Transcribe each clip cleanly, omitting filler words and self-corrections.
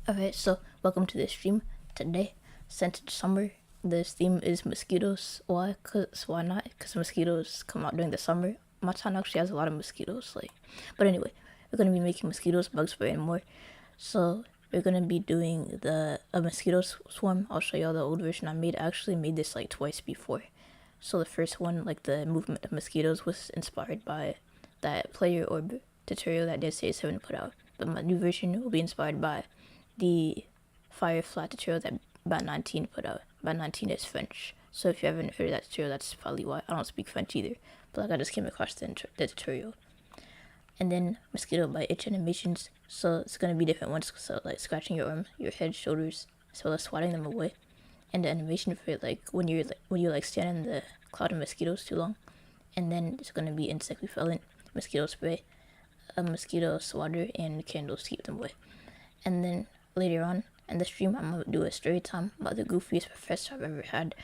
Alright, so welcome to this stream. Today, since it's summer, this theme is mosquitoes. Why not? Because mosquitoes come out during the summer. My town actually has a lot of mosquitoes, but anyway, we're gonna be making mosquitoes, bug spray, and more. So we're gonna be doing a mosquito swarm. I'll show y'all the old version I made. I actually made this like twice before. So the first one, like the movement of mosquitoes, was inspired by that player orb tutorial that Dead7 put out. But my new version will be inspired by the fire flat tutorial that Bat19 put out. Bat19 is French, so if you haven't heard of that tutorial, that's probably why. I don't speak French either, but like I just came across the tutorial. And then mosquito bite itch animations, so it's gonna be different ones, so like scratching your arm, your head, shoulders, as well as swatting them away. And the animation for it, like when you stand in the cloud of mosquitoes too long. And then it's gonna be insect repellent, mosquito spray, a mosquito swatter, and candles to keep them away. And then later on in the stream, I'm gonna do a story time about the goofiest professor I've ever had.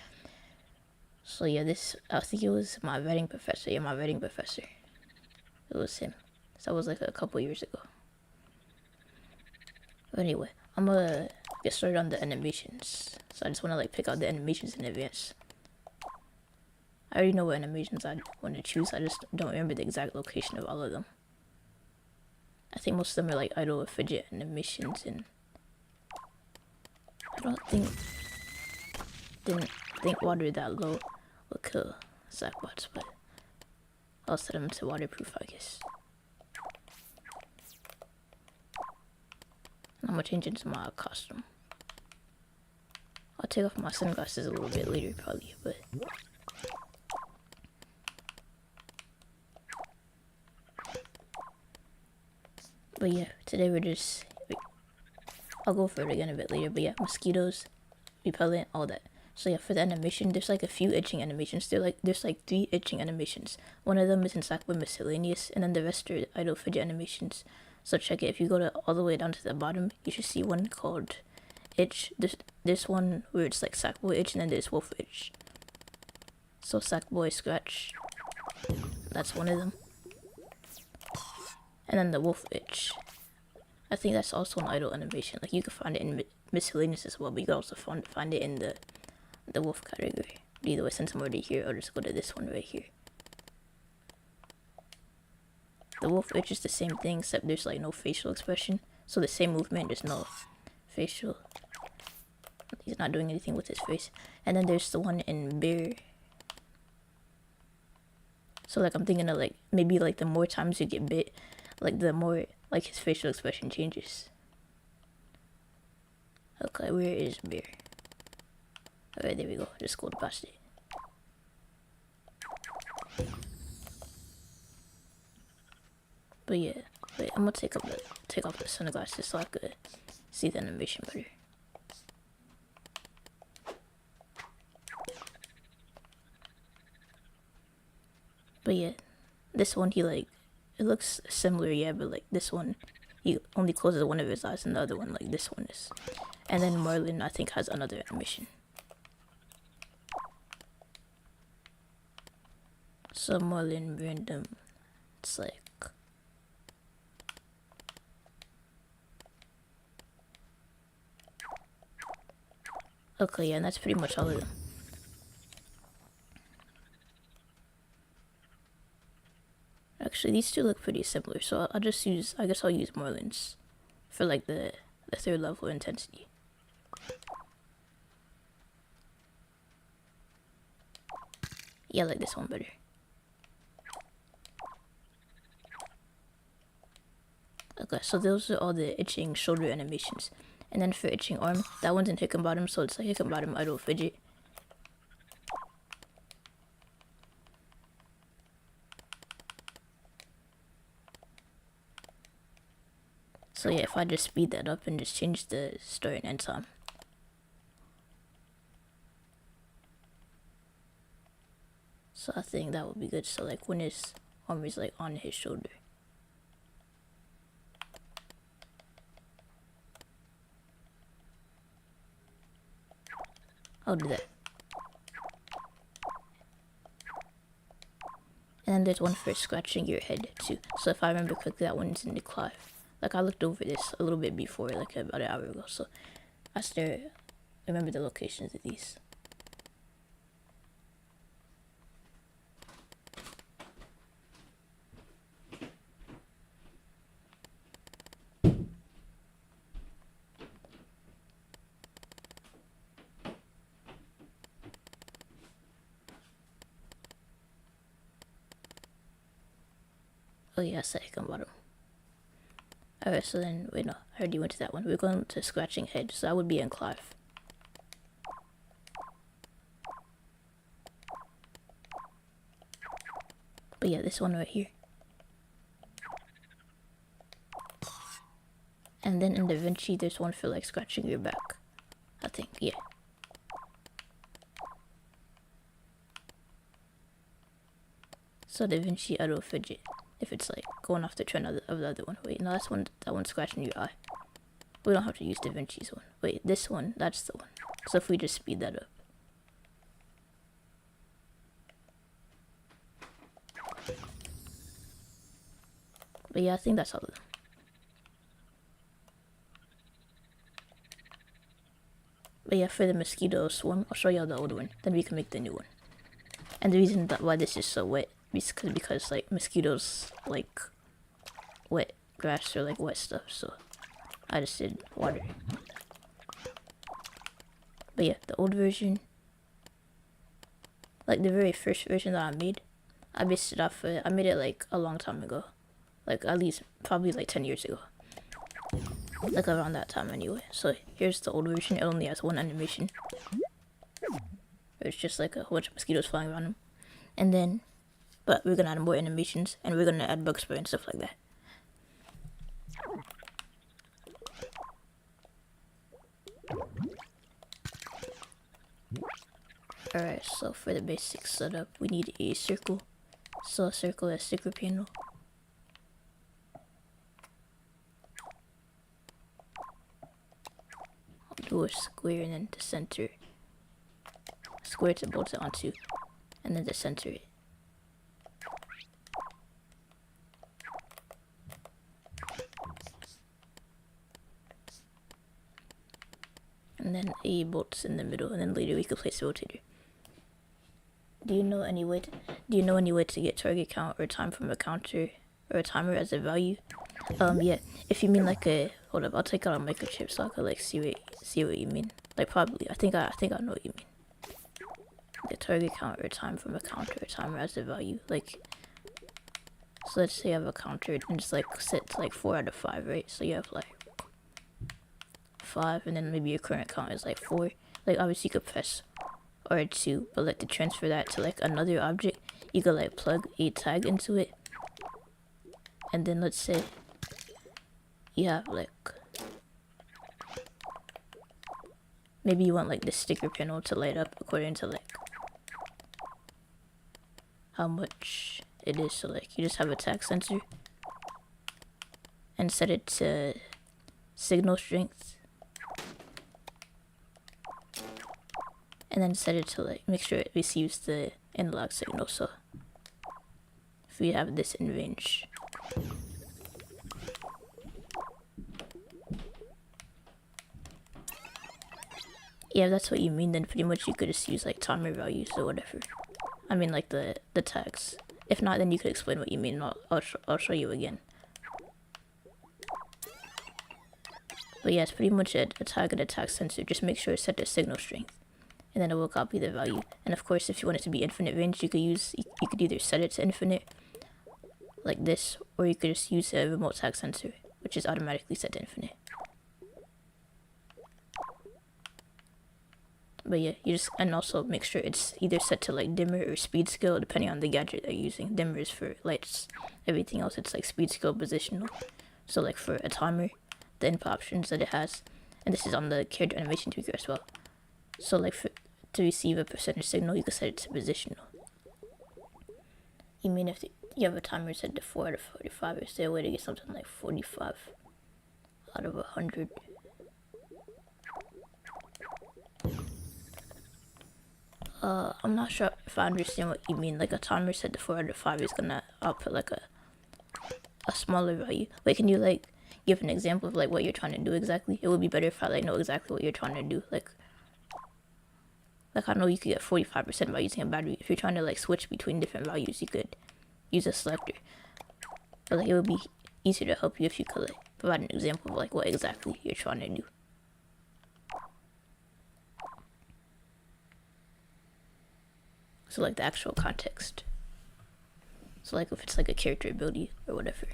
So yeah, I think it was my writing professor. Yeah, my writing professor. It was him. So that was like a couple years ago. But anyway, I'm gonna get started on the animations. So I just wanna like pick out the animations in advance. I already know what animations I want to choose. I just don't remember the exact location of all of them. I think most of them are like idle or fidget animations, and I didn't think water that low would kill sackbots, but I'll set them to waterproof, I guess. I'm gonna change into my costume. I'll take off my sunglasses a little bit later, probably, but yeah, today I'll go for it again a bit later, but yeah, mosquitoes, repellent, all that. So yeah, for the animation, there's like a few itching animations. There's like 3 itching animations. One of them is in Sackboy Miscellaneous, and then the rest are idle fidget animations. So check it. If you go all the way down to the bottom, you should see one called itch. There's one where it's like Sackboy itch, and then there's wolf itch. So Sackboy scratch, that's one of them. And then the wolf itch, I think that's also an idle animation. Like you can find it in miscellaneous as well, but you can also find it in the wolf category. But either way, since I'm already here, I'll just go to this one right here. The wolf itch is the same thing, except there's like no facial expression. So the same movement, there's no facial. He's not doing anything with his face. And then there's the one in bear. So like I'm thinking of like maybe like the more times you get bit, like the more like his facial expression changes. Okay, where is bear? Alright, there we go. Just scrolled past it. But yeah, wait, I'm gonna take off the sunglasses so I could see the animation better. But yeah, this one it looks similar, yeah, but like this one, he only closes one of his eyes, and the other one, like this one is. And then Marlin, I think, has another animation. So Marlin random, it's like, okay, yeah, and that's pretty much all of them. Actually, these two look pretty similar, so I guess I'll use Marlin's for like the 3rd level intensity. Yeah, I like this one better. Okay, so those are all the itching shoulder animations. And then for itching arm, that one's in Hickenbottom, so it's like Hickenbottom idle fidget. So yeah, if I just speed that up and just change the start and end time. So I think that would be good. So like when his arm is like on his shoulder. I'll do that. And then there's one for scratching your head too. So if I remember correctly, that one's in the cloud Like I looked over this a little bit before, like about an hour ago, so I still remember the locations of these. Oh yeah, second bottom. Alright, so then, wait, no, I already went to that one. We're going to scratching head, so that would be in Clive. But yeah, this one right here. And then in Da Vinci, there's one for like scratching your back. I think, yeah. So Da Vinci auto fidget. If it's like going off the trend of the other one. Wait, no, that one's scratching your eye. We don't have to use Da Vinci's one. Wait, this one, that's the one. So if we just speed that up. But yeah, I think that's all of them. But yeah, for the mosquito swarm, I'll show y'all the old one. Then we can make the new one. And the reason that why this is so wet is because like mosquitoes like wet grass or like wet stuff, so I just did water. But yeah, the old version, like the very first version that I made, I based it off I made it like a long time ago, like at least probably like 10 years ago, like around that time anyway. So here's the old version. It only has one animation. It's just like a whole bunch of mosquitoes flying around them, and then but we're gonna add more animations, and we're gonna add bug spray and stuff like that. Alright, so for the basic setup, we need a circle. So a circle is sticker panel. I'll do a square and then to center. Square to bolt it onto, and then to center it. And then a bolt in the middle, and then later we could place a rotator. Do you know any way to get target count or time from a counter or a timer as a value? Yeah. If you mean like a, hold up, I'll take out a microchip so I could like see what you mean. Like probably, I think I know what you mean. The target count or time from a counter or timer as a value. Like, so let's say you have a counter and it's like set to like 4 out of 5, right? So you have like 5, and then maybe your current count is like 4. Like obviously you could press R2, but like to transfer that to like another object, you could like plug a tag into it, and then let's say you have like, maybe you want like the sticker panel to light up according to like how much it is. So like you just have a tag sensor and set it to signal strength, and then set it to like make sure it receives the analog signal. So if we have this in range, yeah, if that's what you mean, then pretty much you could just use like timer values or whatever. I mean like the tags. If not, then you could explain what you mean, and I'll show you again. But yeah, it's pretty much a tag and a tag sensor. Just make sure it's set to signal strength, and then it will copy the value. And of course, if you want it to be infinite range, you could either set it to infinite like this, or you could just use a remote tag sensor, which is automatically set to infinite. But yeah, you just, and also make sure it's either set to like dimmer or speed scale, depending on the gadget they're using. Dimmer is for lights, everything else it's like speed scale positional. So like for a timer, the input options that it has, and this is on the character animation tweaker as well. So like to receive a percentage signal, you can set it to positional. You mean if you have a timer set to 4 out of 45, is there a way to get something like 45 out of 100? I'm not sure if I understand what you mean. Like a timer set to 4 out of 5 is gonna output like a smaller value. Wait, can you like, give an example of like what you're trying to do exactly. It would be better if I like know exactly what you're trying to do. Like I know you could get 45% by using a battery. If you're trying to like switch between different values, you could use a selector. But like it would be easier to help you if you could like provide an example of like what exactly you're trying to do. So like the actual context. So like if it's like a character ability or whatever.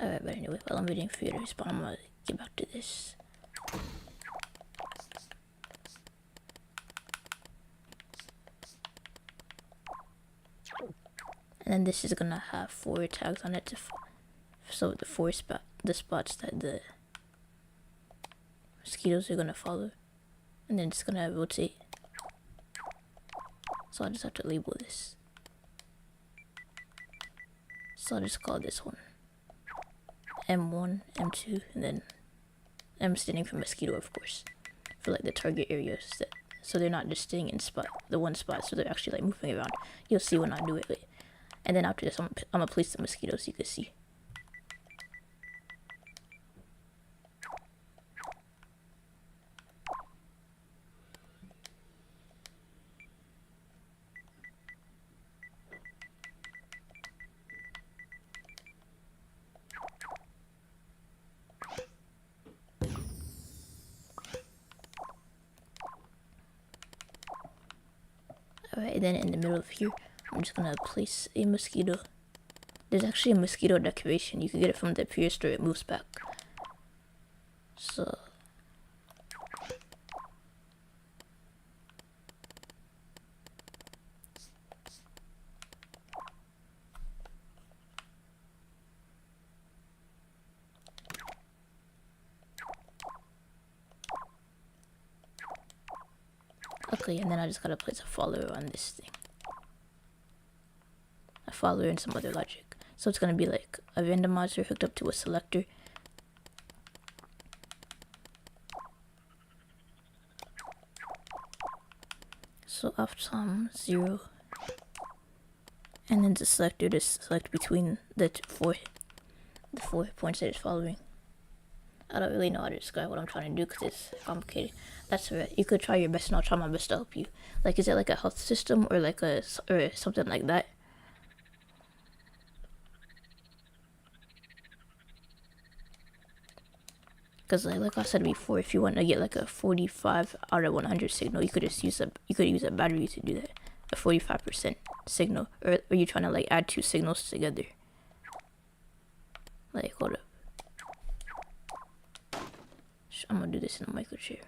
Alright, but anyway, while I'm waiting for you to respond, I'm gonna get back to this. And then this is gonna have 4 tags on it, so the spots that the mosquitoes are gonna follow, and then it's gonna rotate. So I just have to label this. So I'll just call this one M1, M2, and then M standing for mosquito, of course, for like the target areas that, so they're not just staying in the one spot, so they're actually like moving around. You'll see when I do it. And then after this, I'm gonna place the mosquitoes, you can see. Alright, then in the middle of here, I'm just gonna place a mosquito. There's actually a mosquito decoration. You can get it from the Pier store. It moves back. So okay, and then I just gotta place a follower on this thing. A follower and some other logic. So it's gonna be like a randomizer hooked up to a selector. So off time 0, and then the selector to select between the four points that it's following. I don't really know how to describe what I'm trying to do because it's complicated. That's right. You could try your best, and I'll try my best to help you. Like, is it like a health system or like or something like that? Because like I said before, if you want to get like a 45 out of 100 signal, you could just use a battery to do that. A 45% signal, or are you trying to like add 2 signals together? Like, hold up. I'm gonna do this in a microchip.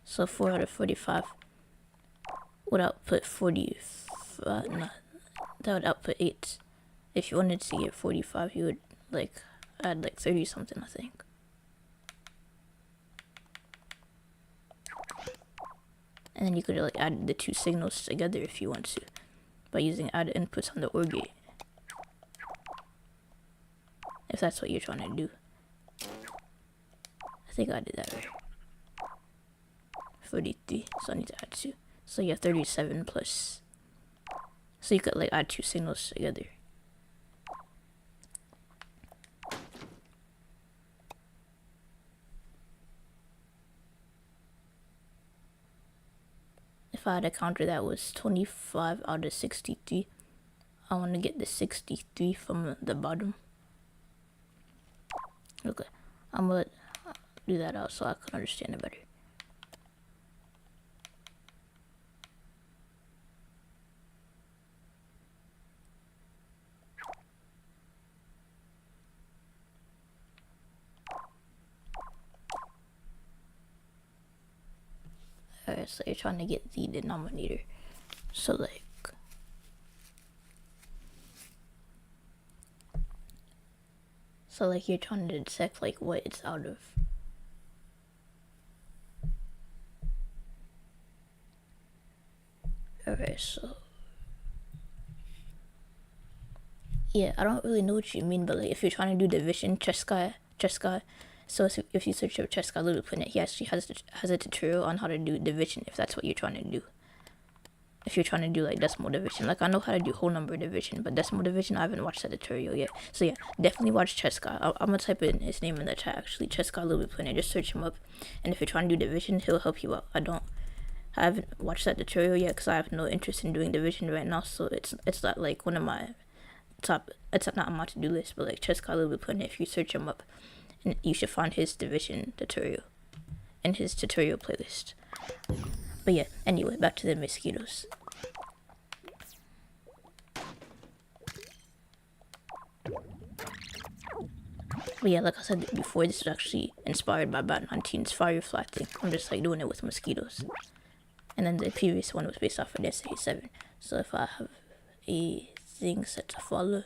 So 4 out of 45 would output 40. That would output 8. If you wanted to get 45, you would like add like 30 something, I think. And then you could like add the 2 signals together if you want to, by using add inputs on the OR gate. If that's what you're trying to do. I think I did that right. 43, so I need to add 2. So you have 37 plus. So you could like add 2 signals together. If I had a counter that was 25 out of 63, I want to get the 63 from the bottom. Okay, I'm gonna do that out so I can understand it better. Alright, so you're trying to get the denominator. So like So like you're trying to detect like what it's out of. Alright, so yeah, I don't really know what you mean, but like if you're trying to do division, Cheska. So if you search up Cheska LBP3, he actually has a tutorial on how to do division if that's what you're trying to do. If you're trying to do like decimal division, like I know how to do whole number division, but decimal division I haven't watched that tutorial yet. So yeah, definitely watch Cheska. I'm gonna type in his name in the chat actually, Cheska LBP3, just search him up. And if you're trying to do division, he'll help you out. I haven't watched that tutorial yet because I have no interest in doing division right now. So it's not like one of my it's not on my to-do list, but like Cheska LBP3, if you search him up, and you should find his division tutorial in his tutorial playlist. But yeah, anyway, back to the mosquitoes. But yeah, like I said before, this is actually inspired by Bad 19's Firefly thing. I'm just like doing it with mosquitoes. And then the previous one was based off of Destiny 7. So if I have a thing set to follow,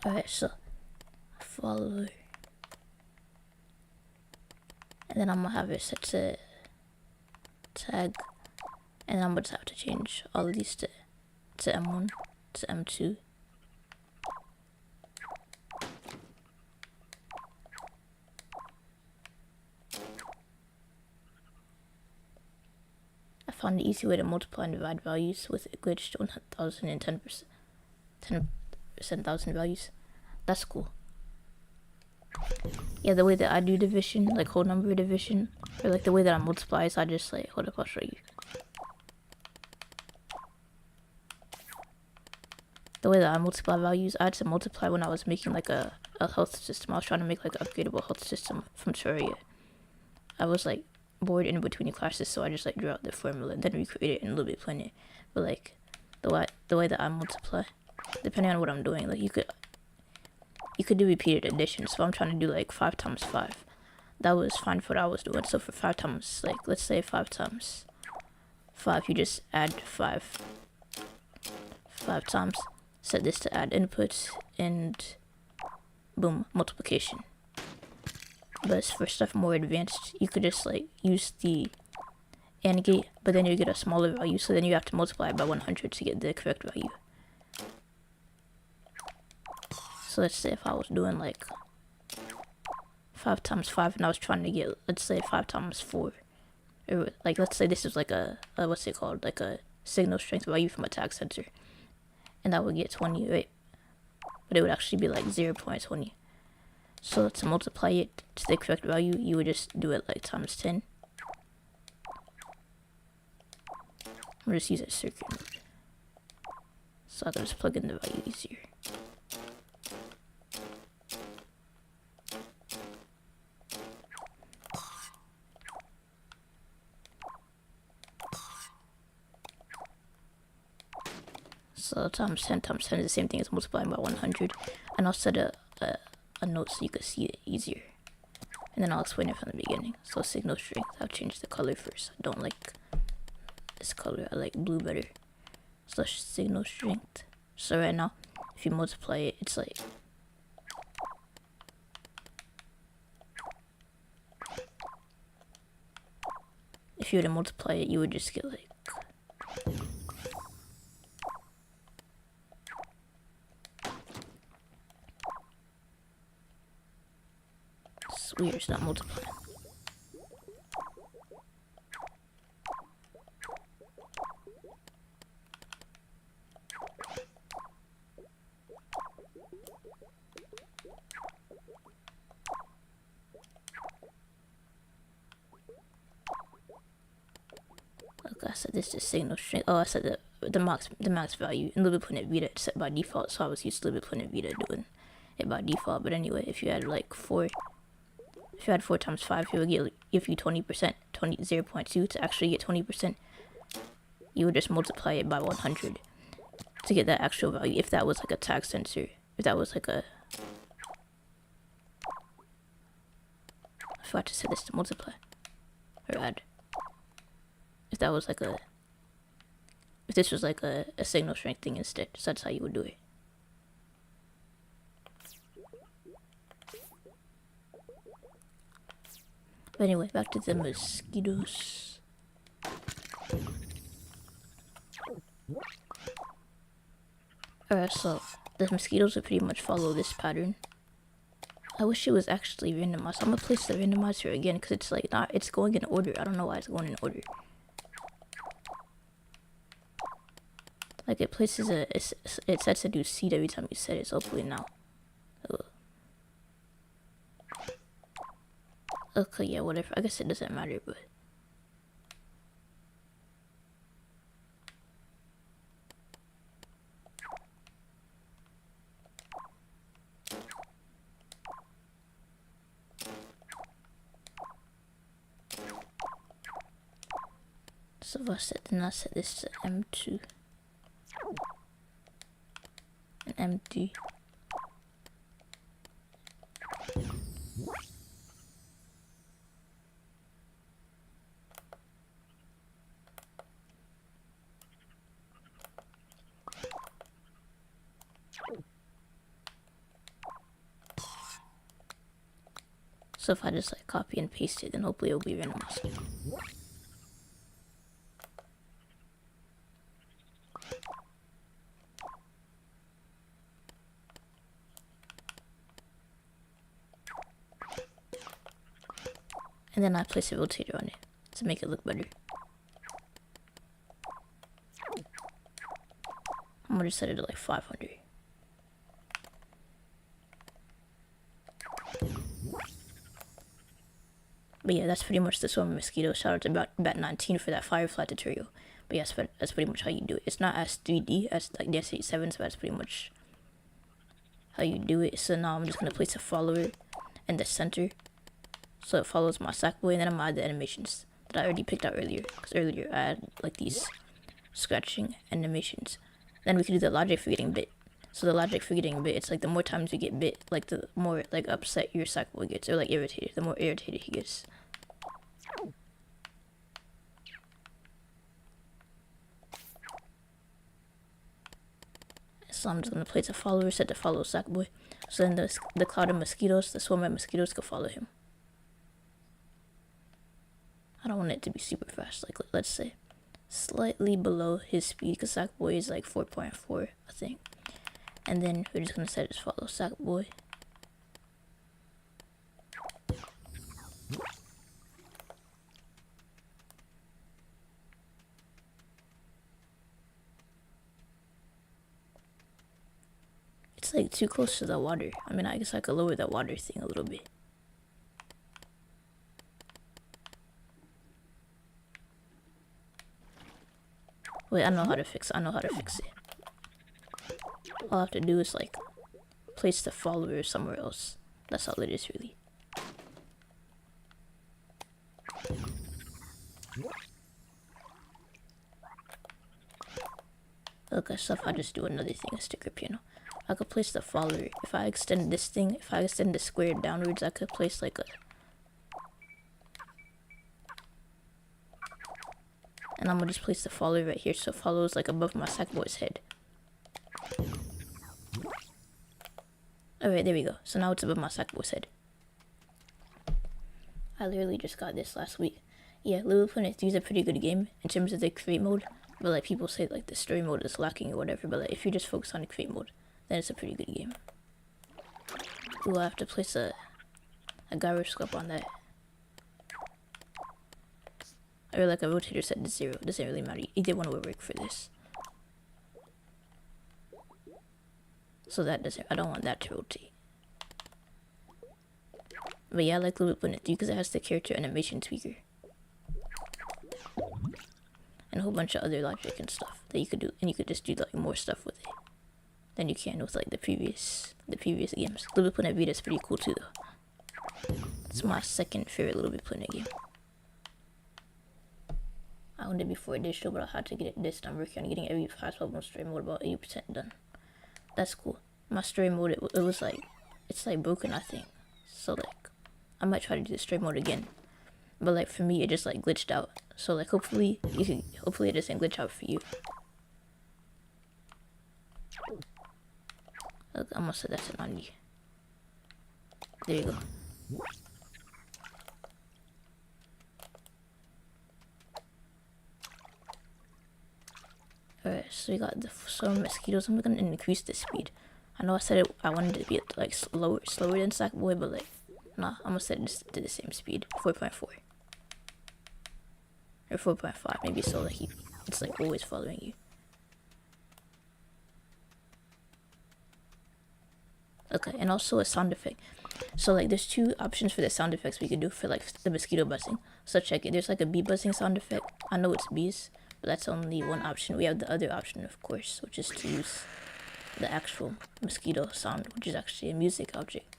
alright, so follow, and then I'm gonna have it set to tag, and I'm gonna have to change all of these to M1 to M2. I found the easy way to multiply and divide values with a glitched 1010% 10,000 values. That's cool. Yeah, the way that I do division, like whole number division, or like the way that I multiply is I just like, hold up, I'll show you. The way that I multiply values, I had to multiply when I was making like a health system. I was trying to make like an upgradable health system from Terraria. I was like bored in between classes, so I just like drew out the formula and then recreated it in LBP3. But like the way that I multiply, depending on what I'm doing, like you could do repeated addition. So I'm trying to do like 5 times 5. That was fine for what I was doing. So for 5 times, like let's say 5 times 5, you just add 5 times. Set this to add inputs and boom, multiplication. But for stuff more advanced, you could just like use the AND gate, but then you get a smaller value, so then you have to multiply it by 100 to get the correct value. So let's say if I was doing like 5 times 5 and I was trying to get, let's say 5 times 4, or like let's say this is like a what's it called, like a signal strength value from a tag sensor, and that would get 20, right? But it would actually be like 0.20. So to multiply it to the correct value, you would just do it like times 10. I'll just use a circuit mode, so I can just plug in the value easier. So times 10 is the same thing as multiplying by 100. And I'll set a note so you can see it easier. And then I'll explain it from the beginning. So signal strength, I'll change the color first. I don't like this color, I like blue better. So signal strength. So right now, if you multiply it, it's like if you were to multiply it, you would just get like it's weird, it's not multiplying. Okay, I said this is signal strength. Oh, I said the max value, and LBP3 Vita it's set by default, so I was used to LBP3 Vita doing it by default. But anyway, if you had like 4 times 5, it would give you 20%, 0.2 to actually get 20%. you would just multiply it by 100 to get that actual value. If that was like a tag sensor, if that was like a, I forgot to set this to multiply or add. If that was like a, if this was like a signal strength thing instead, so that's how you would do it. But anyway, back to the mosquitoes. Alright, so the mosquitoes would pretty much follow this pattern. I wish it was actually randomized. I'm gonna place the randomizer again because it's like not, it's going in order. I don't know why it's going in order. Like it places it sets a new seed every time you set it, so hopefully now. Okay, yeah, whatever. I guess it doesn't matter, but. So if I set this to M2 and M3. So if I just like copy and paste it, then hopefully it'll be randomized. And then I place a rotator on it to make it look better. I'm gonna set it to like 500. But yeah, that's pretty much the swarm of mosquitoes. Shout out to Bat19 for that Firefly tutorial. But yes, that's pretty much how you do it. It's not as 3D as like the S87, so that's pretty much how you do it. So now I'm just gonna place a follower in the center, so it follows my Sackboy, and then I'm gonna add the animations that I already picked out earlier. Because earlier I had like these scratching animations. Then we can do the logic for getting bit. So the logic for getting bit, it's like the more times you get bit, like the more like upset your Sackboy gets, or like irritated. The more irritated he gets. So I'm just gonna place a follower set to follow Sackboy. So then the cloud of mosquitoes, the swarm of mosquitoes, could follow him. I don't want it to be super fast. Like let's say slightly below his speed, because Sackboy is like 4.4, I think. And then we're just gonna set it to follow Sackboy. It's like too close to the water. I mean, I guess I could lower the water thing a little bit. Wait, I know how to fix it. All I have to do is like place the follower somewhere else. That's all it is really. Okay, so if I just do another thing, a sticker piano, I could place the follower. If I extend this thing, if I extend the square downwards, I could place like a, and I'm gonna just place the follower right here so it follows like above my Sackboy's head. Alright, there we go. So now it's above my Sackboy's head. I literally just got this last week. Yeah, LBP3 is a pretty good game in terms of the create mode, but like people say like the story mode is lacking or whatever, but like if you just focus on the create mode, then it's a pretty good game. Ooh, I have to place a gyroscope on that. Or like a rotator set to 0. It doesn't really matter. Either one will work for this. So that doesn't, I don't want that to rotate. But yeah, I like LBP3 because it has the character animation tweaker. And a whole bunch of other logic and stuff that you could do, and you could just do like more stuff with it than you can with like the previous games. LBP3 Vita is pretty cool too though. It's my second favorite LBP3 game. I owned it before it did show, but I had to get it this time. Working on getting every fast level story mode about 80% done. That's cool. My story mode, it was like, it's like broken, I think. So like, I might try to do the story mode again. But like for me, it just like glitched out. So like hopefully it doesn't glitch out for you. Look, I'm gonna set that to 90. There you go. Alright, so we got some mosquitoes. I'm gonna increase the speed. I know I said I wanted it to be like slower than Sackboy, but like, nah, I'm gonna set it to the same speed, 4.4 or 4.5, maybe, so like it's like always following you. Okay, and also a sound effect. So like there's two options for the sound effects we could do for like the mosquito buzzing. So check it. There's like a bee buzzing sound effect. I know it's bees, but that's only one option. We have the other option, of course, which is to use the actual mosquito sound, which is actually a music object.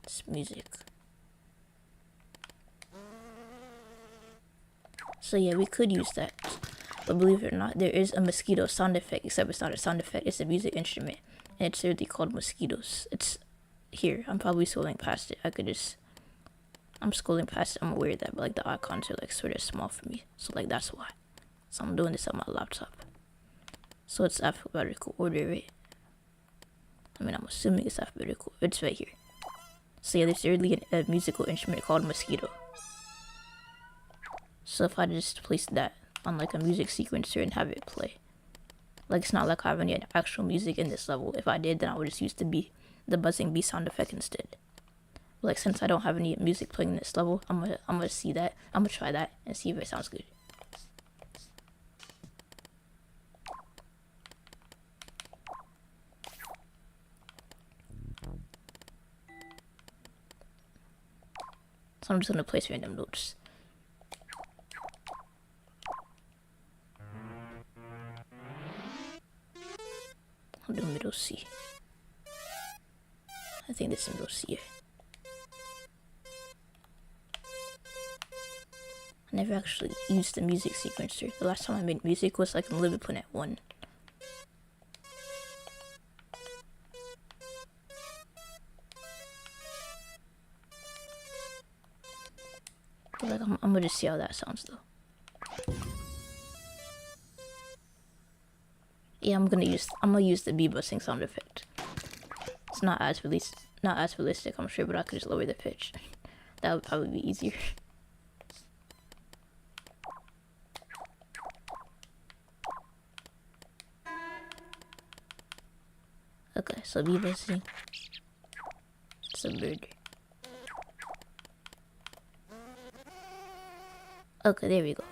It's music. So yeah, we could use that. But believe it or not, there is a mosquito sound effect, except it's not a sound effect, it's a music instrument. And it's literally called Mosquitos. It's here. I'm probably scrolling past it. I'm scrolling past it. I'm aware of that, but like the icons are like sort of small for me. So like that's why. So I'm doing this on my laptop. So it's alphabetical order, right? I mean, I'm assuming it's alphabetical. It's right here. So yeah, there's literally a musical instrument called Mosquito. So if I just place that on like a music sequencer and have it play. Like it's not like I have any actual music in this level. If I did, then I would just use the buzzing bee sound effect instead. But like since I don't have any music playing in this level, I'm gonna see that. I'm gonna try that and see if it sounds good. So I'm just gonna place random notes. I'll do middle C. I think this is middle C. I never actually used the music sequencer. The last time I made music was like in LBP3 1. But like I'm gonna just see how that sounds though. Yeah, I'm gonna use the bee buzzing sound effect. It's not as realistic, I'm sure, but I could just lower the pitch. That would probably be easier. Okay, so bee buzzing. It's a bird. Okay, there we go.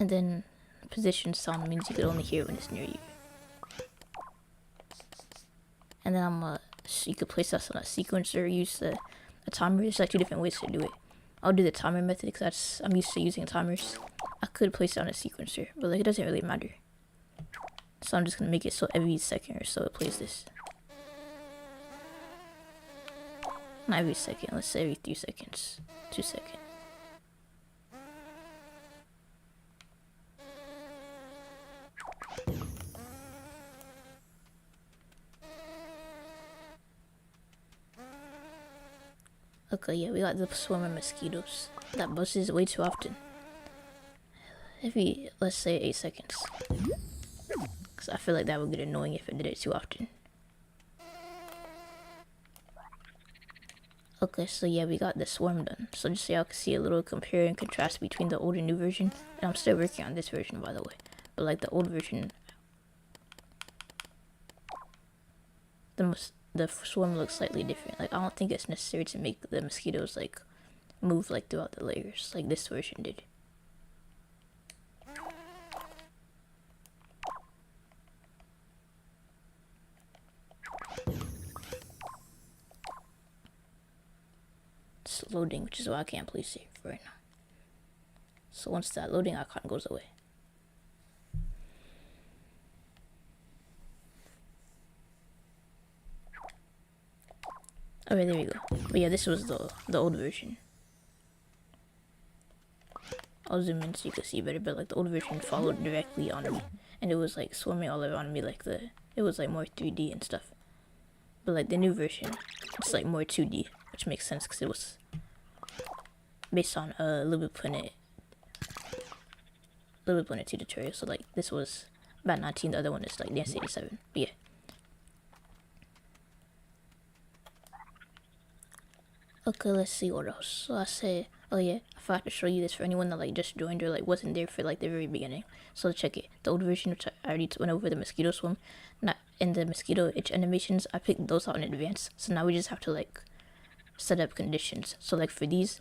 And then position sound means you could only hear it when it's near you. And then you could place this on a sequencer, use a timer. There's like two different ways to do it. I'll do the timer method because I'm used to using timers. I could place it on a sequencer, but like it doesn't really matter. So I'm just gonna make it so every second or so it plays this. Not every second, let's say every 3 seconds, 2 seconds. Okay, yeah, we got the swarm of mosquitoes. That buzzes way too often. Let's say 8 seconds. Because I feel like that would get annoying if it did it too often. Okay, so yeah, we got the swarm done. So just so y'all can see a little compare and contrast between the old and new version. And I'm still working on this version, by the way. But like the old version, the swarm looks slightly different. Like I don't think it's necessary to make the mosquitoes like move like throughout the layers like this version did. It's loading, which is why I can't place it right now. So once that loading icon goes away. Okay, there we go. But yeah, this was the old version. I'll zoom in so you can see better, but like the old version followed directly on me, and it was like swarming all around me, like it was like more 3D and stuff. But like the new version, it's like more 2D, which makes sense because it was based on LBP3 tutorial. So like this was about 19, the other one is like Dance 87. But yeah. Okay, let's see what else. So I said, oh yeah, I forgot to show you this for anyone that like just joined or like wasn't there for like the very beginning. So check it. The old version, which I already went over, the mosquito swim, not in the mosquito itch animations, I picked those out in advance. So now we just have to like set up conditions. So like for these,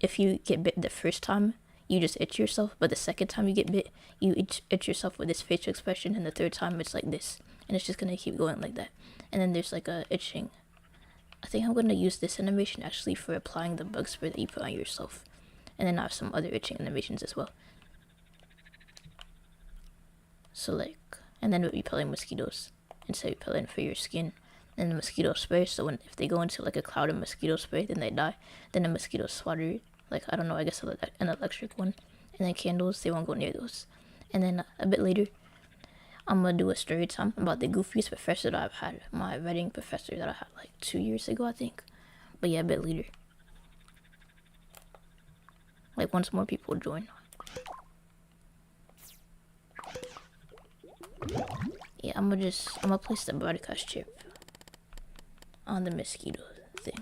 if you get bit the first time, you just itch yourself, but the second time you get bit, you itch yourself with this facial expression, and the third time it's like this, and it's just gonna keep going like that. And then there's like a itching. I think I'm gonna use this animation actually for applying the bug spray that you put on yourself, and then I have some other itching animations as well. So like, and then we'll be pelling mosquitoes instead of pelling for your skin. And the mosquito spray, so if they go into like a cloud of mosquito spray, then they die. Then the mosquito swatter, like I don't know, I guess an electric one. And then candles, they won't go near those. And then a bit later, I'm gonna do a story time about the goofiest professor that I've had, my writing professor that I had like 2 years ago, I think. But yeah, a bit later. Like once more people join. Yeah, I'm gonna place the broadcast chip on the mosquito thing.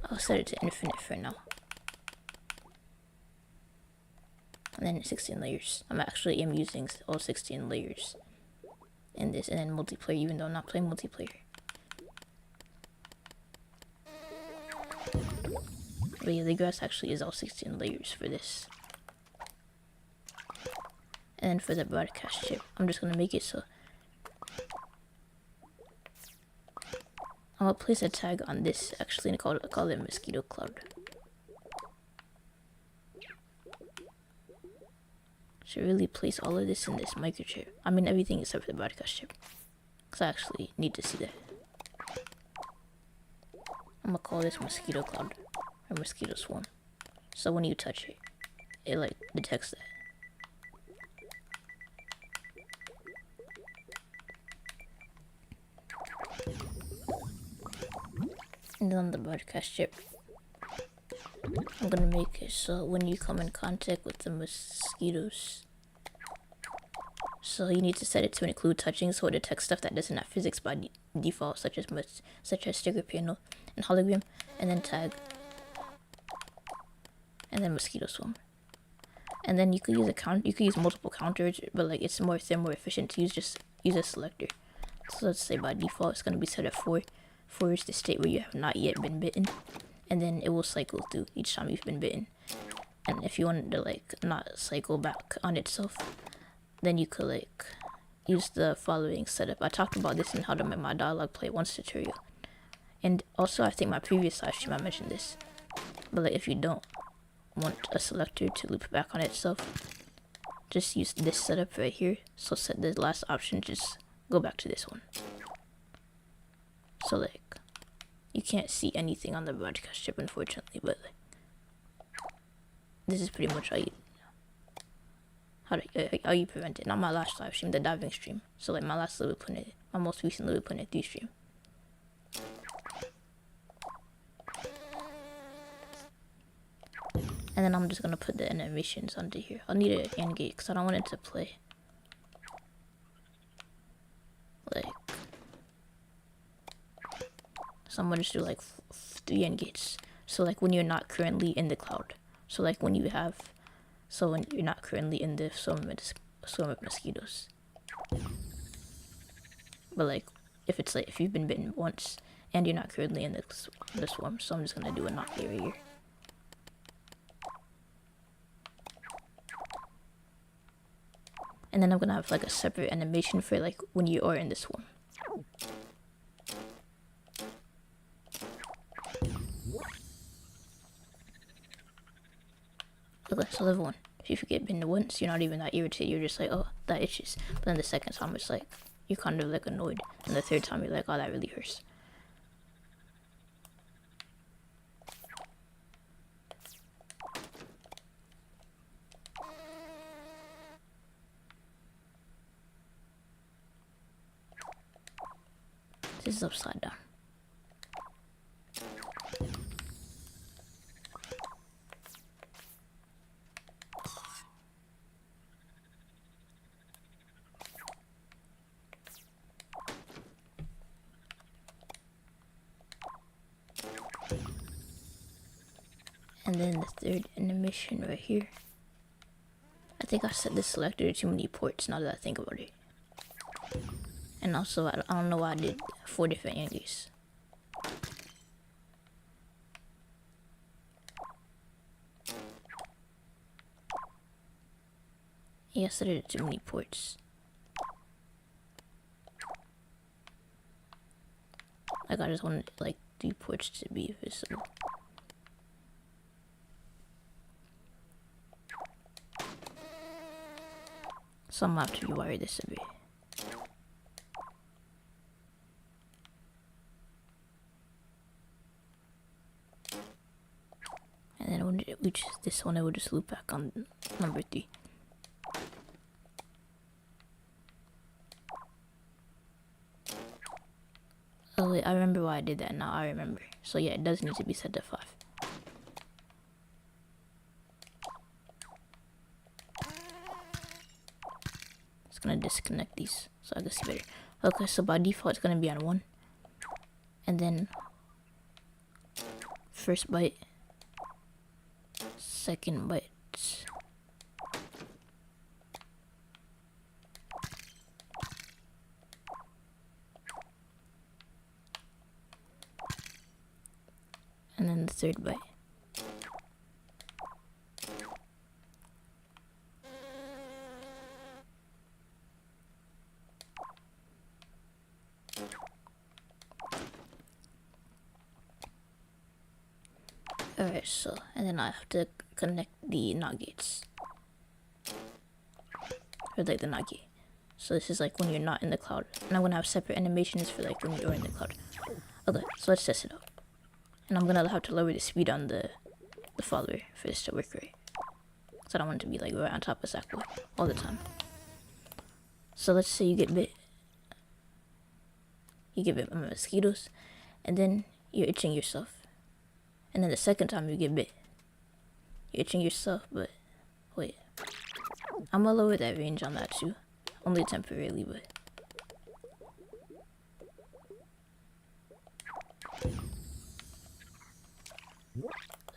I'll set it to infinite for now. And then 16 layers. I'm using all 16 layers in this, and then multiplayer, even though I'm not playing multiplayer. But yeah, the grass actually is all 16 layers for this. And then for the broadcast chip, I'm just gonna make it so I'm gonna place a tag on this actually and call it mosquito cloud. Should really place all of this in this microchip. I mean everything except for the broadcast chip, because I actually need to see that. I'm gonna call this mosquito cloud or mosquito swarm. So when you touch it, it like detects that. And then on the broadcast chip, I'm gonna make it so when you come in contact with the mosquitoes, so you need to set it to include touching, so it detects stuff that doesn't have physics by default, such as sticker panel and hologram, and then tag, and then mosquito swarm. And then you could use you could use multiple counters, but like it's more efficient to use a selector. So let's say by default it's gonna be set at 4. 4 is the state where you have not yet been bitten, and then it will cycle through each time you've been bitten. And if you wanted to like not cycle back on itself, then you could like use the following setup. I talked about this in how to make my dialogue play once tutorial, and also I think my previous live stream I mentioned this. But like if you don't want a selector to loop back on itself, just use this setup right here. So set the last option, just go back to this one. So like you can't see anything on the broadcast chip, unfortunately, but like, this is pretty much how you prevent it. Not my last live stream, the diving stream. So like my most recent LBP3 stream. And then I'm just gonna put the animations under here. I'll need an AND gate because I don't want it to play like. So I'm gonna just do like 3 AND gates. So like when you're not currently in the cloud. So like when you're not currently in the swarm of mosquitoes. But like if you've been bitten once and you're not currently in the swarm, so I'm just gonna do a not here right here. And then I'm gonna have like a separate animation for like when you are in the swarm. Okay, so level 1. If you get bitten once, you're not even that irritated. You're just like, oh, that itches. But then the second time, it's like, you're kind of like annoyed, and the third time you're like, oh, that really hurts. This is upside down. And then the third animation right here. I think I set this selector to too many ports now that I think about it. And also, I don't know why I did 4 different angles. Yeah, I set it to too many ports. Like, I just wanted, like, 3 ports to be visible. So I'm gonna have to rewire this a bit. And then when it reaches this one, it will just loop back on number 3. Oh wait, I remember why I did that now, I remember. So yeah, it does need to be set to 5. It's gonna disconnect these so I can see better. Okay, so by default it's gonna be on 1. And then first byte, second byte. And then the third byte. Alright, so, and then I have to connect the NOT gates. Or like the NOT gate. So this is like when you're not in the cloud. And I'm gonna have separate animations for like when you're in the cloud. Okay, so let's test it out. And I'm gonna have to lower the speed on the follower for this to work right. So I don't want it to be like right on top of Sackboy all the time. So let's say you get bit. You get bit by mosquitoes, and then you're itching yourself. And then the second time you get bit, you're itching yourself, but wait. I'm gonna lower that range on that too. Only temporarily, but.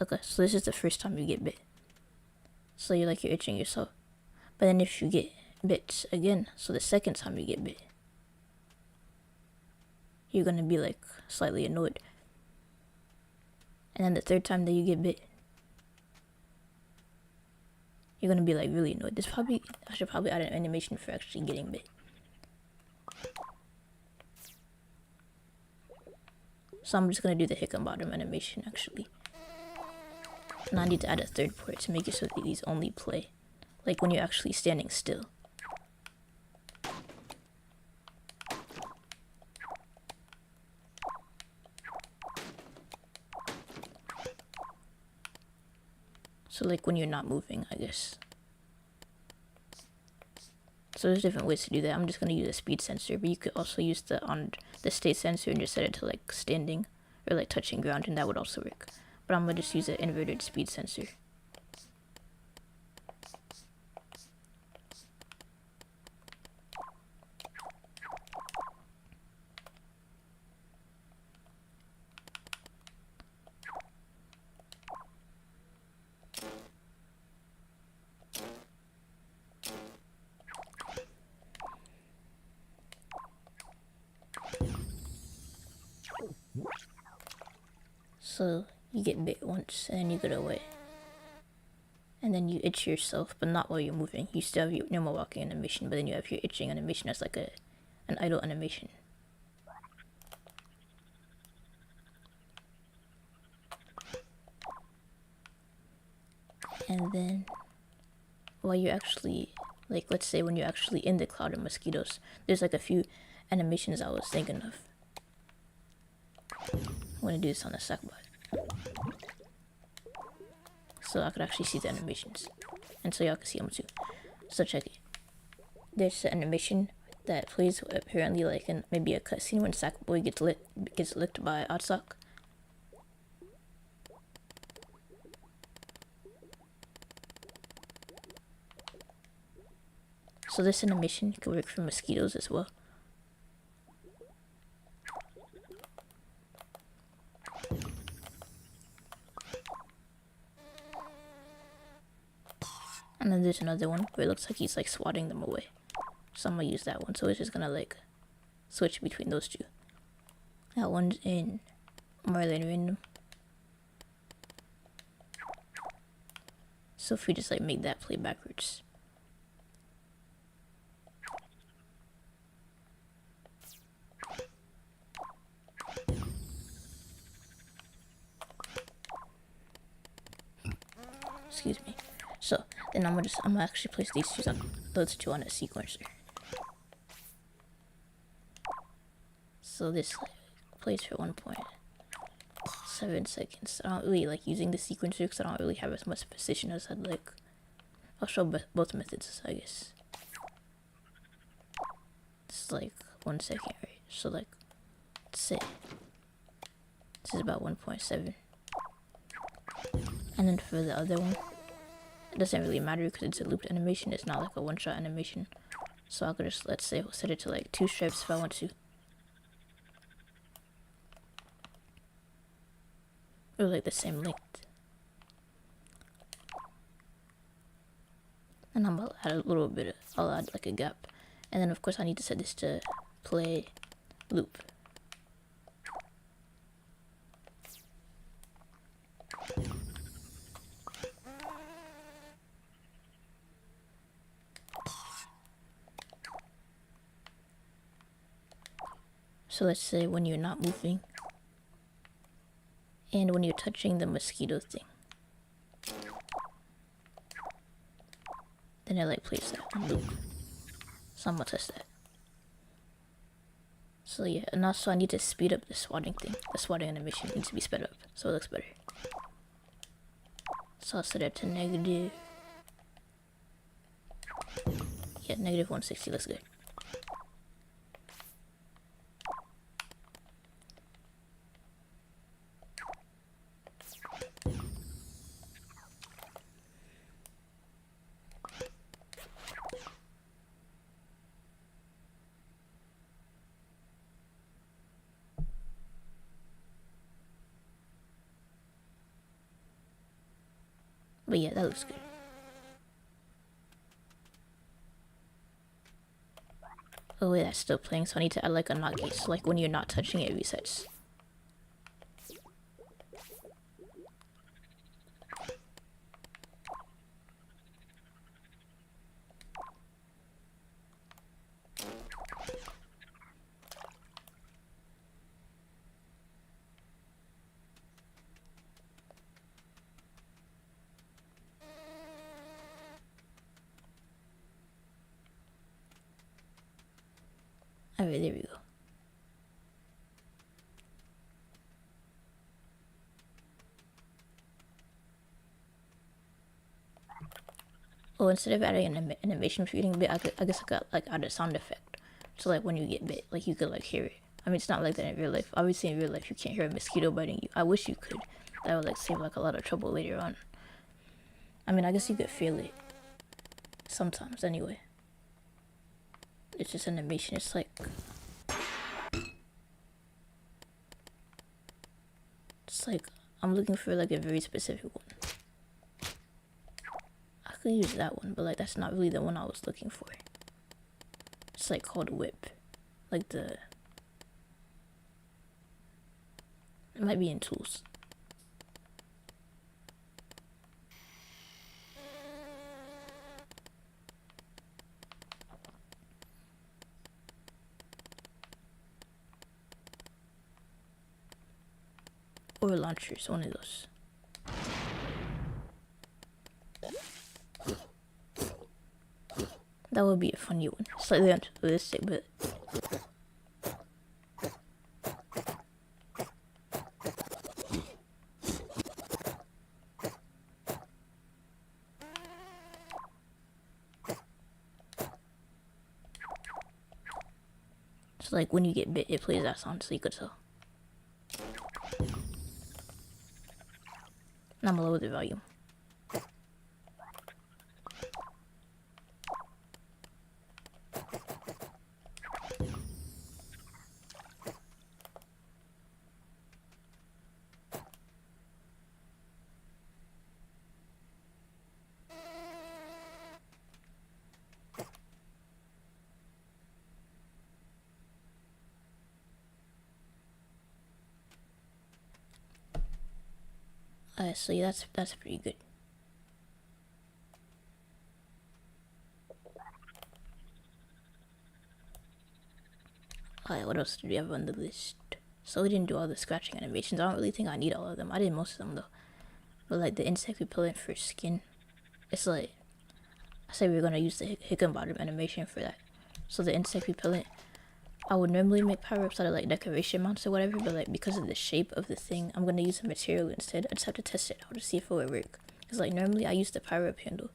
Okay, so this is the first time you get bit. So you're itching yourself. But then if you get bit again, so the second time you get bit, you're gonna be like slightly annoyed. And then the third time that you get bit, you're gonna be like really annoyed. I should probably add an animation for actually getting bit. So I'm just gonna do the Hickenbottom animation actually. And I need to add a third port to make it so that these only play like when you're actually standing still. So like when you're not moving, I guess. So there's different ways to do that. I'm just gonna use a speed sensor, but you could also use the state sensor and just set it to like standing or like touching ground, and that would also work. But I'm gonna just use an inverted speed sensor. So you get bit once and then you get away. And then you itch yourself, but not while you're moving. You still have your normal walking animation, but then you have your itching animation as like an idle animation. And then while you're actually Like, let's say when you're actually in the cloud of mosquitoes, there's like a few animations I was thinking of. I'm gonna do this on the Sackbot, so I could actually see the animations, and so y'all can see them too. So check it. There's an animation that plays apparently like in maybe a cutscene when Sackboy gets licked by Otsock. So this animation can work for mosquitoes as well. And then there's another one where it looks like he's like swatting them away. So I'm gonna use that one. So it's just gonna like switch between those two. That one's in more than random. So if we just like make that play backwards. Excuse me. So then I'm gonna actually place those two on a sequencer. So this plays for 1.7 seconds. I don't really like using the sequencer because I don't really have as much precision as I'd like. I'll show both methods, I guess. It's like 1 second, right? So like, let's say this is about 1.7. And then for the other one, it doesn't really matter because it's a looped animation. It's not like a one-shot animation. So I could just, let's say, set it to like 2 stripes if I want to. Or like the same length. And I'm gonna add a little bit I'll add like a gap. And then of course I need to set this to play loop. So let's say when you're not moving and when you're touching the mosquito thing, then it like plays that on loop. So I'm gonna test that. So yeah, and also I need to speed up the swatting thing. The swatting animation needs to be sped up so it looks better. So I'll set it to negative. Yeah, negative 160 looks good. But yeah, that looks good. Oh wait, that's still playing, so I need to add like a not gate. So like when you're not touching it, resets. Alright, there we go. Oh, instead of adding an animation for getting bit, I guess I could like add a sound effect. So like when you get bit, like you could like hear it. I mean, it's not like that in real life. Obviously in real life you can't hear a mosquito biting you. I wish you could. That would like save like a lot of trouble later on. I mean, I guess you could feel it. Sometimes anyway. It's just animation. It's like I'm looking for like a very specific one. I could use that one, but like that's not really the one I was looking for. It's like called whip. Like it might be in tools. Or launchers, one of those. That would be a funny one. Slightly unrealistic, but so like when you get bit, it plays that sound, so you could tell. And I'm gonna lower the volume. So yeah, that's pretty good. Alright, what else did we have on the list? So we didn't do all the scratching animations. I don't really think I need all of them. I did most of them though. But like the insect repellent for skin, it's like, I said we were gonna use the Higginbottom animation for that. So the insect repellent, I would normally make power-ups out of like decoration mounts or whatever, but like because of the shape of the thing, I'm gonna use a material instead. I just have to test it out to see if it would work. Cause like normally I use the power-up handle.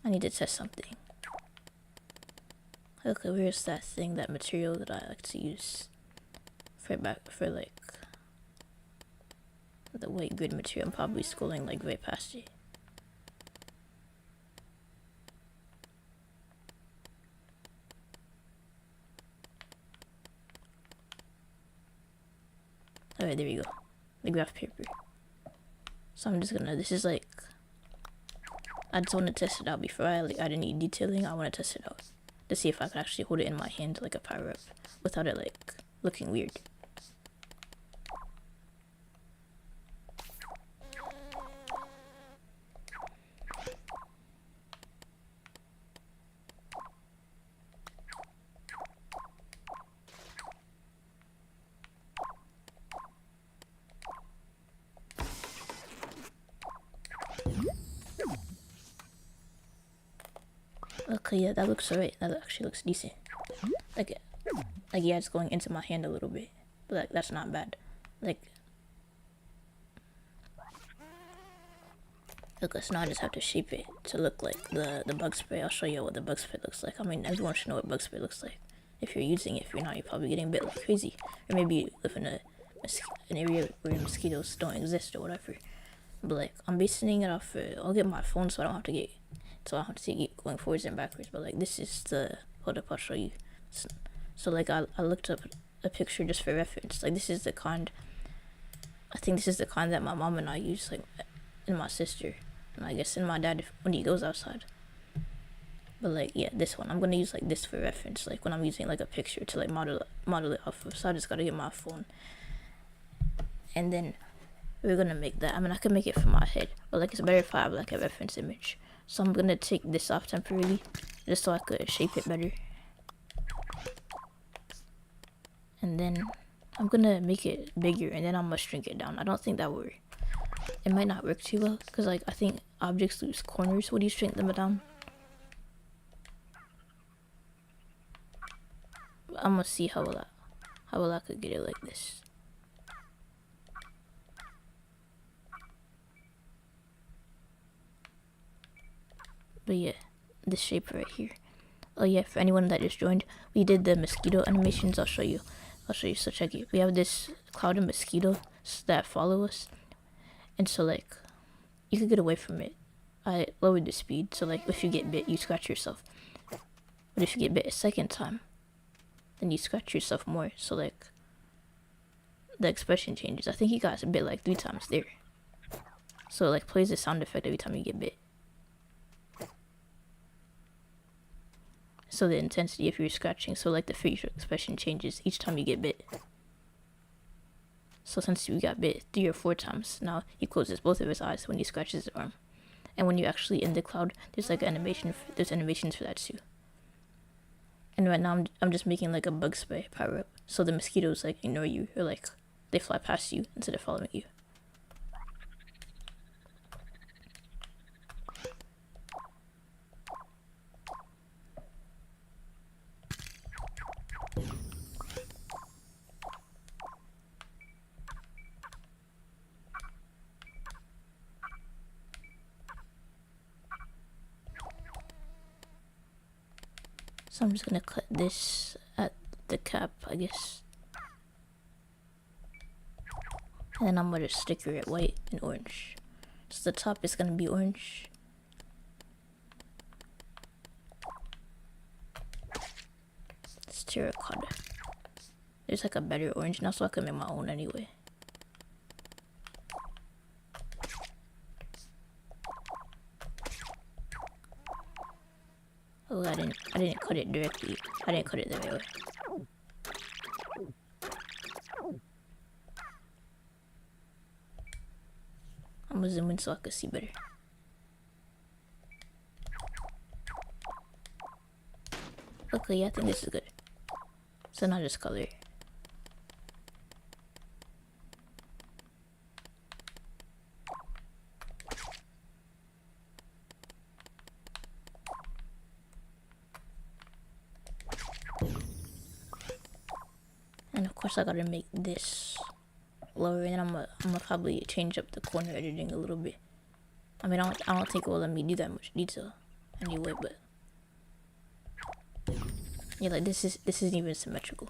I need to test something. Okay, where's that thing, that material that I like to use for like the white grid material? I'm probably scrolling like right past it. Alright, there we go. The graph paper. So I'm just gonna, this is like, I just want to test it out before I add any detailing. I want to test it out to see if I can actually hold it in my hand like a power up without it like looking weird. Okay, yeah, that looks alright. That actually looks decent. Like yeah, it's going into my hand a little bit, but like that's not bad. Like, okay, so now I just have to shape it to look like the bug spray. I'll show you what the bug spray looks like. I mean, everyone should know what bug spray looks like. If you're using it, if you're not, you're probably getting bit like crazy, or maybe you live in an area where mosquitoes don't exist or whatever. But like, I'm basing it off. I'll get my phone so I don't have to get. So I don't have to keep going forwards and backwards. But like, this is the, hold up, I'll show you. So like, I looked up a picture just for reference. Like, this is the kind, I think this is the kind that my mom and I use, like, and my sister, and I guess and my dad when he goes outside. But like, yeah, this one, I'm gonna use like this for reference, like when I'm using like a picture to like model it off of. So I just gotta get my phone, and then we're gonna make that. I mean, I can make it from my head, but like it's better if I have like a reference image. So I'm gonna take this off temporarily, just so I could shape it better. And then I'm gonna make it bigger, and then I'm gonna shrink it down. I don't think that will work. It might not work too well, because like I think objects lose corners when you shrink them down. I'm gonna see how well I could get it like this. But yeah, this shape right here. Oh yeah, for anyone that just joined, we did the mosquito animations. I'll show you. So check it. We have this cloud of mosquitoes that follow us, and so like you could get away from it. I lowered the speed, so like if you get bit, you scratch yourself. But if you get bit a second time, then you scratch yourself more. So like the expression changes. I think he got bit like 3 times there. So it like plays a sound effect every time you get bit. So the intensity if you're scratching, so like the facial expression changes each time you get bit. So since you got bit 3 or 4 times, now he closes both of his eyes when he scratches his arm. And when you're actually in the cloud, there's like there's animations for that too. And right now I'm just making like a bug spray power up, so the mosquitoes like ignore you, or like they fly past you instead of following you. So I'm just gonna cut this at the cap, I guess. And then I'm gonna sticker it white and orange. So the top is gonna be orange. It's terracotta. There's like a better orange now, so I can make my own anyway. Oh, I didn't cut it directly. I didn't cut it the right way. I'm gonna zoom in so I can see better. Okay, yeah, I think this is good. So now just color it. And of course I gotta make this lower, and I'm gonna probably change up the corner editing a little bit. I mean, I don't think it will let me do that much detail anyway, but yeah, like this isn't even symmetrical.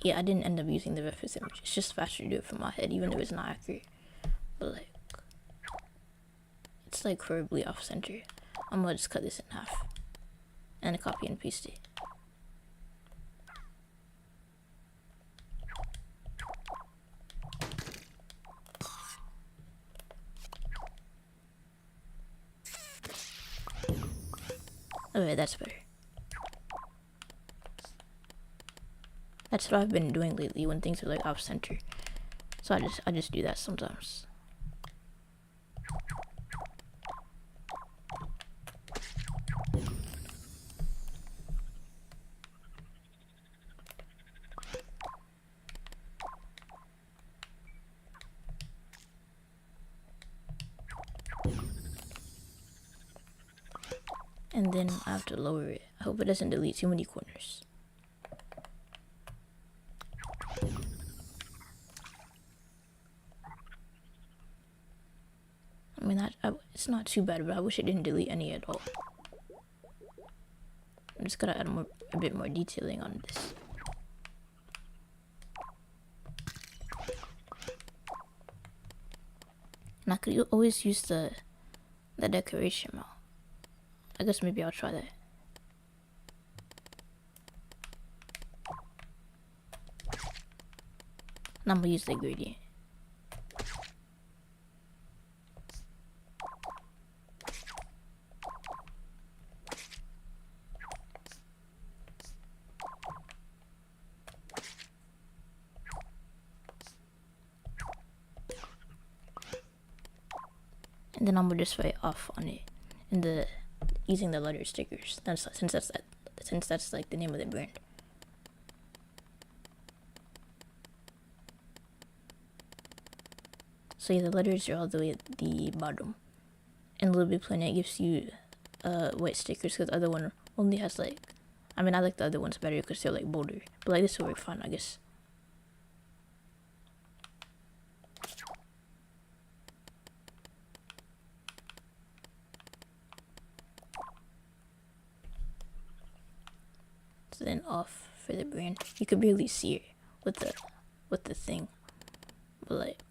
Yeah, I didn't end up using the reference image. It's just faster to do it from my head, even if it's not accurate. But like, it's like horribly off center. I'm gonna just cut this in half and copy and paste it. Okay, that's better. That's what I've been doing lately when things are like off center. So I just do that sometimes. And then I have to lower it. I hope it doesn't delete too many corners. I mean, it's not too bad, but I wish it didn't delete any at all. I'm just gonna add a bit more detailing on this. And I could always use the decoration mount. I guess maybe I'll try that. And I'm gonna use the gradient. And then I'm gonna just write off on it in using the letter stickers. Since that's like the name of the brand. So yeah, the letters are all the way at the bottom. And LBP Planet gives you white stickers, because the other one only has like, I mean, I like the other ones better because they're like bolder. But like this will work fine, I guess. So then off for the brand. You could barely see it with the thing, but like.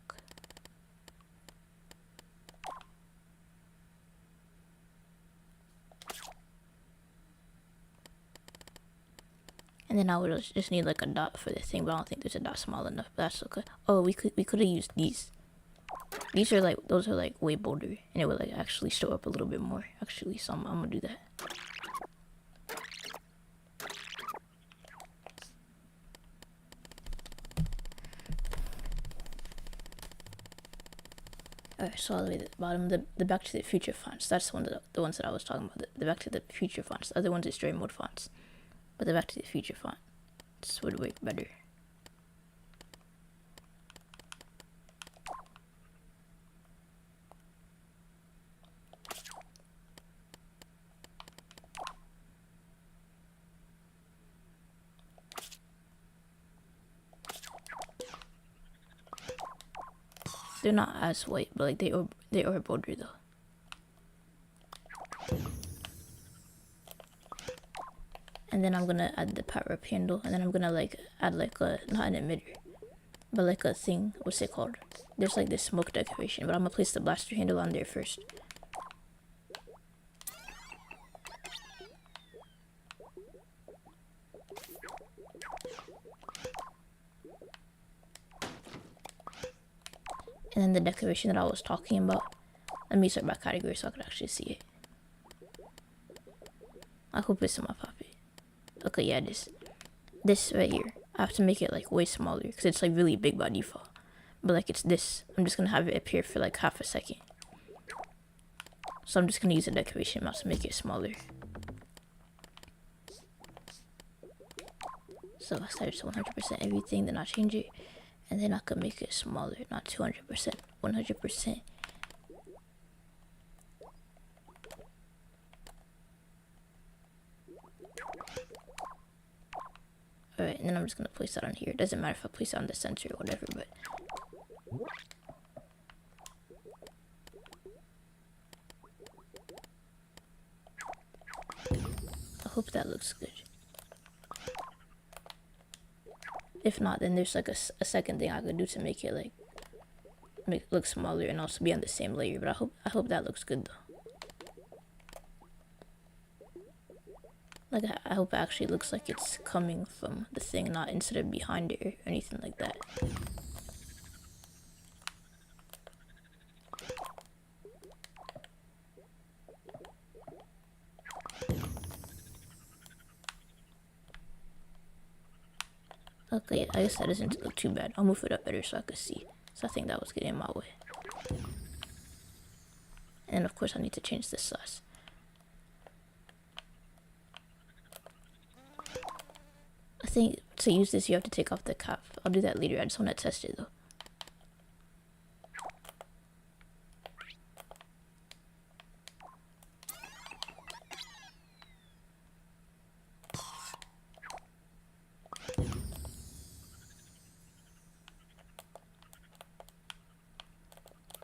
And then I would just need like a dot for the thing, but I don't think there's a dot small enough, but that's okay. Oh, we could have used these. These are like, those are like way bolder, and it would like actually show up a little bit more actually, so I'm gonna do that. Alright, so all the way to the bottom, the Back to the Future fonts, that's the ones that I was talking about, the Back to the Future fonts. The other ones are story mode fonts, but the Back to the Future font, this would work better. They're not as white, but like they are bolder though. And then I'm gonna add the power up handle, and then I'm gonna like add like a, not an emitter, but like a thing, what's it called? There's like this smoke decoration, but I'm gonna place the blaster handle on there first. And then the decoration that I was talking about, let me sort by category so I can actually see it. I hope it's in my pocket. Okay, yeah, it is. This right here, I have to make it like way smaller because it's like really big by default. But like it's this, I'm just gonna have it appear for like half a second. So I'm just gonna use a decoration mouse to make it smaller. So if I start to 100% everything, then I'll change it. And then I can make it smaller, not 200%, 100%. Alright, and then I'm just gonna place that on here. It doesn't matter if I place it on the center or whatever, but I hope that looks good. If not, then there's like a second thing I could do to make it like make it look smaller and also be on the same layer. But I hope that looks good though. Like I hope it actually looks like it's coming from the thing, not instead of behind it or anything like that. Okay, I guess that doesn't look too bad. I'll move it up better so I could see. So I think that was getting in my way. And of course I need to change this size. I think to use this you have to take off the cap. I'll do that later, I just want to test it though.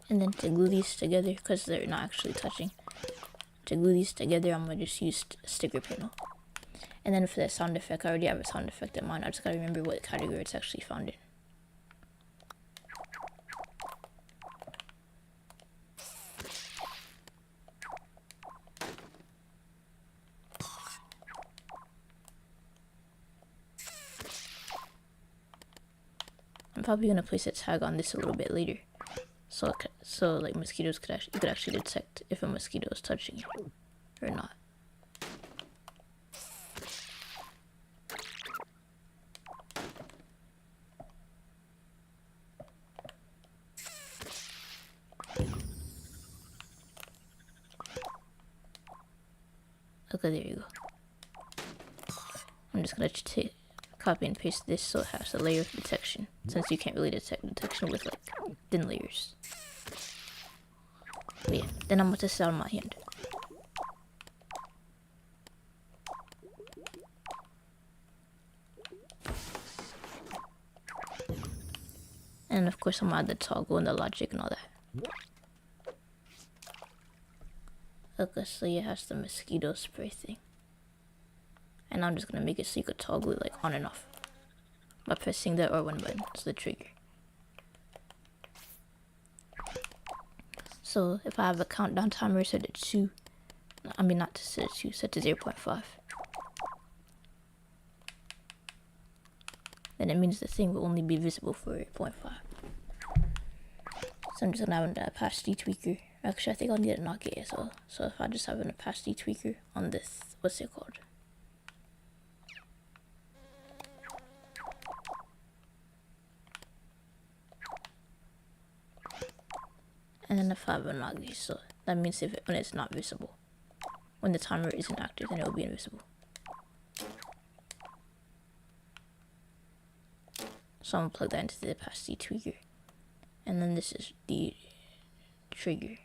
And then to glue these together, because they're not actually touching, to glue these together I'm going to just use sticker panel. And then for the sound effect, I already have a sound effect in mind. I just gotta remember what category it's actually found in. I'm probably gonna place a tag on this a little bit later, so like mosquitoes you could actually detect if a mosquito is touching it or not. Okay, there you go. I'm just gonna copy and paste this so it has a layer of detection, since you can't really detect detection with like thin layers. But yeah, then I'm gonna test it on my hand. And of course I'm gonna add the toggle and the logic and all that. Okay, so it has the mosquito spray thing. And I'm just gonna make it so you could toggle it like on and off by pressing the R1 button, it's the trigger. So if I have a countdown timer set to 2, I mean not to set to 2, set to 0.5, then it means the thing will only be visible for 0.5. So I'm just gonna have an opacity tweaker. Actually, I think I'll need a knock it as well. So if I just have an opacity tweaker on this, what's it called? And then if I have a knock it, so that means when it's not visible, when the timer isn't active, then it will be invisible. So I'm gonna plug that into the opacity tweaker. And then this is the trigger.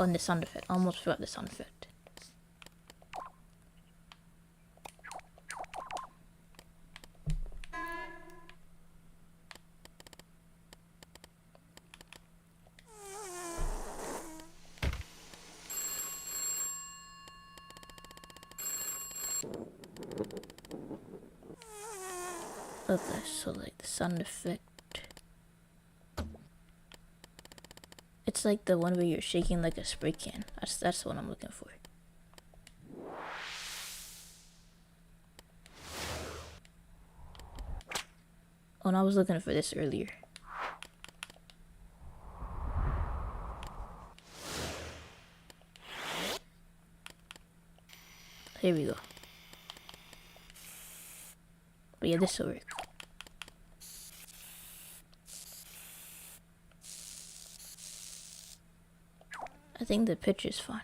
Oh, and the sound effect. I almost forgot the sound effect. Okay, so like the sound effect. It's like the one where you're shaking like a spray can. That's the one I'm looking for. Oh, and I was looking for this earlier. Here we go. But yeah, this will work. I think the picture's fine.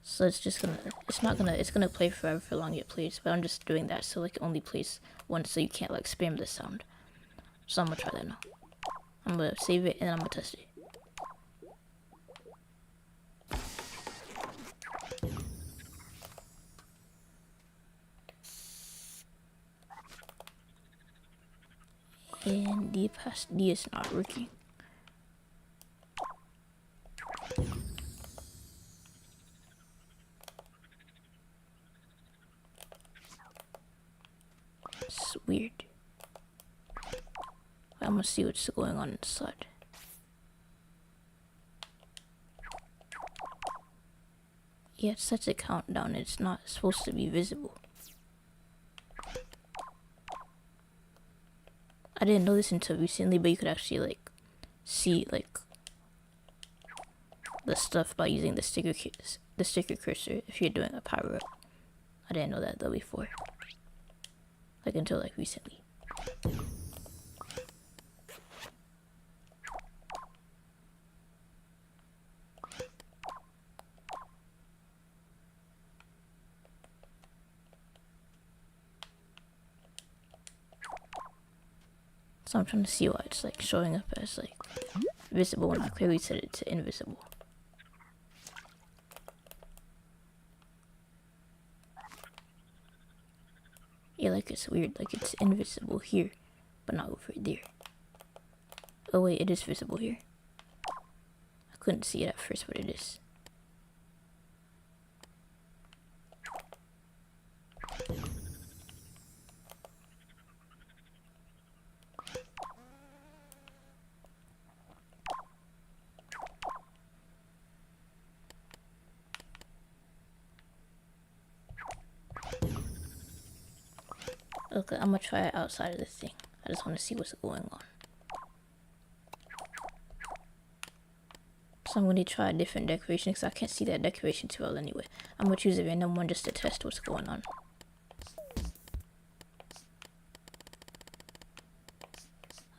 So it's just gonna, it's gonna play forever for long it plays, but I'm just doing that so like it only plays once so you can't like spam the sound. So I'm gonna try that now. I'm gonna save it and I'm gonna test it. And the opacity is not working. It's weird. I'm gonna see what's going on inside. Yeah, it sets a countdown. It's not supposed to be visible. I didn't know this until recently, but you could actually like see like the stuff by using the sticker cursor if you're doing a power up. I didn't know that though before, like until like recently. So I'm trying to see why it's like showing up as like visible when I clearly set it to invisible. Yeah, like it's weird, like it's invisible here, but not over there. Oh wait, it is visible here. I couldn't see it at first, but it is. Okay, I'm gonna try it outside of this thing. I just want to see what's going on. So I'm gonna try a different decoration because I can't see that decoration too well anyway. I'm gonna choose a random one just to test what's going on.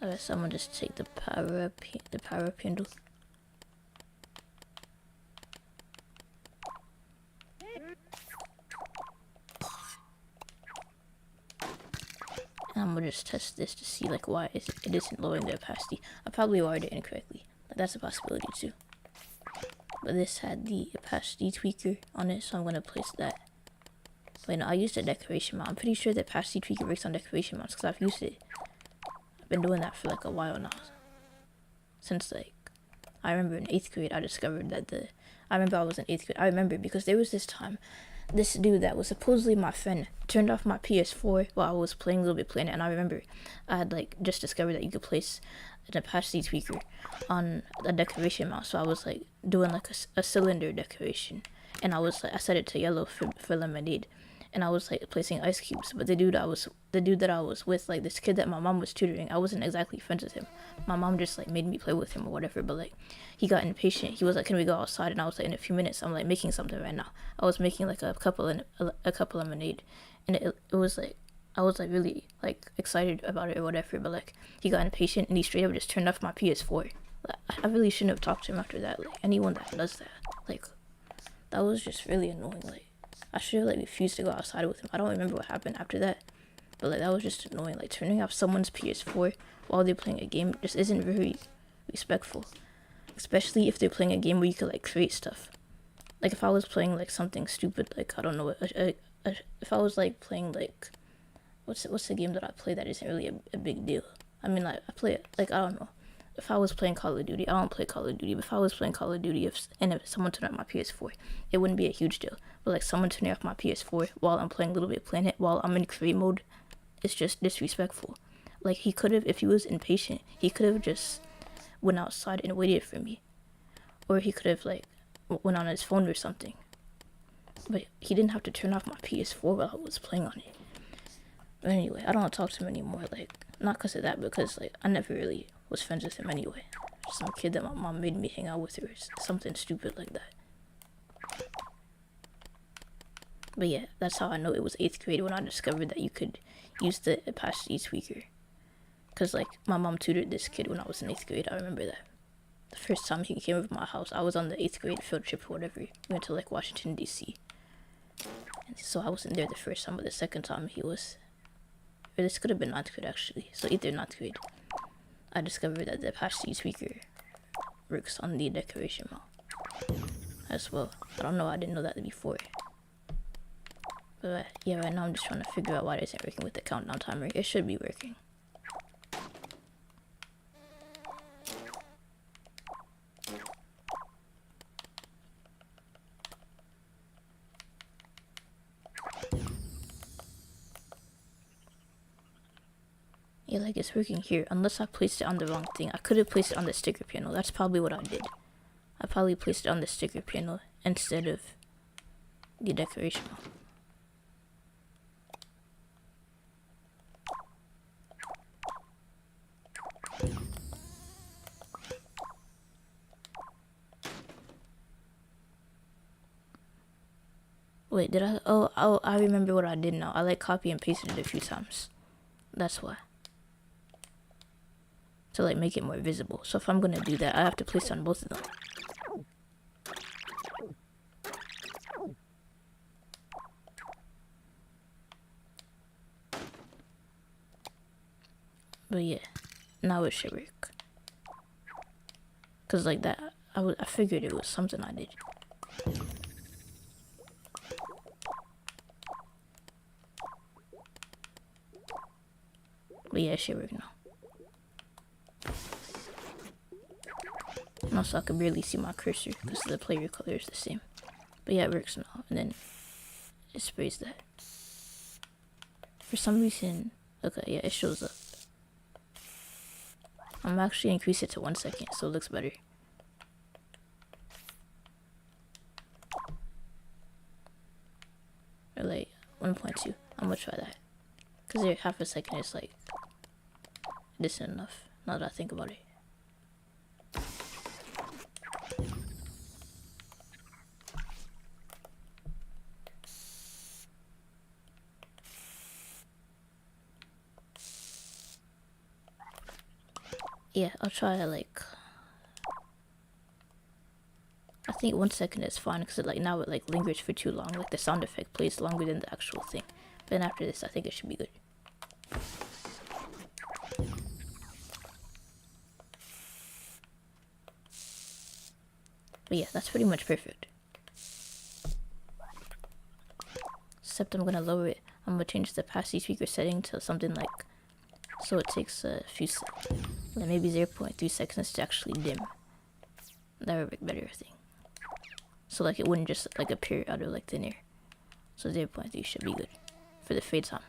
Alright, so I'm gonna just take the power up handle. And I'm gonna just test this to see like why it isn't lowering the opacity. I probably wired it incorrectly. Like, that's a possibility too. But this had the opacity tweaker on it, so I'm gonna place that. Wait, no, I used a decoration mount. I'm pretty sure the opacity tweaker works on decoration mounts because I've used it. I've been doing that for like a while now. Since like, I remember in 8th grade I discovered that I was in 8th grade. I remember because there was this time, this dude that was supposedly my friend turned off my PS4 while I was playing Little Bit Planet, and I remember I had like just discovered that you could place an opacity tweaker on a decoration mount. So I was like doing like a cylinder decoration, and I set it to yellow for lemonade, and I was like placing ice cubes. But the dude that I was with, like this kid that my mom was tutoring, I wasn't exactly friends with him. My mom just like made me play with him or whatever, but like he got impatient. He was like, "Can we go outside?" And I was like, "In a few minutes." I'm like making something right now. I was making like a cup of lemonade, and it was like I was like really like excited about it or whatever, but like he got impatient and he straight up just turned off my PS4. Like, I really shouldn't have talked to him after that. Like anyone that does that, like that was just really annoying. Like I should have like refused to go outside with him. I don't remember what happened after that, but like that was just annoying. Like turning off someone's PS4 while they're playing a game just isn't very respectful, especially if they're playing a game where you could like create stuff. Like if I was playing like something stupid, like I don't know, if I was like playing like what's the game that I play that isn't really a big deal. I mean, like I play it like I don't know, if I was playing Call of Duty, I don't play Call of Duty, but if I was playing Call of Duty, if someone turned off my PS4, it wouldn't be a huge deal. But like someone turning off my PS4 while I'm playing Little Big Planet, while I'm in create mode, it's just disrespectful. Like, he could have, if he was impatient, he could have just went outside and waited for me. Or he could have, like, went on his phone or something. But he didn't have to turn off my PS4 while I was playing on it. But anyway, I don't talk to him anymore. Like, not because of that, because, like, I never really was friends with him anyway. Just some kid that my mom made me hang out with, or something stupid like that. But yeah, that's how I know it was 8th grade, when I discovered that you could use the opacity tweaker. Because, like, my mom tutored this kid when I was in 8th grade. I remember that. The first time he came over to my house, I was on the 8th grade field trip or whatever. We went to, like, Washington, D.C. And so I wasn't there the first time, but the second time he was. Or this could have been 9th grade, actually. So either 9th grade. I discovered that the opacity tweaker works on the decoration mode as well. I don't know, I didn't know that before. But yeah, right now I'm just trying to figure out why it isn't working with the countdown timer. It should be working. Yeah, like it's working here, unless I placed it on the wrong thing. I could have placed it on the sticker panel. That's probably what I did. I probably placed it on the sticker panel instead of the decoration mode. Wait, did I? Oh, I remember what I did now. I like copy and pasted it a few times. That's why. To like make it more visible. So if I'm gonna do that, I have to place it on both of them. But yeah, now it should work. Cause like that, I figured it was something I did. But yeah, it should work now. And also I can barely see my cursor because the player color is the same. But yeah, it works now. And then it sprays that. For some reason, okay, yeah, it shows up. I'm actually increase it to 1 second so it looks better. Or like 1.2. I'm gonna try that. Cause there half a second is like, this isn't enough, now that I think about it. Yeah, I'll try like, I think 1 second is fine because like now it like lingers for too long. Like the sound effect plays longer than the actual thing. But then after this, I think it should be good. But yeah, that's pretty much perfect. Except I'm gonna lower it. I'm gonna change the opacity speaker setting to something like, so it takes a few, like maybe 0.3 seconds to actually dim. That would work better, I think. So like it wouldn't just like appear out of like thin air. So 0.3 should be good for the fade time.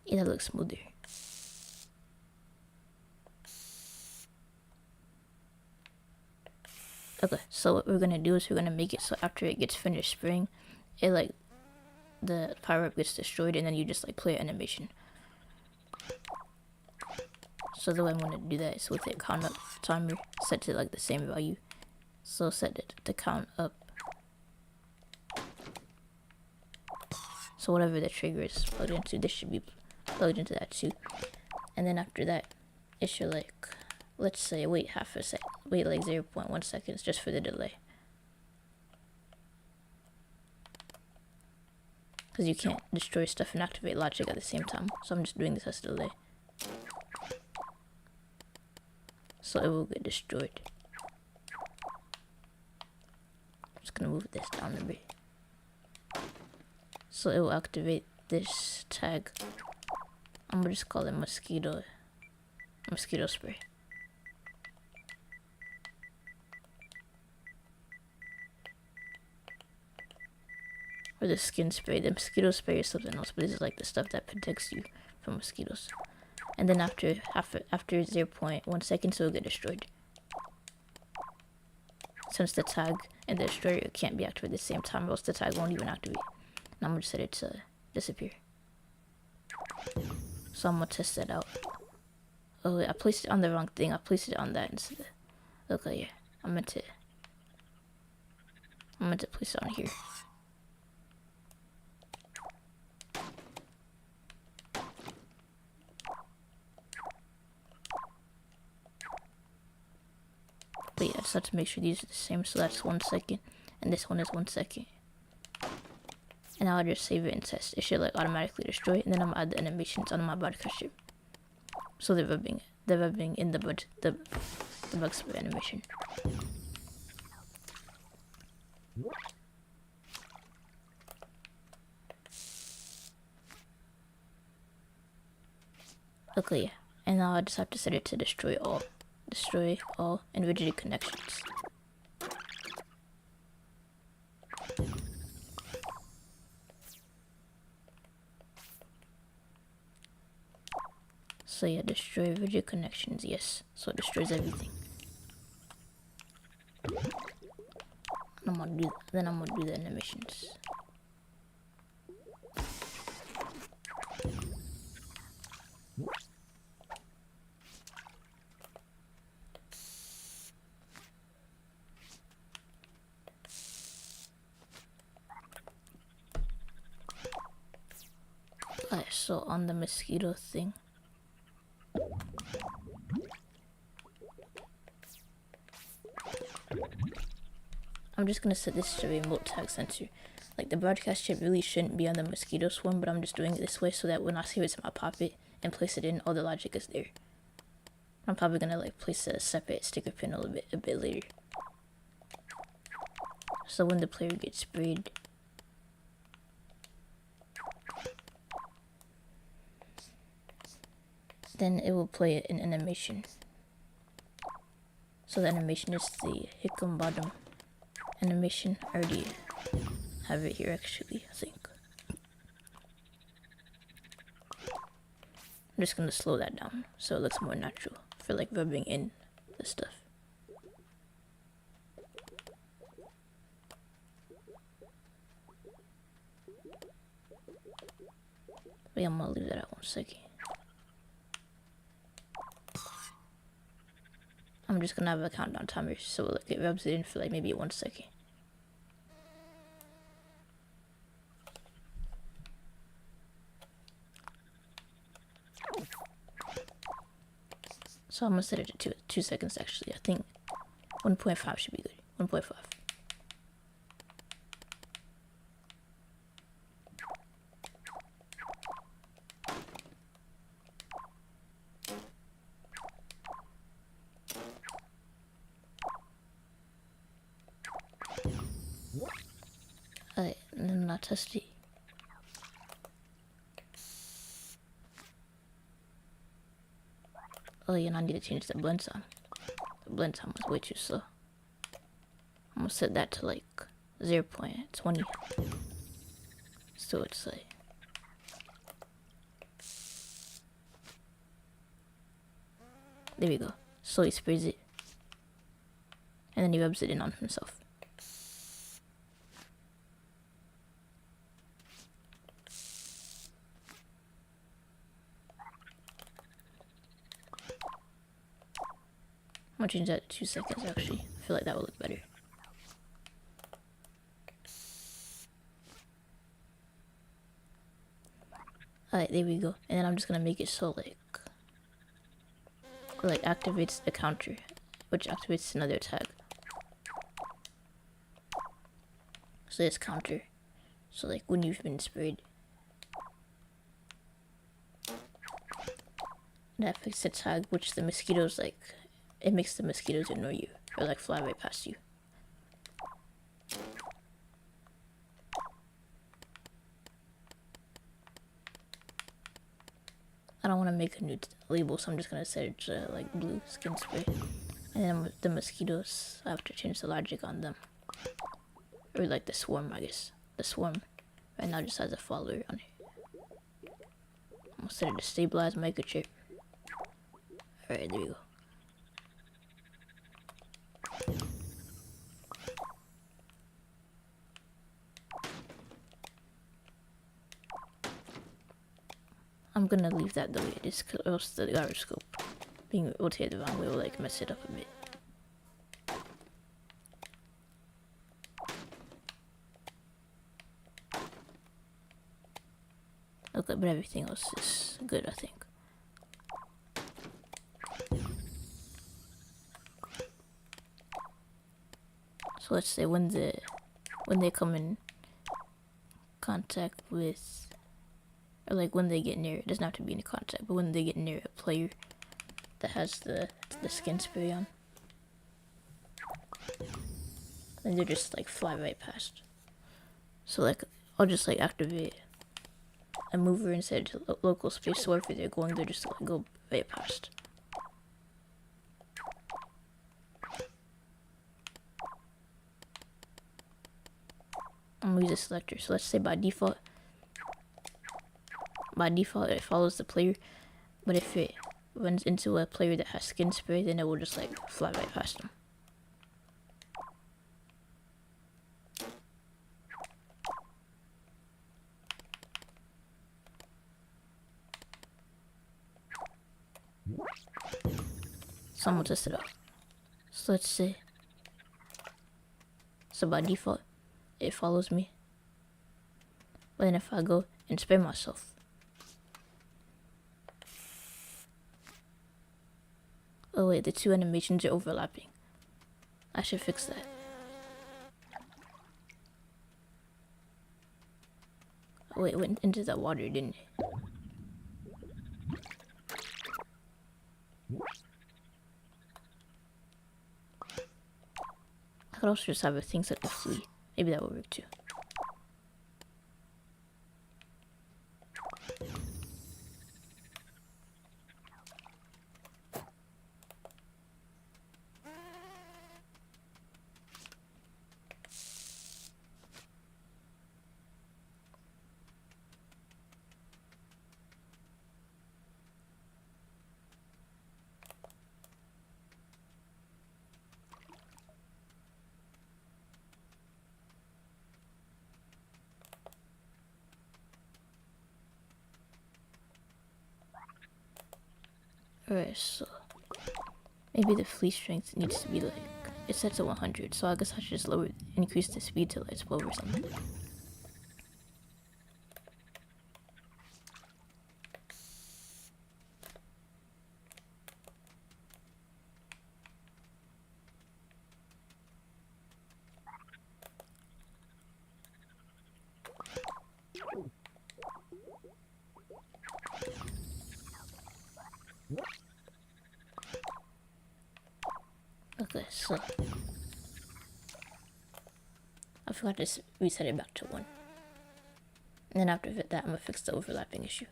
Yeah, that looks smoother. Okay, so what we're gonna do is we're gonna make it so after it gets finished spraying, it like, the power-up gets destroyed and then you just like play an animation. So the way I'm gonna do that is with a count up timer set to like the same value. So set it to count up. So whatever the trigger is plugged into, this should be plugged into that too. And then after that, it should like, let's say wait half a sec, wait like 0.1 seconds just for the delay. Because you can't destroy stuff and activate logic at the same time. So I'm just doing this as a delay. so it will get destroyed. I'm just gonna move this down a bit. So it will activate this tag. I'm gonna just call it mosquito spray. Or the skin spray. The mosquito spray is something else, but this is like the stuff that protects you from mosquitoes. And then after 0.1 seconds, it will get destroyed. Since the tag and the destroyer can't be activated at the same time, or else the tag won't even activate. And I'm gonna set it to disappear. So I'm gonna test that out. Oh wait, I placed it on the wrong thing. I placed it on that instead of... Okay, yeah. I meant to place it on here. But yeah, I just have to make sure these are the same. So that's 1 second, and this one is 1 second. And I'll just save it and test. It should like automatically destroy it, and then I'm gonna add the animations on my broadcast strip. So they're rubbing in the bug spray animation. Okay, yeah. And now I just have to set it to destroy all and rigid connections. So yeah, destroy rigid connections, yes. So it destroys everything. Then I'm gonna do the animations. Alright, so on the mosquito thing, I'm just gonna set this to remote tag sensor. Like the broadcast chip really shouldn't be on the mosquito swarm, but I'm just doing it this way so that when I save it to my Pop-It and place it in, all the logic is there. I'm probably gonna like place a separate sticker pin a bit later. So when the player gets sprayed, then it will play an animation. So the animation is the Hickam bottom animation. I already have it here actually, I think. I'm just gonna slow that down so it looks more natural for like rubbing in the stuff. Wait, I'm gonna leave that at 1 second. I'm just gonna have a countdown timer so like it rubs it in for like maybe 1 second. So I'm gonna set it to 2 seconds actually. I think 1.5 should be good. 1.5. Alright, and then I'll test it. Oh yeah, and I need to change the blend time. The blend time was way too slow. I'm gonna set that to like 0.20. So it's like... There we go. So he sprays it. And then he rubs it in on himself. I'm gonna change that to 2 seconds actually. I feel like that will look better. Alright, there we go. And then I'm just gonna make it so like activates the counter, which activates another tag. So this counter. So like when you've been sprayed, that affects the tag, which the mosquitoes like it makes the mosquitoes ignore you or like fly right past you. I don't want to make a new label, so I'm just gonna set it to like blue skin spray. And then the mosquitoes, I have to change the logic on them. Or like the swarm, I guess. The swarm right now just has a follower on it. I'm gonna set it to stabilize microchip. Alright, there we go. I'm gonna leave that the way it is, or else the gyroscope being rotated the wrong way will like mess it up a bit. Okay, but everything else is good, I think. So let's say when they come in contact with, or like when they get near, it doesn't have to be in contact, but when they get near a player that has the skin spray on, then they just like fly right past. So like I'll just like activate a mover and set it to local space, so wherever they're going, they're just like go right past. I'm gonna use a selector. So let's say by default it follows the player, but if it runs into a player that has skin spray, then it will just like fly right past them. So I'm gonna test it out. So let's say, so by default it follows me, but then if I go and spray myself, oh wait, the two animations are overlapping. I should fix that. Oh wait, it went into that water, didn't it? I could also just have a thing set to flee. Maybe that would work too. Alright, so maybe the flee strength needs to be like, it's set to 100, so I guess I should just increase the speed to like 12 or something. Okay, so I forgot to reset it back to 1. And then after that, I'm gonna fix the overlapping issue.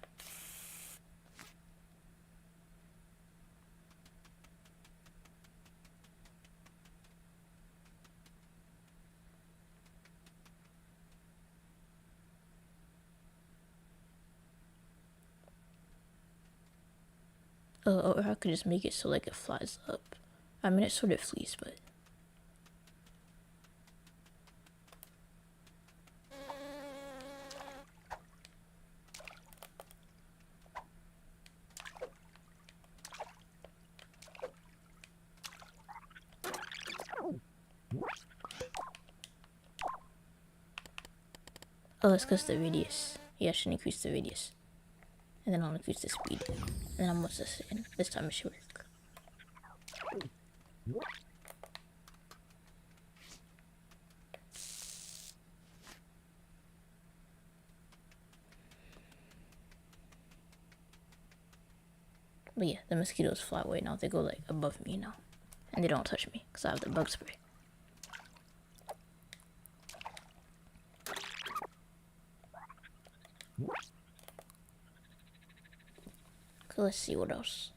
Or I could just make it so like it flies up. I mean, it sort of flees, but oh, it's because the radius. Yeah, I should increase the radius. And then I'll increase the speed. And then I'm gonna test it, and this time it should work. But yeah, the mosquitoes fly away now. They go like above me now. and they don't touch me because I have the bug spray. Okay, let's see what else.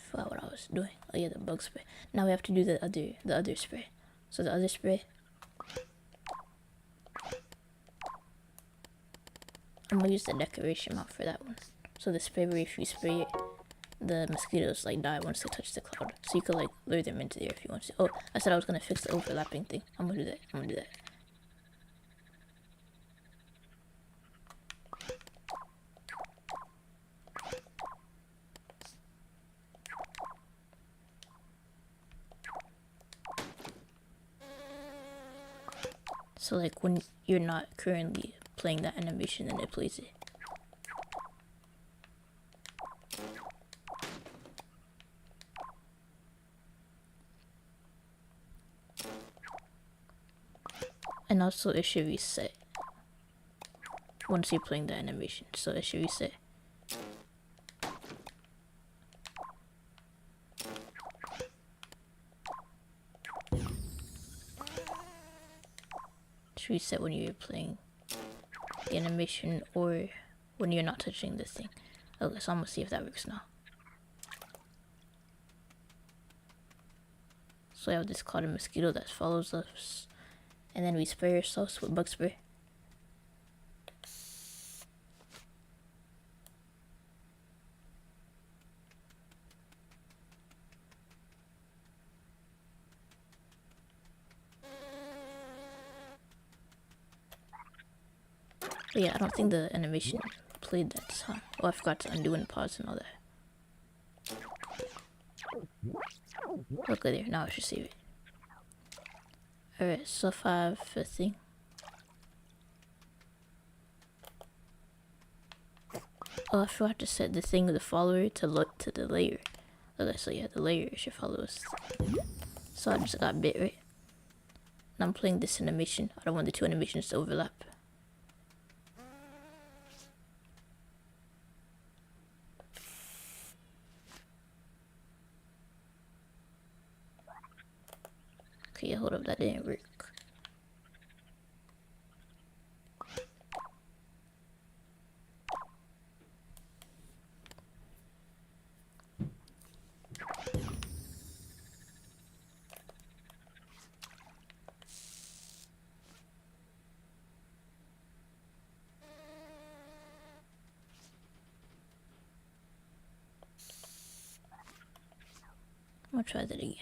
Forgot what I was doing. Oh yeah, the bug spray. Now we have to do the other spray. So the other spray, I'm gonna use the decoration mount for that one. So the spray where if you spray it, the mosquitoes like die once they touch the cloud. So you could like lure them into there if you want to. Oh, I said I was gonna fix the overlapping thing. I'm gonna do that. So like when you're not currently playing that animation, then it plays it. And also it should reset once you're playing the animation. So it should reset. Reset when you're playing the animation or when you're not touching this thing. Okay, so I'm gonna see if that works now. So I have this cloud of mosquito that follows us, and then we spray ourselves with bug spray. But yeah, I don't think the animation played that time. Oh, I forgot to undo and pause and all that. Okay, there. Now I should save it. Alright, so if I have a thing. Oh, I forgot to set the thing with the follower to look to the layer. Okay, so yeah, the layer should follow us. So I just got bit, right? And I'm playing this animation. I don't want the two animations to overlap. Okay, hold up, that didn't work. I'm gonna try that again.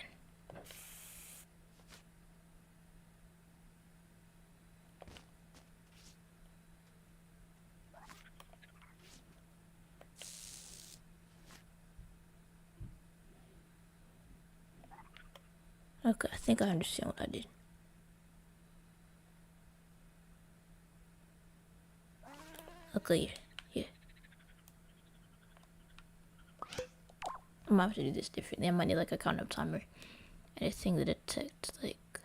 Okay, I think I understand what I did. Okay, yeah. I might have to do this differently. I might need like a countdown timer and a thing to detect like.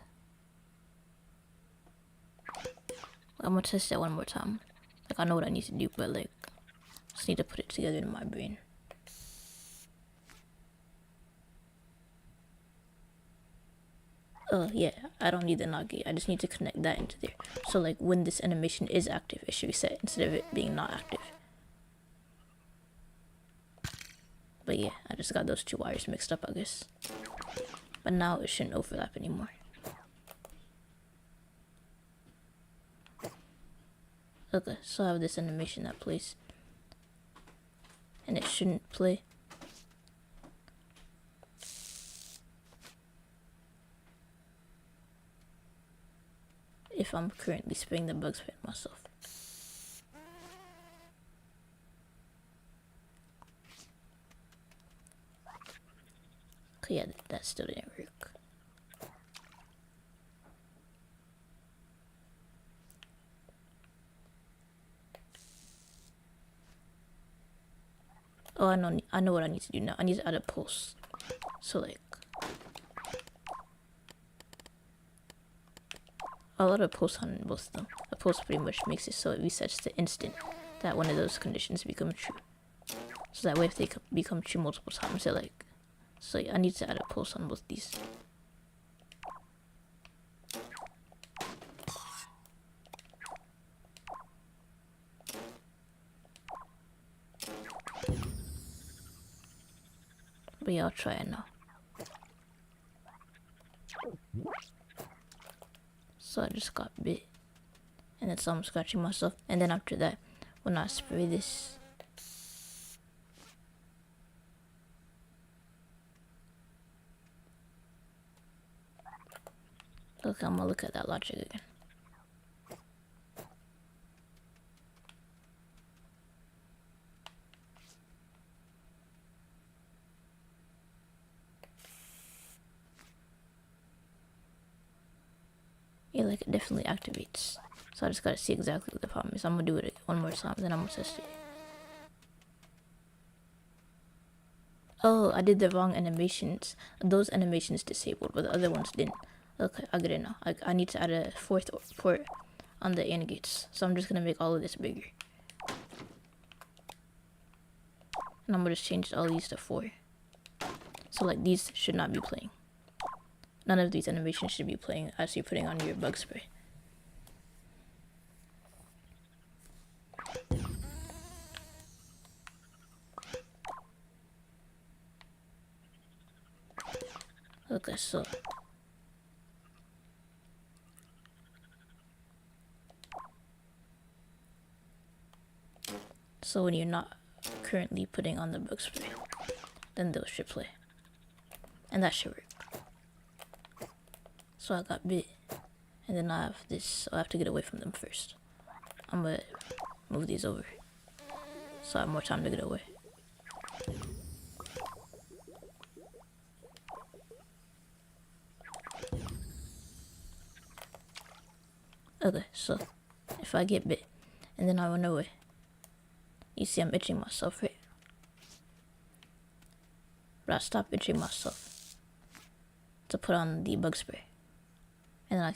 I'm gonna test that one more time. Like I know what I need to do, but like I just need to put it together in my brain. Oh yeah, I don't need the NOT gate. I just need to connect that into there. So like when this animation is active, it should be set instead of it being not active. But yeah, I just got those two wires mixed up, I guess. But now it shouldn't overlap anymore. Okay, so I have this animation that plays. And it shouldn't play. If I'm currently spraying the bug spray myself. Okay, yeah, that still didn't work. Oh, I know what I need to do now. I need to add a pulse. So like a lot of posts on both of them. A post pretty much makes it so it resets the instant that one of those conditions become true. So that way if they become true multiple times, they're like, so yeah, I need to add a post on both these. But yeah, I'll try it now. So I just got bit. And then so I'm scratching myself. And then after that, when I spray this, okay, I'm gonna look at that logic again. Yeah, like it definitely activates. So I just gotta see exactly what the problem is. I'm gonna do it one more time, then I'm gonna test it. Oh, I did the wrong animations. Those animations disabled, but the other ones didn't. Okay, I get it now. I need to add a fourth port on the AND gates. So I'm just gonna make all of this bigger. And I'm gonna just change all these to 4. So like these should not be playing. None of these animations should be playing as you're putting on your bug spray. Okay, so when you're not currently putting on the bug spray, then those should play. And that should work. So I got bit. And then I have this, so I have to get away from them first. I'm gonna move these over. So I have more time to get away. Okay, so if I get bit and then I run away, you see I'm itching myself, right? But I stop itching myself to put on the bug spray. And then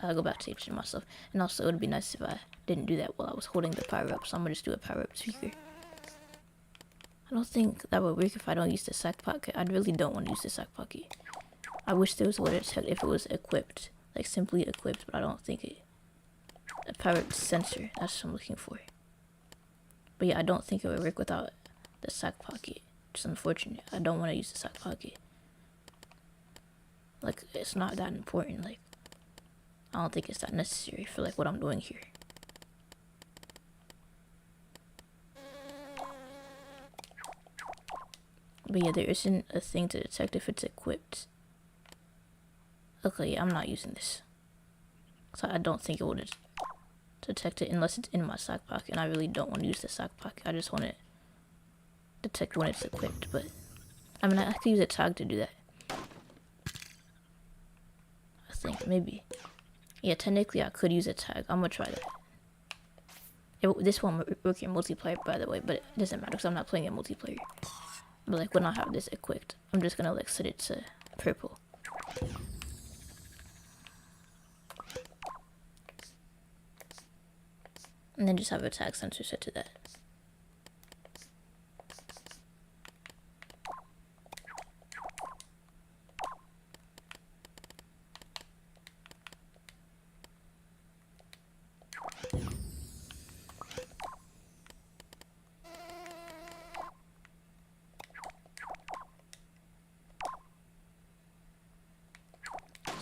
I go back to itching myself. And also it would be nice if I didn't do that while I was holding the power up, so I'm gonna just do a power up speaker. I don't think that would work if I don't use the sack pocket. I really don't want to use the sack pocket. I wish there was a way to detect if it was equipped, like simply equipped, but I don't think it. A powered sensor, that's what I'm looking for. But yeah, I don't think it would work without the sack pocket. It's unfortunate. I don't want to use the sack pocket. Like, it's not that important. Like, I don't think it's that necessary for like what I'm doing here. But yeah, there isn't a thing to detect if it's equipped. Okay, yeah, I'm not using this. So I don't think it will detect it unless it's in my sack pocket. And I really don't want to use the sack pocket. I just want to detect when it's equipped. But, I mean, I could use a tag to do that. I think, maybe. Yeah, technically I could use a tag. I'm gonna try that. This won't work in multiplayer, by the way, but it doesn't matter because I'm not playing in multiplayer. But like when I have this equipped, I'm just gonna like set it to purple. And then just have a tag sensor set to that.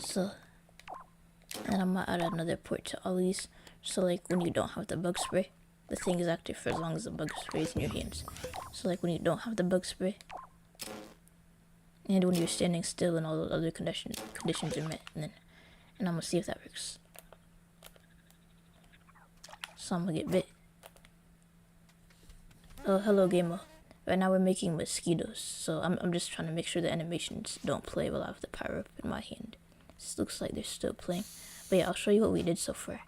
So, and I'm gonna add another port to all these. So like when you don't have the bug spray, the thing is active for as long as the bug spray is in your hands. So like when you don't have the bug spray, and when you're standing still and all those other conditions are met, and I'm gonna see if that works. So I'm gonna get bit. Oh, hello gamer. Right now we're making mosquitoes, so I'm just trying to make sure the animations don't play while I have the power up in my hand. This looks like they're still playing. But yeah, I'll show you what we did so far.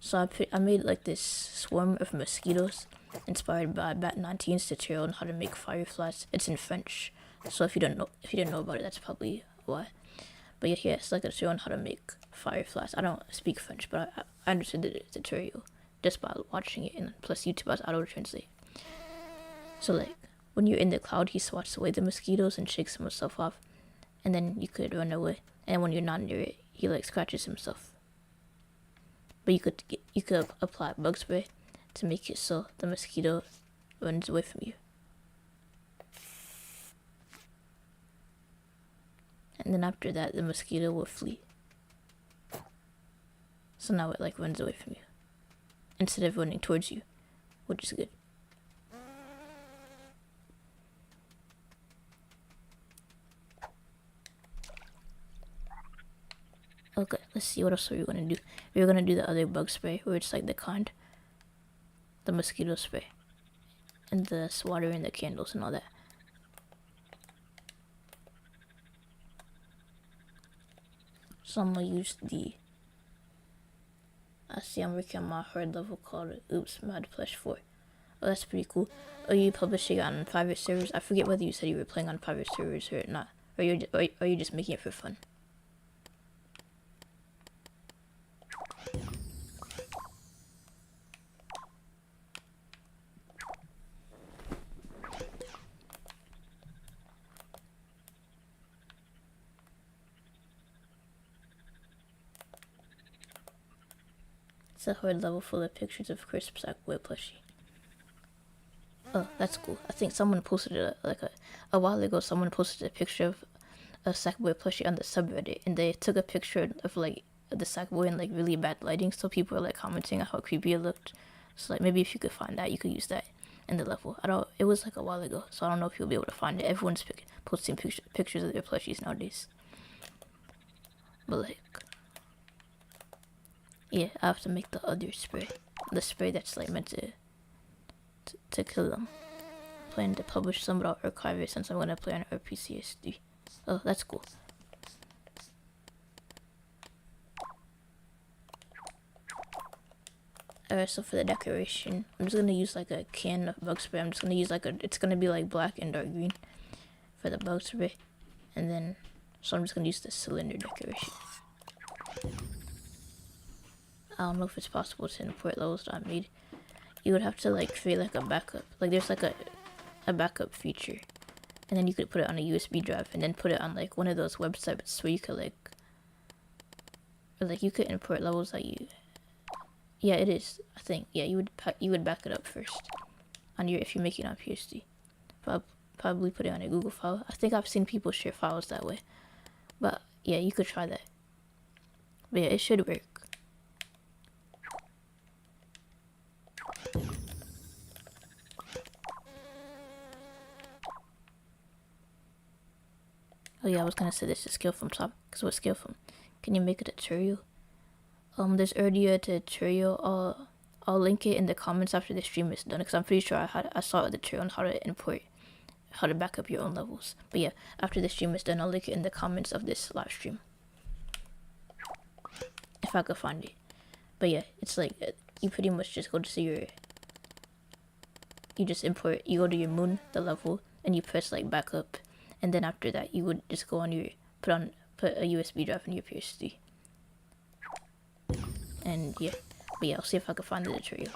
So I made like this swarm of mosquitoes inspired by Bat19's tutorial on how to make fireflies. It's in French, so if you didn't know about it, that's probably why. But yeah, it's like a tutorial on how to make fireflies. I don't speak French, but I understood the tutorial just by watching it, and plus YouTube has auto translate. So like when you're in the cloud, he swats away the mosquitoes and shakes himself off, and then you could run away. And when you're not near it, he like scratches himself. But you could apply bug spray to make it so the mosquito runs away from you. And then after that, the mosquito will flee. So now it like runs away from you instead of running towards you, which is good. Okay, let's see, what else are we gonna do? We're gonna do the other bug spray, where it's like the mosquito spray, and the swatter and the candles and all that. So I'm gonna use I'm working on my hard level called Oops Mad Plush 4. Oh, that's pretty cool. Are you publishing on private servers? I forget whether you said you were playing on private servers or not. Or are you just making it for fun? It's a hard level full of pictures of crisp Sackboy plushie. Oh, that's cool. I think someone posted a while ago. Someone posted a picture of a Sackboy plushie on the subreddit, and they took a picture of like the Sackboy in like really bad lighting. So people were like commenting on how creepy it looked. So like maybe if you could find that, you could use that in the level. It was like a while ago, so I don't know if you'll be able to find it. Everyone's posting pictures of their plushies nowadays. But like, yeah, I have to make the other spray, the spray that's like meant to kill them. I'm planning to publish some, but I'll archive it since I'm gonna play on RPCS3. Oh, that's cool. Alright, so for the decoration, I'm just gonna use like a can of bug spray. I'm just gonna use it's gonna be like black and dark green for the bug spray, and then so I'm just gonna use the cylinder decoration. I don't know if it's possible to import levels that I made. You would have to like create like a backup. Like there's like a backup feature, and then you could put it on a USB drive and then put it on like one of those websites where you could you could import levels that you. Yeah, it is. I think you would back it up first on if you're making it on PSD. Probably put it on a Google file. I think I've seen people share files that way, but yeah, you could try that. But yeah, it should work. Oh yeah, I was gonna say this is skill from top. Cause what skill from? Can you make a tutorial? There's already a tutorial. I'll link it in the comments after the stream is done. Cause I'm pretty sure I saw a tutorial on how to back up your own levels. But yeah, after the stream is done, I'll link it in the comments of this live stream. If I could find it. But yeah, it's like you pretty much just go to you go to your moon, the level, and you press like backup. And then after that, you would just go on put a USB drive in your PSD. And yeah, but yeah, I'll see if I can find the tutorial.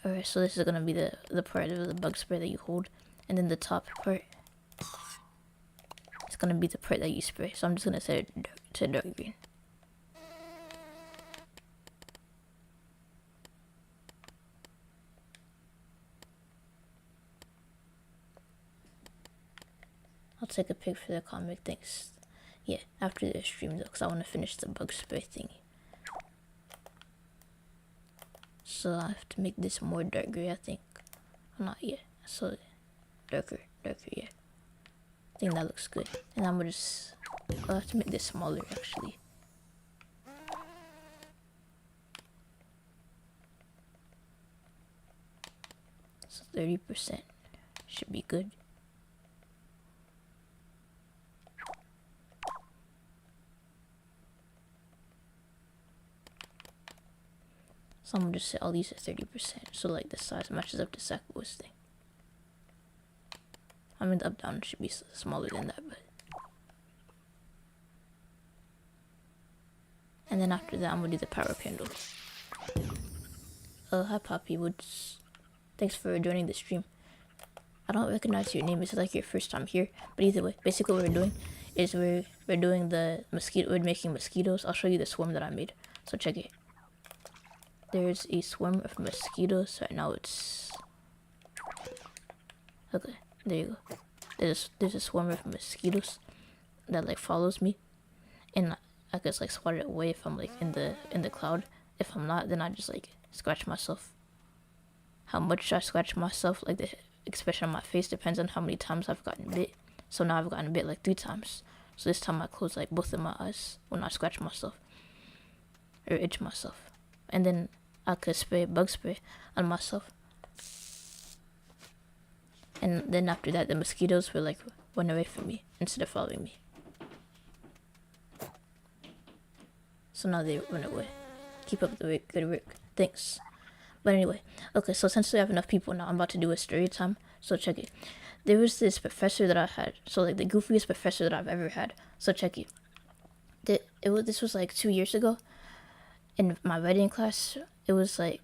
Alright, so this is gonna be the part of the bug spray that you hold, and then the top part, it's gonna be the part that you spray. So I'm just gonna set it to dark green. I'll take a pic for the comic, thanks. Yeah, after the stream though, because I want to finish the bug spray thingy. So I have to make this more dark gray, I think. Not yet, so darker, yeah. I think that looks good. And I'll have to make this smaller actually. So 30% should be good. So So I'm gonna just say all these are 30%. So like the size matches up to Sackboy's thing. I mean the up down should be smaller than that, but. And then after that I'm gonna do the power candle. Hi Poppy Woods. Thanks for joining the stream. I don't recognize your name, it's like your first time here. But either way, basically what we're doing is we're doing the mosquito, we're making mosquitoes. I'll show you the swarm that I made. So check it. There's a swarm of mosquitoes. Right now it's... Okay, there you go. There's a swarm of mosquitoes that like follows me. And I could like swat it away if I'm like in the cloud. If I'm not, then I just like scratch myself. How much I scratch myself, like the expression on my face depends on how many times I've gotten bit. So now I've gotten bit like 3 times. So this time I close like both of my eyes when I scratch myself or itch myself. And then I could spray bug spray on myself. And then after that the mosquitoes were like run away from me instead of following me. So now they run away. Keep up the good work. Thanks. But anyway, okay, so since we have enough people now, I'm about to do a story time. So check it. There was this professor that I had. So like the goofiest professor that I've ever had. So check it. This was like 2 years ago. In my writing class, it was like,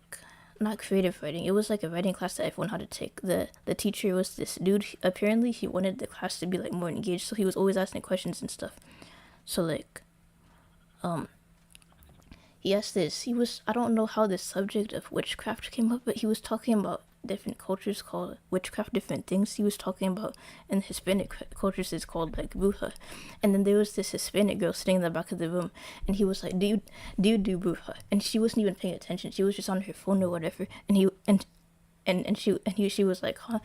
not creative writing. It was like a writing class that everyone had to take. The teacher was this dude. Apparently, he wanted the class to be like more engaged. So he was always asking questions and stuff. So like, he asked this. I don't know how the subject of witchcraft came up, but he was talking about different cultures called witchcraft, different things he was talking about. In Hispanic cultures, it's called like bruja. And then there was this Hispanic girl sitting in the back of the room, and he was like, do you do bruja? And she wasn't even paying attention. She was just on her phone or whatever. And she was like, huh?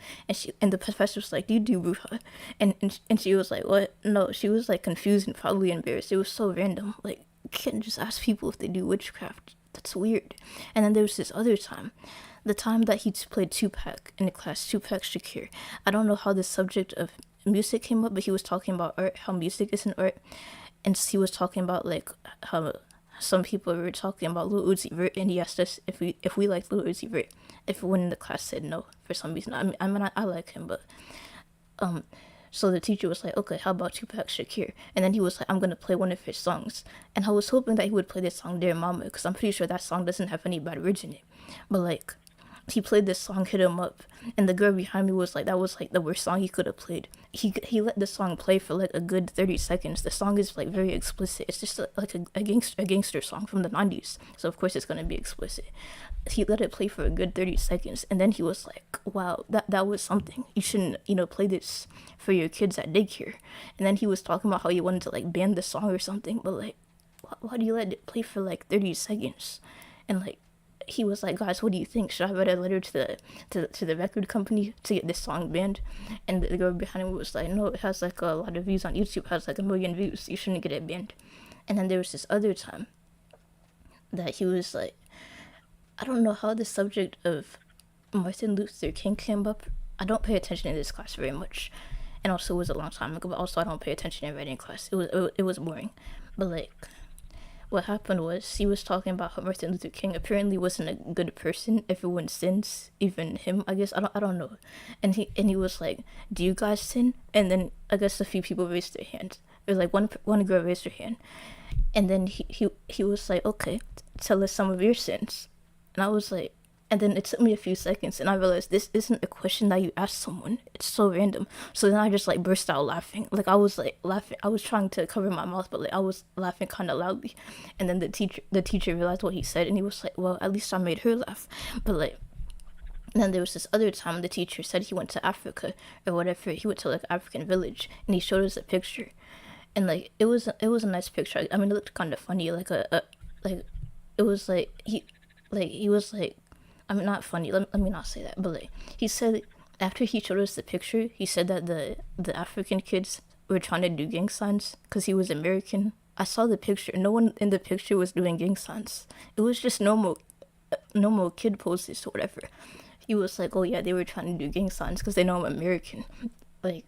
And the professor was like, do you do bruja? And she was like, what? No. She was like confused and probably embarrassed. It was so random. Like, you can't just ask people if they do witchcraft. That's weird. And then there was this other time. The time that he played Tupac in the class, Tupac Shakur. I don't know how the subject of music came up, but he was talking about art, how music is an art. And he was talking about like how some people were talking about Lil Uzi Vert, and he asked us if we liked Lil Uzi Vert. Everyone in the class said no for some reason. I mean I like him, but so the teacher was like, okay, how about Tupac Shakur? And then he was like, I'm going to play one of his songs. And I was hoping that he would play this song, Dear Mama, because I'm pretty sure that song doesn't have any bad words in it. But like, he played this song, Hit 'Em Up, and the girl behind me was like, that was like the worst song he could have played. He let the song play for like a good 30 seconds. The song is like very explicit. It's just like a gangster song from the 90s. So of course it's going to be explicit. He let it play for a good 30 seconds, and then he was like, wow, that was something. You shouldn't, play this for your kids at daycare. And then he was talking about how he wanted to like ban the song or something, but like, why do you let it play for like 30 seconds? And like, he was like, guys, what do you think? Should I write a letter to the record company to get this song banned? And the girl behind me was like, no, it has like a lot of views on YouTube. It has like 1 million views. You shouldn't get it banned. And then there was this other time that he was like, I don't know how the subject of Martin Luther King came up. I don't pay attention in this class very much. And also it was a long time ago, but also I don't pay attention in writing class. It was boring. But like, what happened was he was talking about how Martin Luther King apparently wasn't a good person. Everyone sins, even him, I guess. I don't know. And he was like, do you guys sin? And then I guess a few people raised their hands. Or like one girl raised her hand. And then he was like, okay, tell us some of your sins. And I was like, and then it took me a few seconds, and I realized this isn't a question that you ask someone. It's so random. So then I just like burst out laughing. Like I was like laughing. I was trying to cover my mouth, but like I was laughing kind of loudly. And then the teacher realized what he said, and he was like, well, at least I made her laugh. But like, and then there was this other time the teacher said he went to Africa or whatever. He went to like African village, and he showed us a picture, and like it was a nice picture. I mean, it looked kind of funny. Like it was like he was like. I mean, not funny, let me not say that, but like, he said, after he showed us the picture, he said that the African kids were trying to do gang signs, because he was American. I saw the picture, no one in the picture was doing gang signs. It was just normal kid poses or whatever. He was like, oh yeah, they were trying to do gang signs, because they know I'm American. Like,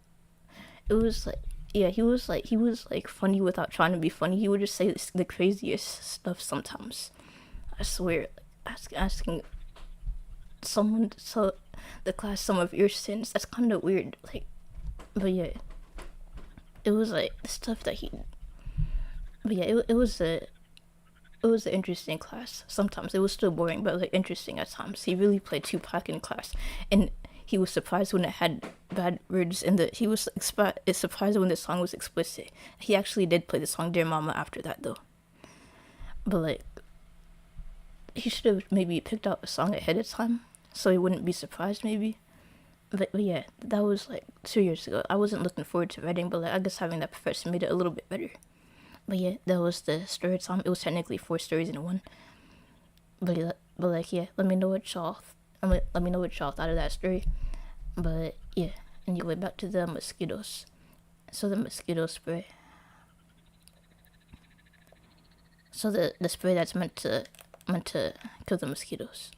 it was like, yeah, he was like funny without trying to be funny. He would just say the craziest stuff sometimes. I swear. asking someone so the class some of your sins. That's kind of weird. Like, but yeah, it was like the stuff that he. But yeah, it was an interesting class. Sometimes it was still boring, but like interesting at times. He really played Tupac in class, and he was surprised when it had bad words in the. He was surprised when the song was explicit. He actually did play the song "Dear Mama" after that though. But like, he should have maybe picked out a song ahead of time so he wouldn't be surprised maybe. But yeah, that was like 2 years ago. I wasn't looking forward to writing, but like I guess having that professor made it a little bit better. But yeah, that was the story time. It was technically 4 stories in one. But like yeah, let me know what y'all. Let me know what y'all thought of that story. But yeah, anyway, back to the mosquitoes. So the mosquito spray. So the spray that's meant to kill the mosquitoes.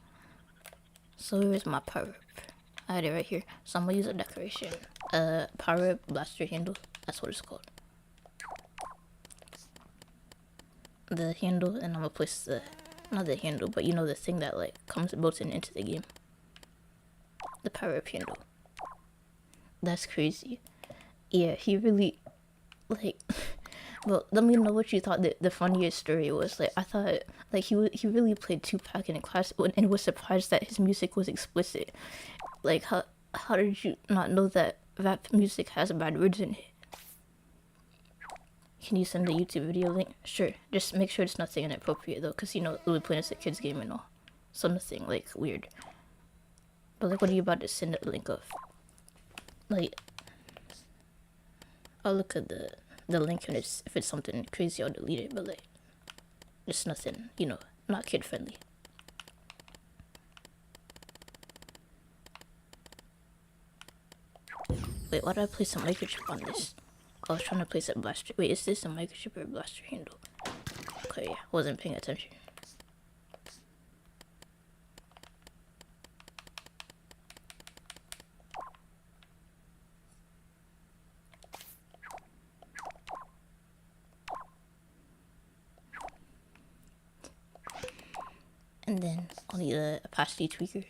So here's my power up. I had it right here. So I'm gonna use a decoration. Power up blaster handle. That's what it's called. The handle, and I'm gonna place not the handle, but you know the thing that like comes built into the game. The power up handle. That's crazy. Yeah, he really like. Well, let me know what you thought the funniest story was. Like, I thought, like, he really played Tupac in class and was surprised that his music was explicit. Like, how did you not know that rap music has bad words in it? Can you send the YouTube video link? Sure. Just make sure it's nothing inappropriate, though, because, you know, we're playing as a kid's game and all. So nothing, like, weird. But, like, what are you about to send a link of? Like, I'll look at the link, and if it's something crazy, I'll delete it, but like, just nothing, you know, not kid friendly. Wait, why did I place a microchip on this? I was trying to place a blaster. Wait, is this a microchip or a blaster handle? Okay, yeah, wasn't paying attention. And then I'll need a opacity tweaker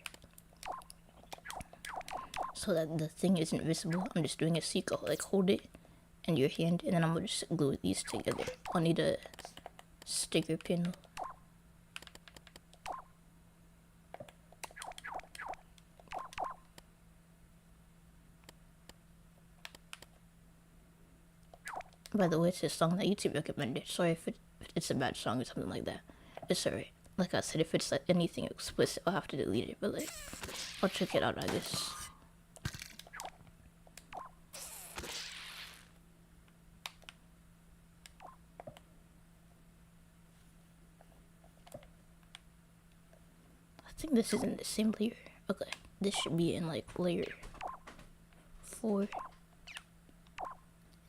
so that the thing isn't visible. I'm just doing a sequel, like hold it in your hand, and then I'm gonna just glue these together. I'll need a sticker pin. By the way, it's a song that YouTube recommended. Sorry if it's a bad song or something like that. It's alright. Like I said, if it's like anything explicit, I'll have to delete it. But like, I'll check it out, I guess. I think this is in the same layer. Okay, this should be in like layer 4.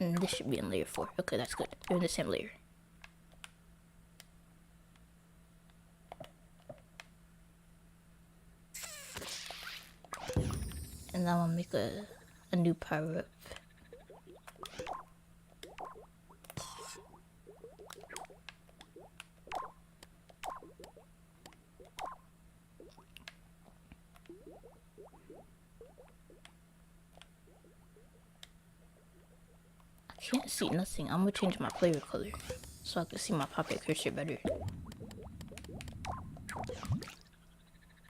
And this should be in layer 4. Okay, that's good. They're in the same layer. And now I'll make a new power up. I can't see nothing. I'm gonna change my player color so I can see my pocket cursor better.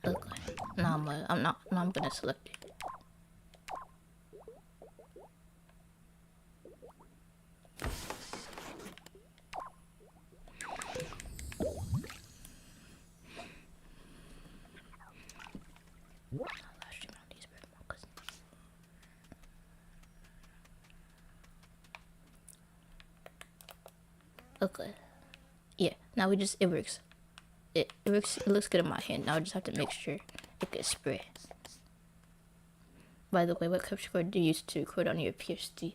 Okay. Now I'm gonna select it. Okay. Yeah, now it works. It works. It looks good in my hand. Now I just have to make sure it gets spray. By the way, what capture card do you use to record on your PSD?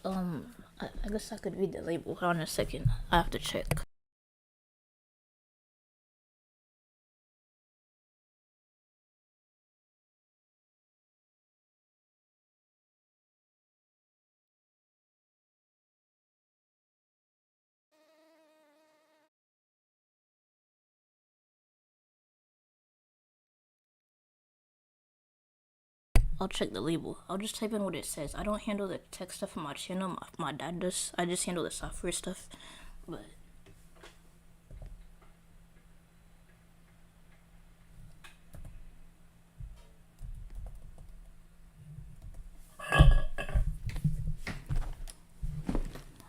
I guess I could read the label. Hold on a second. I have to check. I'll check the label. I'll just type in what it says. I don't handle the tech stuff on my channel. My dad does. I just handle the software stuff.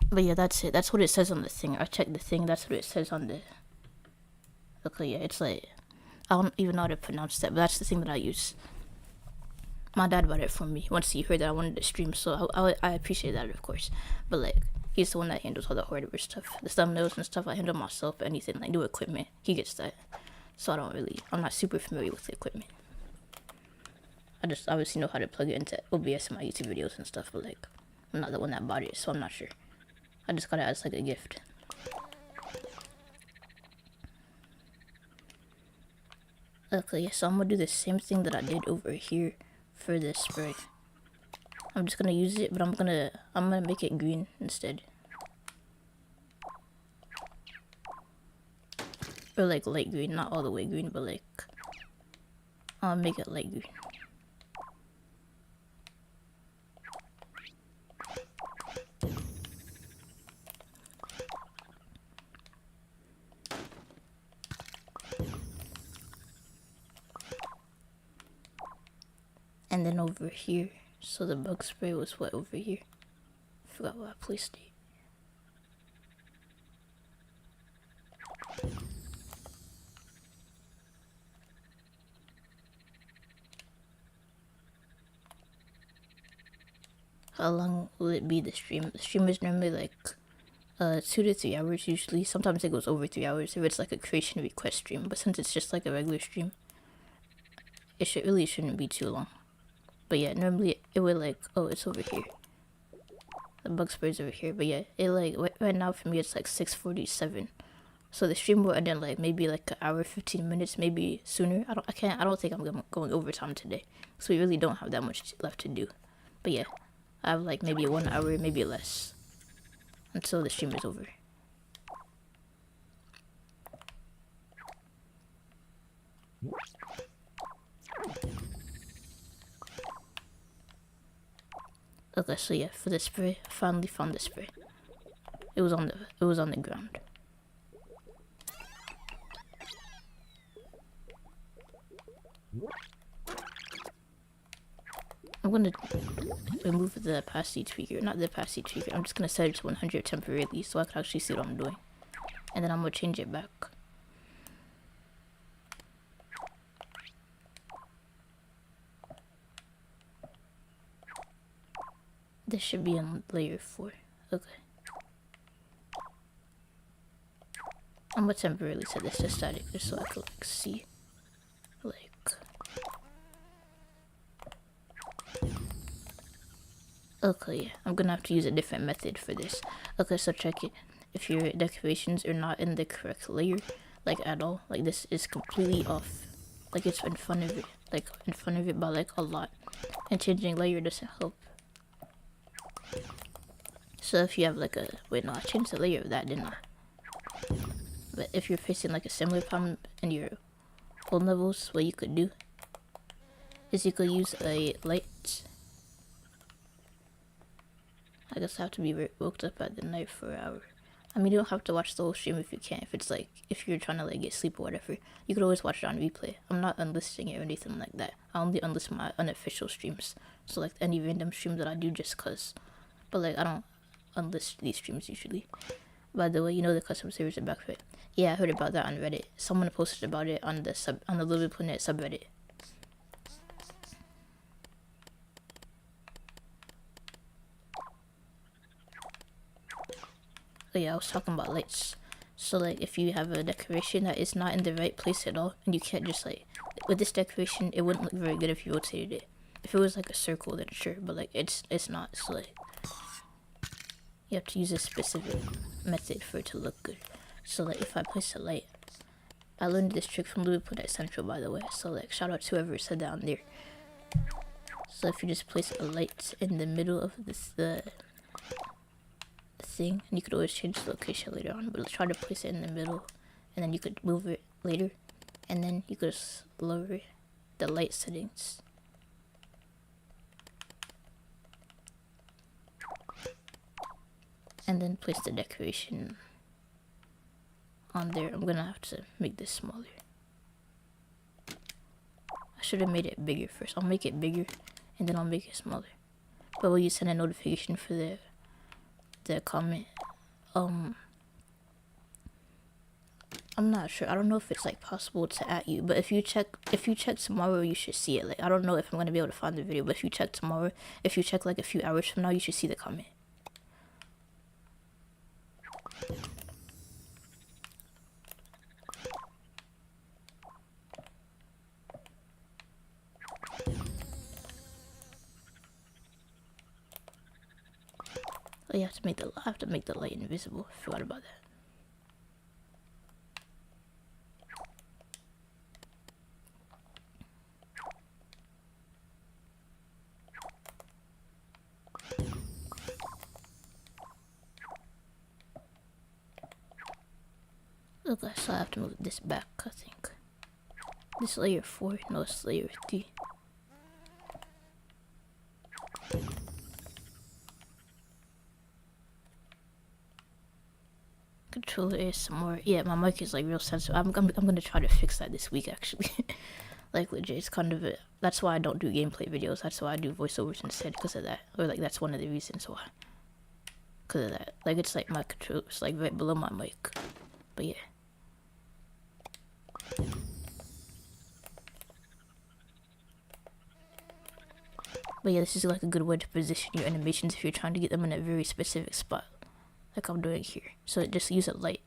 But yeah, that's it. That's what it says on the thing. I checked the thing. That's what it says on the... Okay, yeah, it's like... I don't even know how to pronounce that, but that's the thing that I use. My dad bought it for me once he heard that I wanted to stream, so I appreciate that, of course. But like, he's the one that handles all the hardware stuff. The thumbnails and stuff, I handle myself. Anything, like new equipment, he gets that. So I'm not super familiar with the equipment. I just obviously know how to plug it into OBS in my YouTube videos and stuff, but like, I'm not the one that bought it, so I'm not sure. I just got it as like a gift. Okay, so I'm gonna do the same thing that I did over here for this spray. I'm just gonna use it, but I'm gonna make it green instead. Or like light green, not all the way green, but like I'll make it light green. And then over here, so the bug spray was what over here? Forgot where I placed it. How long will it be, the stream? The stream is normally like 2 to 3 hours usually. Sometimes it goes over 3 hours if it's like a creation request stream, but since it's just like a regular stream, it shouldn't be too long. But yeah, normally it would like, oh, it's over here. The bug spray's over here, but yeah, it like right now for me it's like 6:47. So the stream will end in like maybe like an hour 15 minutes, maybe sooner. I don't think I'm going overtime today, so we really don't have that much left to do. But yeah, I have like maybe 1 hour, maybe less, until the stream is over. Okay, so yeah, for the spray, I finally found the spray. It was on the ground. I'm gonna remove the opacity tweaker, not the opacity tweaker. I'm just gonna set it to 100 temporarily so I can actually see what I'm doing, and then I'm gonna change it back. This should be in layer 4. Okay. I'm gonna temporarily set this to static just so I can like see. Like. Okay, yeah. I'm gonna have to use a different method for this. Okay, so check it. If your decorations are not in the correct layer, like at all, like this is completely off. Like it's in front of it. Like in front of it by like a lot. And changing layer doesn't help. So if you have like a, wait no, I changed the layer of that, didn't I? But if you're facing like a similar problem in your old levels, what you could do is you could use a light. I guess I have to be woke up at the night for an hour. I mean, you don't have to watch the whole stream if you can. If it's like, if you're trying to like get sleep or whatever, you could always watch it on replay. I'm not unlisting it or anything like that. I only unlist my unofficial streams. So like any random stream that I do just cause. But like I don't unlist these streams usually. By the way, you know the custom servers are back for it. Yeah, I heard about that on Reddit. Someone posted about it on the LBP3 subreddit. Oh yeah, I was talking about lights. So like if you have a decoration that is not in the right place at all, and you can't just like, with this decoration, it wouldn't look very good if you rotated it. If it was like a circle, then sure, but like it's not. So like you have to use a specific method for it to look good. So like if I place a light, I learned this trick from LBP3 Central, by the way. So like shout out to whoever said that on there. So if you just place a light in the middle of the thing, and you could always change the location later on, but try to place it in the middle, and then you could move it later, and then you could just lower the light settings. and then place the decoration on there. I'm gonna have to make this smaller. I should have made it bigger first. I'll make it bigger and then I'll make it smaller. But will you send a notification for the comment? I'm not sure. I don't know if it's like possible to at you, but if you check tomorrow, you should see it. Like, I don't know if I'm gonna be able to find the video, but if you check tomorrow, if you check like a few hours from now, you should see the comment. Oh, you have to make I have to make the light invisible. I forgot about that. Okay, so I have to move this back, I think. This layer 4, no, it's layer 3. Controller ASMR. Yeah, my mic is like real sensitive. I'm gonna try to fix that this week actually. Like legit, it's kind of that's why I don't do gameplay videos. That's why I do voiceovers instead, because of that. Or like that's one of the reasons why. Because of that. Like it's like my control, it's like right below my mic. But yeah. But yeah, this is like a good way to position your animations if you're trying to get them in a very specific spot, like I'm doing here. So just use a light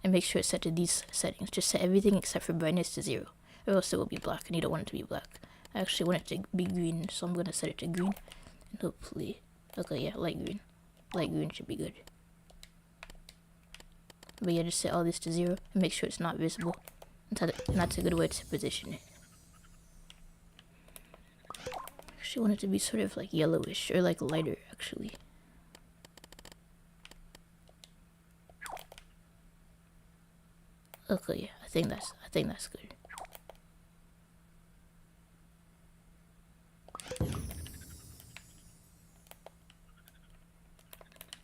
and make sure it's set to these settings. Just set everything except for brightness to 0, or else it will be black, and you don't want it to be black. I actually want it to be green, so I'm gonna set it to green, and hopefully, okay, yeah, light green. Light green should be good. But yeah, just set all this to 0 and make sure it's not visible. And that's a good way to position it. I want it to be sort of like yellowish, or like lighter actually. Okay, yeah, I think that's good.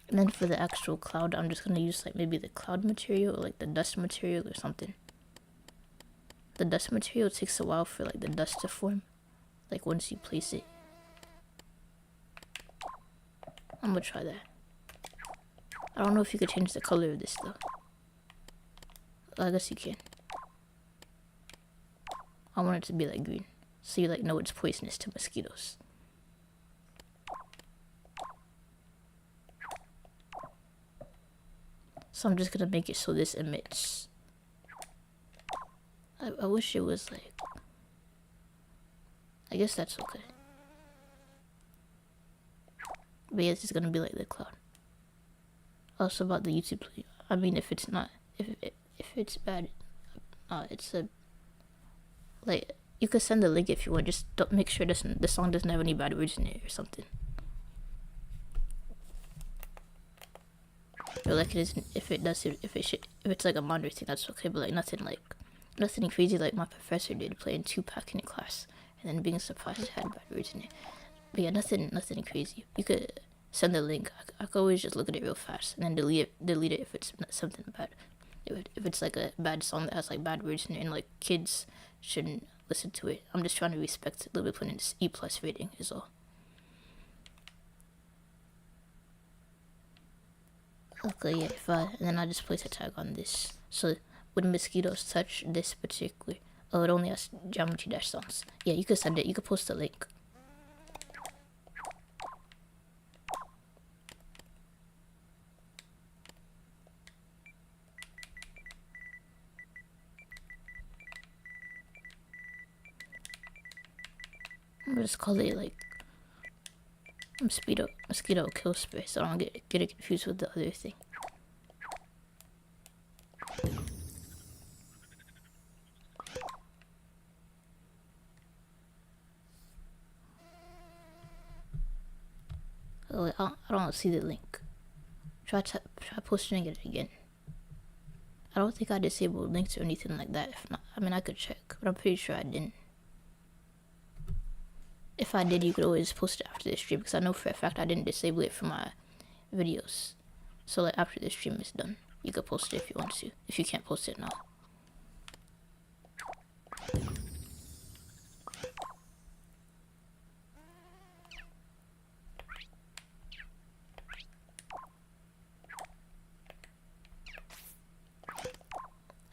And then for the actual cloud, I'm just gonna use like maybe the cloud material, or like the dust material or something. The dust material takes a while for like the dust to form, like once you place it. I'm gonna try that. I don't know if you could change the color of this though. I guess you can. I want it to be like green, so you like know it's poisonous to mosquitoes. So I'm just gonna make it so this emits. I wish it was like, I guess that's okay. But yeah, this is gonna be like the cloud. Also about the YouTube, I mean, if it's not, if it's bad, it's a, like, you could send the link if you want. Just don't make sure the song doesn't have any bad words in it or something. Or like it isn't, if it's like a moderate thing, that's okay. But like nothing crazy like my professor did, playing Tupac in class and then being surprised it had bad words in it. But yeah, nothing crazy. You could send the link. I could always just look at it real fast and then delete it if it's something bad. If it's like a bad song that has like bad words in it and like kids shouldn't listen to it. I'm just trying to respect a little bit, putting this E+ rating is all. Okay, yeah, and then I just place a tag on this. So when mosquitoes touch this particular, it only has geometry dash songs. Yeah, you could send it. You could post a link. I'm gonna just call it like mosquito kill spray, so I don't get it confused with the other thing. Oh, wait, I don't see the link. Try posting it again. I don't think I disabled links or anything like that. If not, I mean, I could check, but I'm pretty sure I didn't. If I did, you could always post it after the stream, because I know for a fact I didn't disable it for my videos. So like after the stream is done, you could post it if you want to. If you can't post it now.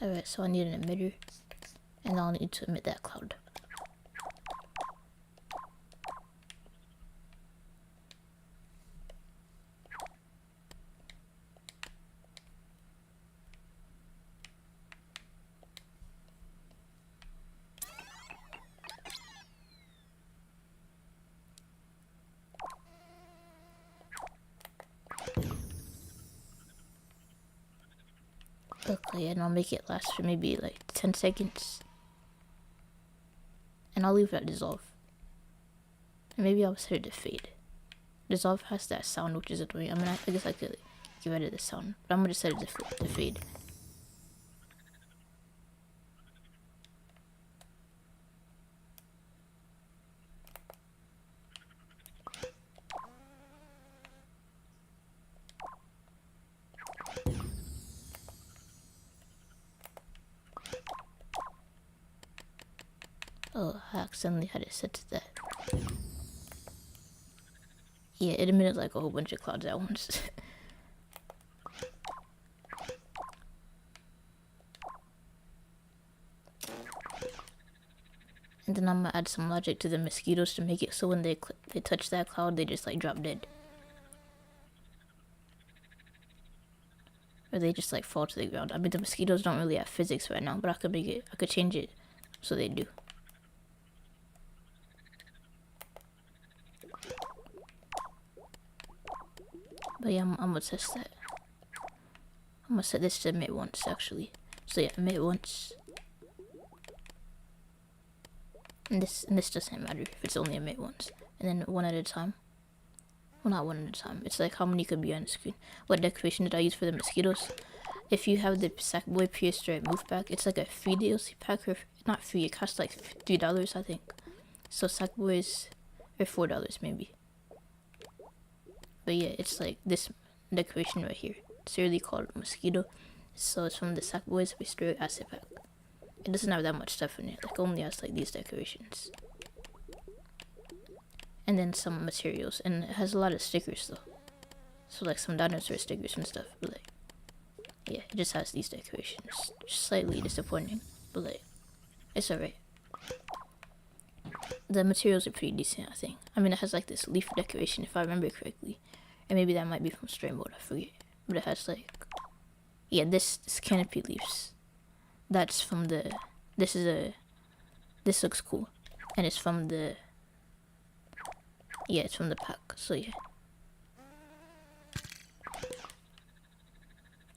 Alright, so I need an emitter, and I'll need to emit that cloud. Okay, and I'll make it last for maybe like 10 seconds. And I'll leave that dissolve. And maybe I'll set it to fade. Dissolve has that sound which is annoying. I mean, I guess I could get rid of the sound. But I'm gonna set it to fade. Oh, I accidentally had it set to that. Yeah, it emitted like a whole bunch of clouds at once. And then I'm gonna add some logic to the mosquitoes to make it so when they touch that cloud, they just like drop dead. Or they just like fall to the ground. I mean, the mosquitoes don't really have physics right now, but I could change it so they do. But yeah, I'm gonna test that. I'm gonna set this to emit once actually. So yeah, emit once. And this doesn't matter if it's only emit once. And then one at a time. Well, not one at a time. It's like how many could be on the screen. What decoration did I use for the mosquitoes? If you have the Sackboy Prehistoric Move Pack, it's like a free DLC pack, or not free, it costs like $3, I think. So Sackboys are $4 maybe. But yeah, it's like this decoration right here. It's really called Mosquito. So it's from the Sackboys Prehistoric Asset Pack. It doesn't have that much stuff in it. Like only has like these decorations. And then some materials. And it has a lot of stickers though. So like some dinosaur stickers and stuff. But like, yeah, it just has these decorations. Just slightly disappointing. But like, it's alright. The materials are pretty decent, I think. I mean, it has like this leaf decoration if I remember correctly. And maybe that might be from Stray Mode, I forget. But it has like, yeah, this canopy leaves. That's from the, this looks cool. And it's from the, yeah, it's from the pack, so yeah.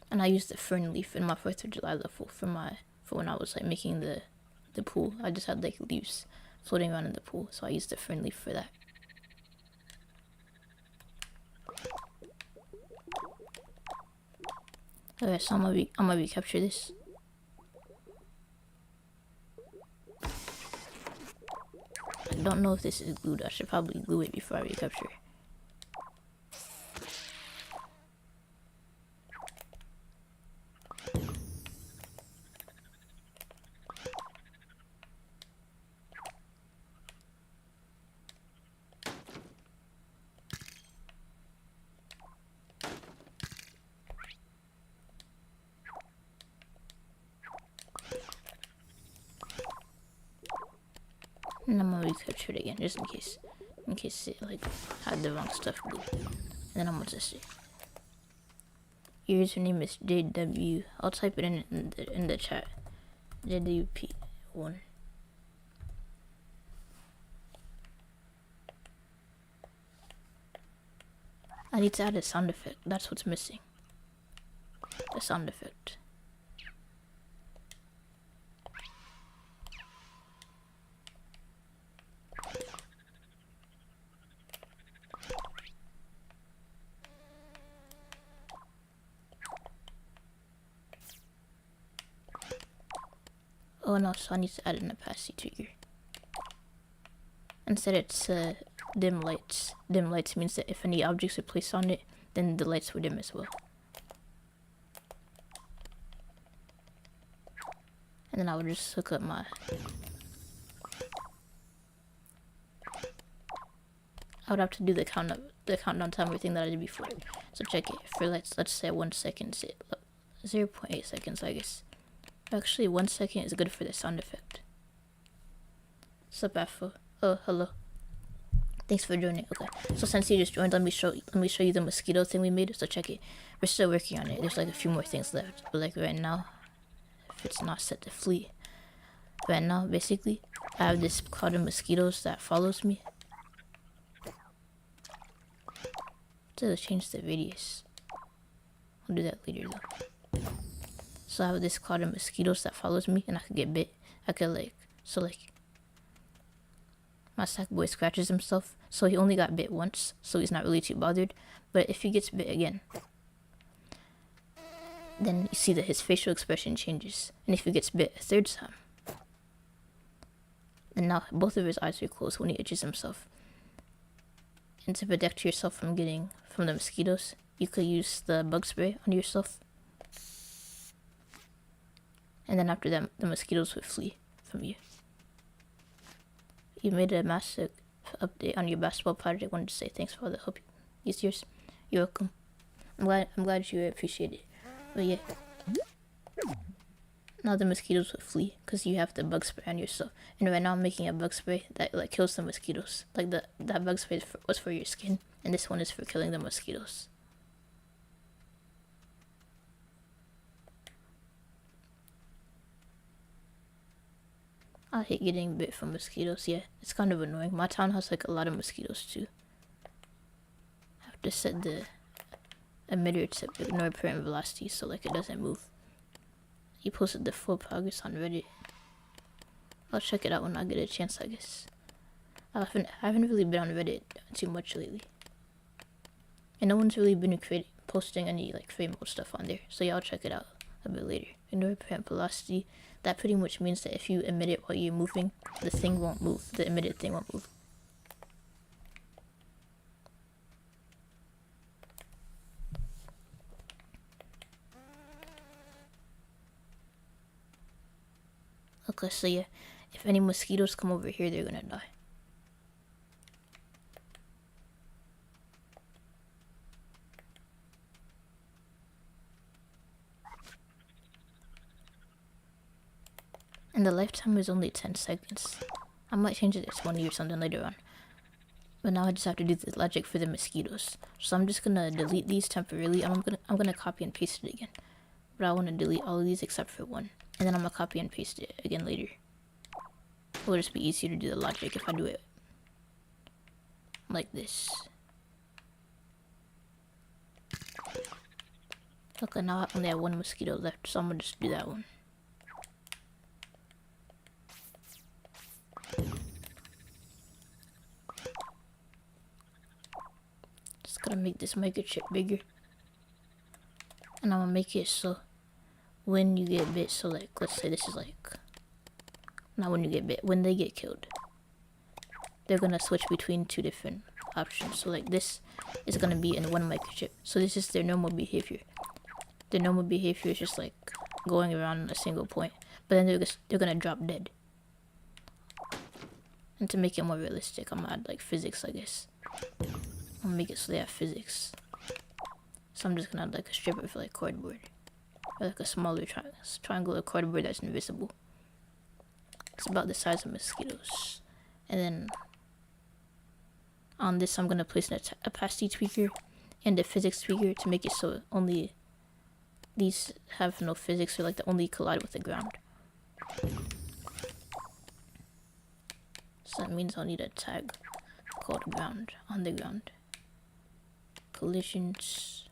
And I used the fern leaf in my 4th of July level for when I was like making the pool. I just had like leaves floating around in the pool, so I used the fern leaf for that. Okay, so I'm gonna recapture this. I don't know if this is glued. I should probably glue it before I recapture. And I'm gonna recapture it again, just in case it like had the wrong stuff glued. And then I'm gonna test it. Your username is JW. I'll type it in the chat. JWP1. I need to add a sound effect. That's what's missing. The sound effect. Oh no, so I need to add an opacity trigger. Instead it's dim lights. Dim lights means that if any objects are placed on it, then the lights will dim as well. And then I would just hook up my... I would have to do the countdown timer thing that I did before. So check it. For let's say 1 second, 0.8 seconds, I guess. Actually, 1 second is good for the sound effect. Sup, Afro? Oh, hello. Thanks for joining. Okay, so since you just joined, let me show you the mosquito thing we made. So check it. We're still working on it. There's like a few more things left, but like right now, if it's not set to flee, right now basically, I have this cloud of mosquitoes that follows me. To change the radius. I'll do that later though. So I have this cloud of mosquitoes that follows me, and I could get bit. I could like my sack boy scratches himself, so he only got bit once, so he's not really too bothered. But if he gets bit again, then you see that his facial expression changes. And if he gets bit a third time, then now both of his eyes are closed when he itches himself. And to protect yourself from the mosquitoes, you could use the bug spray on yourself. And then after that, the mosquitoes would flee from you. You made a massive update on your basketball project. I wanted to say thanks for all the help these years. You're welcome. I'm glad you appreciate it. But yeah. Now the mosquitoes would flee because you have the bug spray on yourself. And right now I'm making a bug spray that like kills the mosquitoes. Like that bug spray was for your skin, and this one is for killing the mosquitoes. I hate getting bit from mosquitoes. Yeah, it's kind of annoying. My town has like a lot of mosquitoes too. I have to set the emitter to ignore apparent velocity so like it doesn't move. He posted the full progress on Reddit. I'll check it out when I get a chance, I guess. I haven't really been on Reddit too much lately. And no one's really been posting any like frame mode stuff on there. So yeah, I'll check it out a bit later. Ignore apparent velocity. That pretty much means that if you emit it while you're moving, the thing won't move. The emitted thing won't move. Okay, so yeah, if any mosquitoes come over here, they're gonna die. And the lifetime is only 10 seconds. I might change it to 20 or something later on. But now I just have to do the logic for the mosquitoes. So I'm just gonna delete these temporarily. I'm gonna copy and paste it again. But I want to delete all of these except for one. And then I'm gonna copy and paste it again later. It'll just be easier to do the logic if I do it like this. Okay, now I only have one mosquito left, so I'm gonna just do that one. Just gotta make this microchip bigger. And I'm gonna make it so when you get bit, so like, let's say this is like, not when you get bit, when they get killed, they're gonna switch between two different options. So like this is gonna be in one microchip. So this is their normal behavior. Their normal behavior is just like going around a single point, but then they're gonna drop dead. And to make it more realistic, I'm gonna add like physics, I guess. I'll make it so they have physics. So I'm just gonna add like a strip of like cardboard, or like a smaller triangular cardboard that's invisible. It's about the size of mosquitoes. And then on this, I'm gonna place an opacity tweaker and a physics tweaker to make it so only these have no physics, or like they only collide with the ground. So that means I'll need a tag called ground on the ground. Collisions.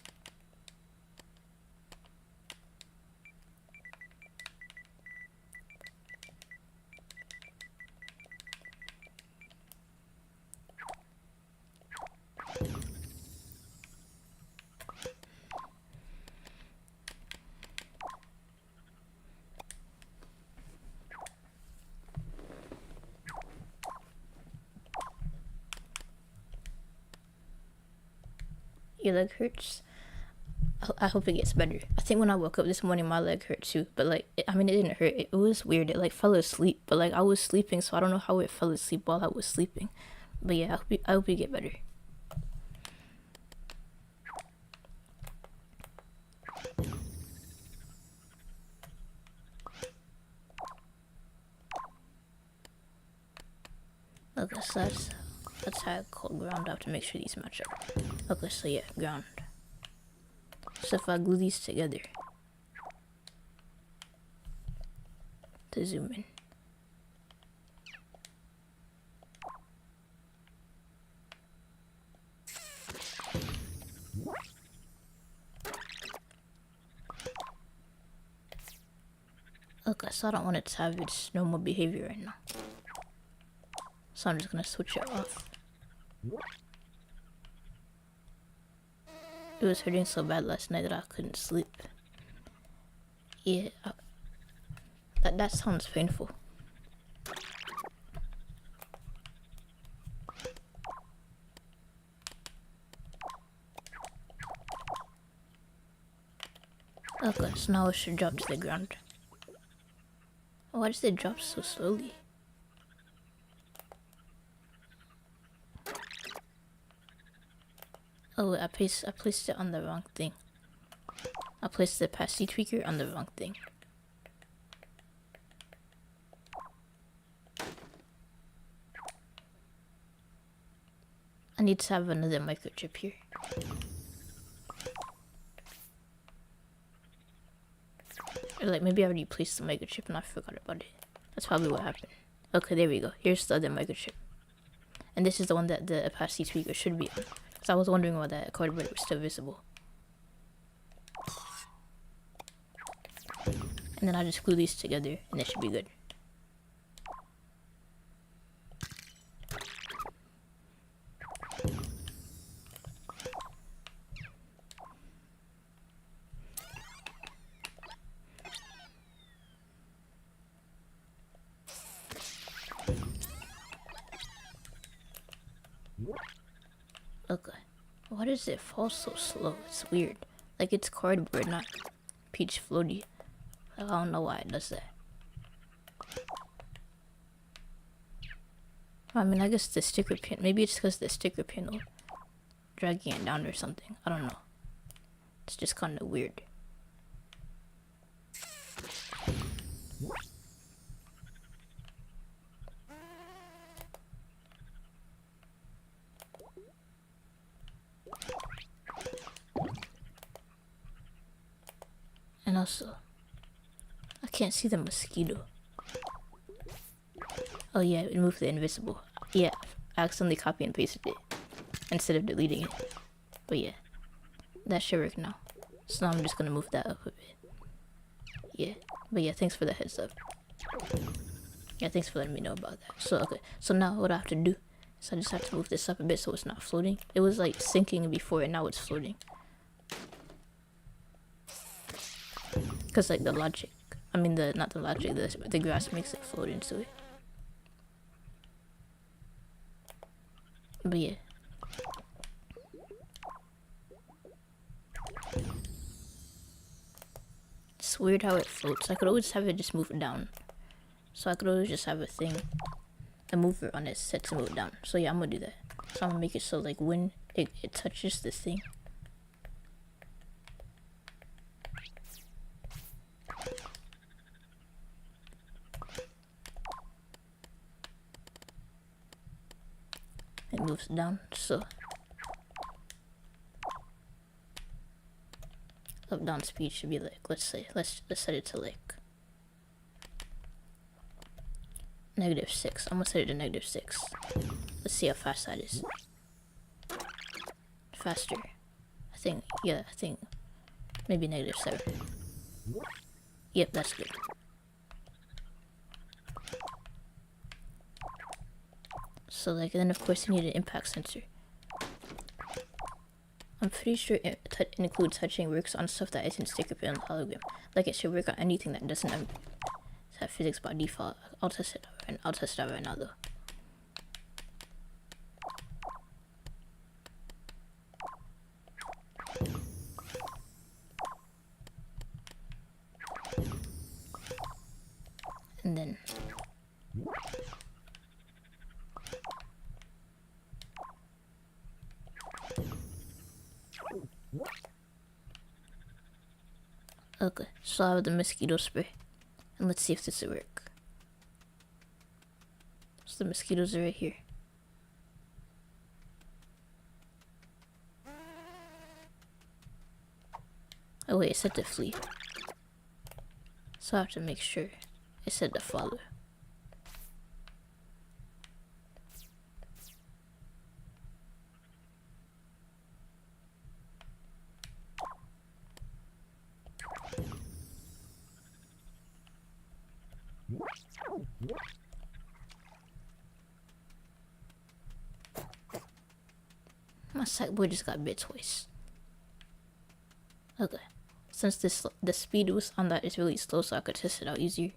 Your leg hurts? I hope it gets better. I think when I woke up this morning, my leg hurt too. But like, it didn't hurt. It was weird. It like fell asleep. But like, I was sleeping, so I don't know how it fell asleep while I was sleeping. But yeah, I hope you get better. Okay, so that's how I call ground out to make sure these match up. Okay, so yeah, ground. So if I glue these together to zoom in. Okay, so I don't want it to have its normal behavior right now. So I'm just gonna switch it off. It was hurting so bad last night that I couldn't sleep. Yeah, that sounds painful. Okay, so now it should drop to the ground. Why does it drop so slowly? Oh, I placed it on the wrong thing. I placed the opacity tweaker on the wrong thing. I need to have another microchip here. Or like maybe I already placed the microchip and I forgot about it. That's probably what happened. Okay, there we go. Here's the other microchip. And this is the one that the opacity tweaker should be on. So I was wondering why that cardboard was still visible. And then I just glue these together and it should be good. Okay. Why does it fall so slow? It's weird. Like it's cardboard, not peach floaty. I don't know why it does that. I mean, I guess the sticker pin. Maybe it's because the sticker pin will dragging it down or something. I don't know. It's just kind of weird. And also, I can't see the mosquito. Oh yeah, it moved the invisible. Yeah, I accidentally copy and pasted it instead of deleting it. But yeah, that should work now. So now I'm just gonna move that up a bit. Yeah, but yeah, thanks for the heads up. Yeah, thanks for letting me know about that. So okay, so now what I have to do is I just have to move this up a bit so it's not floating. It was like sinking before and now it's floating. Cause like the logic, not the logic, the grass makes it float into it. But yeah. It's weird how it floats. I could always have it just move down. So I could always just have a mover on it set to move down. So yeah, I'm gonna do that. So I'm gonna make it so like when it touches this thing, it moves down. So up down speed should be like, let's set it to like -6. I'm gonna set it to -6. Let's see how fast that is. Faster. I think maybe -7. Yep, that's good. So like, and then of course you need an impact sensor. I'm pretty sure it includes touching works on stuff that isn't sticker pin on hologram. Like it should work on anything that doesn't have physics by default. I'll test it out right now though. And then okay, so I have the mosquito spray, and let's see if this will work. So the mosquitoes are right here. Oh wait, it said to flee. So I have to make sure it said to follow. My sack boy just got bit twice. Okay. Since the speed was on that is really slow, so I could test it out easier.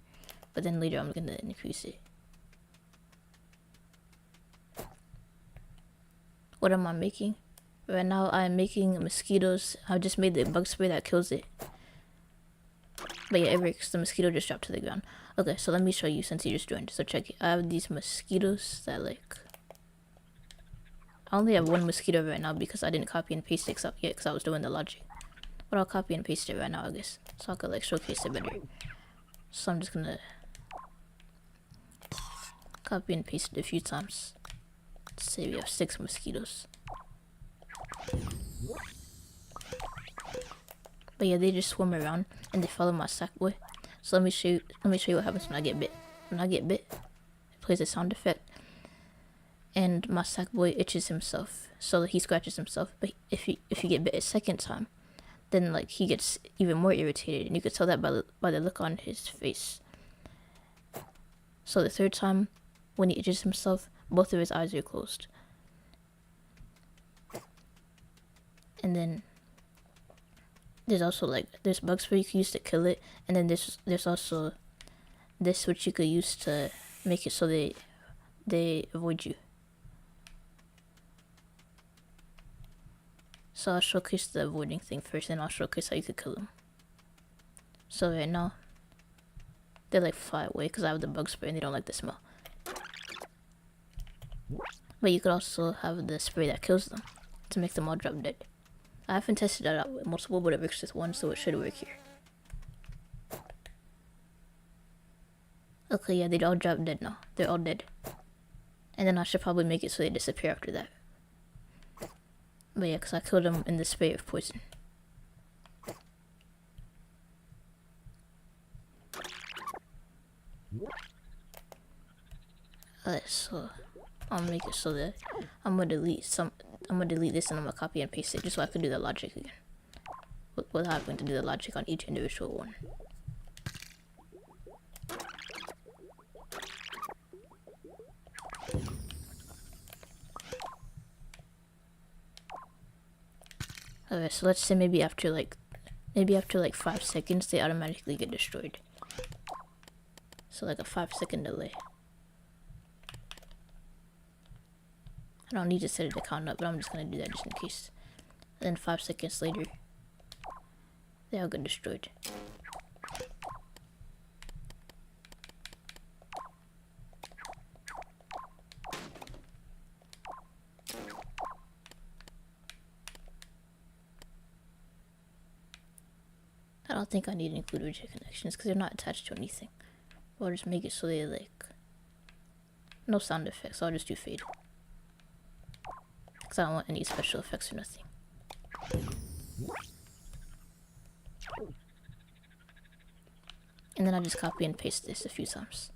But then later I'm gonna increase it. What am I making? Right now I'm making mosquitoes. I just made the bug spray that kills it. But yeah, it works. The mosquito just dropped to the ground. Okay, so let me show you since you just joined. So check it. I have these mosquitoes that like... I only have one mosquito right now because I didn't copy and paste it up yet because I was doing the logic. But I'll copy and paste it right now, I guess. So I could like showcase it better. So I'm just gonna copy and paste it a few times. Let's say we have 6 mosquitoes. But yeah, they just swim around and they follow my sack boy. So let me show you what happens when I get bit. When I get bit, it plays a sound effect. And my sack boy itches himself. So he scratches himself. But if you get bit a second time, then like he gets even more irritated, and you could tell that by the look on his face. So the third time, when he itches himself, both of his eyes are closed. And then there's also like there's bug spray you can use to kill it, and then there's also this which you could use to make it so they avoid you. So I'll showcase the avoiding thing first, and I'll showcase how you could kill them. So right now, they like fly away because I have the bug spray and they don't like the smell. But you could also have the spray that kills them to make them all drop dead. I haven't tested that out with multiple, but it works with one, so it should work here. Okay, yeah, they all drop dead now. They're all dead. And then I should probably make it so they disappear after that. But yeah, because I killed them in the spray of poison. Alright, so I'll make it so that I'm gonna delete this and I'm gonna copy and paste it just so I can do the logic again. Without having to do the logic on each individual one. Alright, so let's say maybe after like 5 seconds they automatically get destroyed. So like a 5-second delay. I don't need to set it to count up, but I'm just gonna do that just in case. And then 5 seconds later, they all get destroyed. I don't think I need to include rigid connections because they're not attached to anything. Or just make it so they like no sound effects. So I'll just do fade because I don't want any special effects or nothing. And then I just copy and paste this a few times.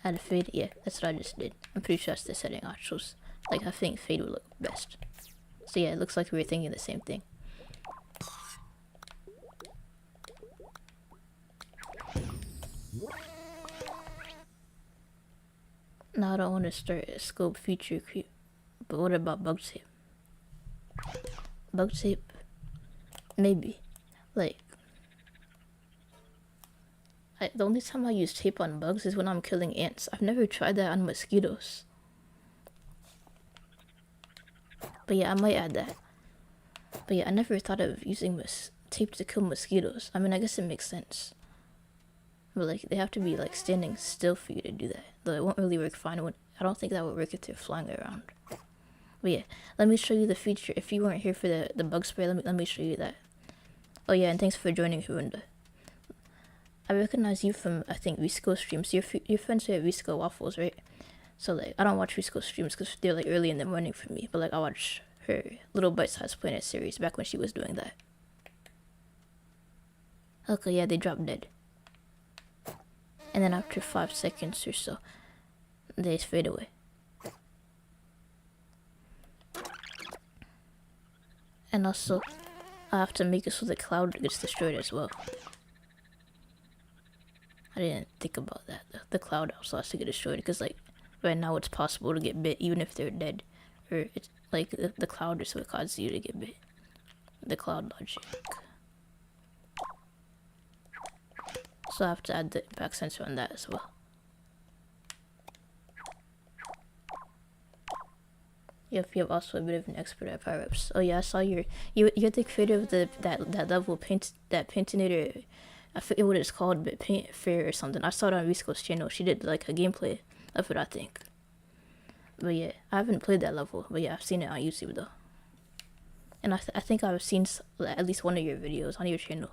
Add a fade, yeah, that's what I just did. I'm pretty sure that's the setting I chose. Like I think fade would look best. So yeah, it looks like we were thinking the same thing. Now I don't want to start a scope feature creep, but what about bug tape? Bug tape? Maybe. Like, the only time I use tape on bugs is when I'm killing ants. I've never tried that on mosquitoes. But yeah, I might add that. But yeah, I never thought of using tape to kill mosquitoes. I mean, I guess it makes sense. But like they have to be like standing still for you to do that. Though it won't really work fine when I don't think that would work if they're flying around. But yeah, let me show you the feature. If you weren't here for the bug spray, let me show you that. Oh yeah, and thanks for joining, Hurinda. I recognize you from, I think, Risco streams. Your friends here at Risco Waffles, right? So like, I don't watch Risco streams because they're like early in the morning for me. But like, I watch her Little Bite-Sized Planet series back when she was doing that. Okay, yeah, they drop dead. And then after 5 seconds or so, they fade away. And also, I have to make it so the cloud gets destroyed as well. I didn't think about that. The cloud also has to get destroyed because like right now it's possible to get bit even if they're dead. Or it's like the cloud is what causes you to get bit. The cloud logic. So I have to add the impact sensor on that as well. Yep, you have also a bit of an expert at power-ups. Oh yeah, I saw you're the creator of that level Paintinator. I forget what it's called, but Paint Fair or something. I saw it on Risco's channel. She did like a gameplay of it, I think. But yeah, I haven't played that level. But yeah, I've seen it on YouTube though. And I think I've seen at least one of your videos on your channel.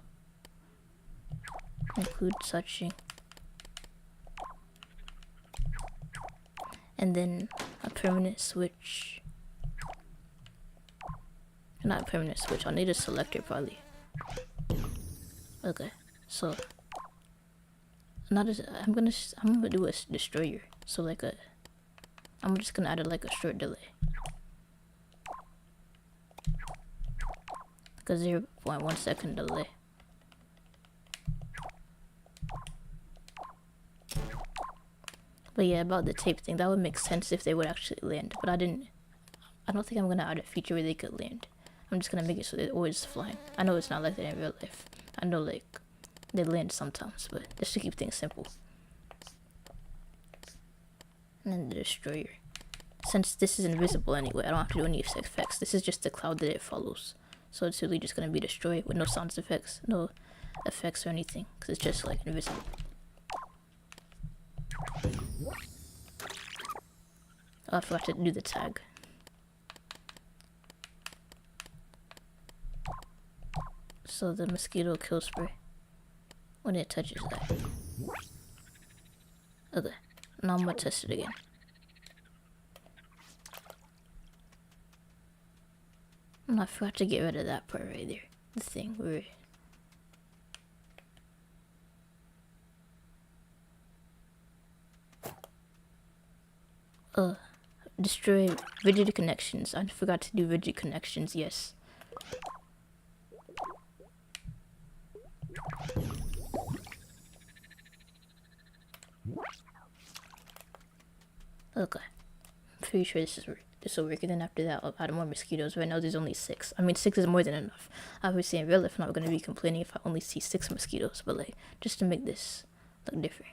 Include touching. And then a permanent switch. Not a permanent switch, I'll need a selector probably. Okay, so I'm gonna do a destroyer. So like I'm just gonna add like a short delay. Like a 0.1 second delay. But yeah, about the tape thing, that would make sense if they would actually land. But I don't think I'm gonna add a feature where they could land. I'm just gonna make it so they're always flying. I know it's not like that in real life. I know like they land sometimes, but just to keep things simple. And then the destroyer. Since this is invisible anyway, I don't have to do any effects. This is just the cloud that it follows. So it's really just gonna be destroyed with no sound effects, no effects or anything, because it's just like invisible. Oh, I forgot to do the tag. So the mosquito kill spray when it touches that. Okay, now I'm gonna test it again. And I forgot to get rid of that part right there. The thing where destroy rigid connections. I forgot to do rigid connections, yes. Okay, I'm pretty sure this will work. And then after that, I'll add more mosquitoes. Right now, there's only 6. I mean, 6 is more than enough. Obviously, in real life, I'm not gonna be complaining if I only see 6 mosquitoes. But like, just to make this look different.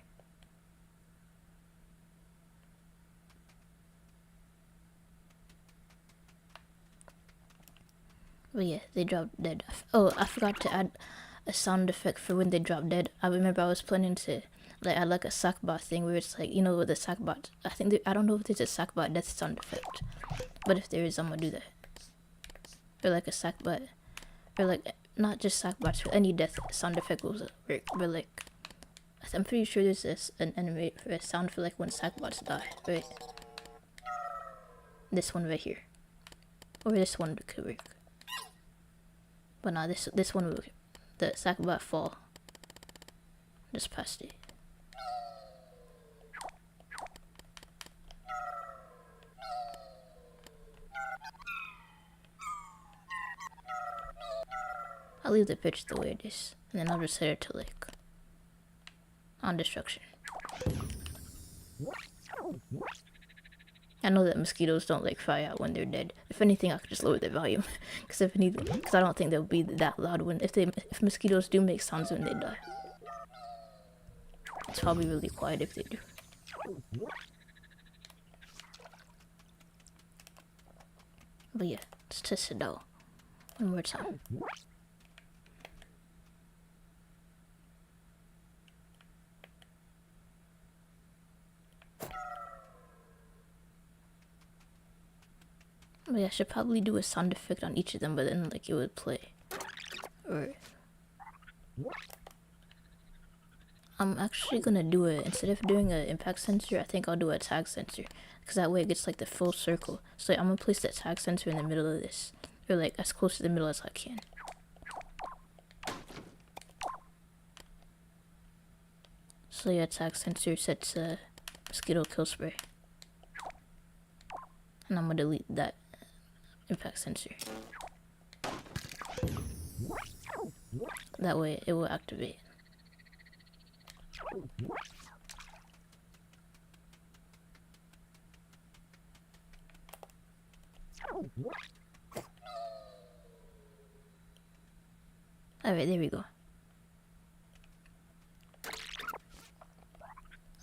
But yeah, they dropped dead. Oh, I forgot to add a sound effect for when they drop dead. I remember I was planning to like add like a Sackbot thing where it's like, you know, with the Sackbot. I don't know if there's a Sackbot death sound effect, but if there is, I'm gonna do that. Or like a Sackbot, or like not just Sackbots, but any death sound effect will work. But like, I'm pretty sure there's an animate for a sound for like when Sackbots die, right? This one right here, or this one could work. But nah, this one will, the Sackbot fall. Just past it. I'll leave the pitch the way it is, and then I'll just set it to like on destruction. I know that mosquitoes don't like fly out when they're dead. If anything, I could just lower the volume, because I don't think they'll be that loud when if mosquitoes do make sounds when they die. It's probably really quiet if they do. But yeah, let's test it out one more time. But yeah, I should probably do a sound effect on each of them, but then like it would play. Or I'm actually gonna do it, instead of doing an impact sensor, I think I'll do a tag sensor, because that way it gets like the full circle. So I'm gonna place that tag sensor in the middle of this, or like as close to the middle as I can. So yeah, tag sensor set to mosquito kill spray, and I'm gonna delete that impact sensor. That way it will activate. Alright, there we go.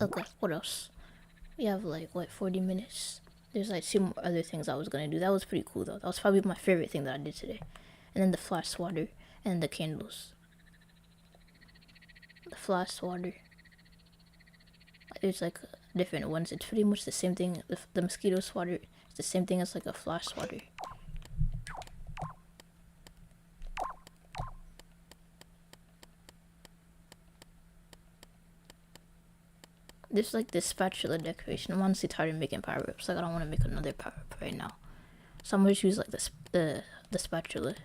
Okay, what else? We have like, what, 40 minutes? There's like 2 more other things I was gonna do. That was pretty cool though. That was probably my favorite thing that I did today. And then the flash swatter and the candles. The flash swatter. There's like different ones. It's pretty much the same thing. The mosquito swatter is the same thing as like a flash swatter. There's like this spatula decoration. I'm honestly tired of making power-ups. Like I don't want to make another power-up right now. So I'm gonna use like the spatula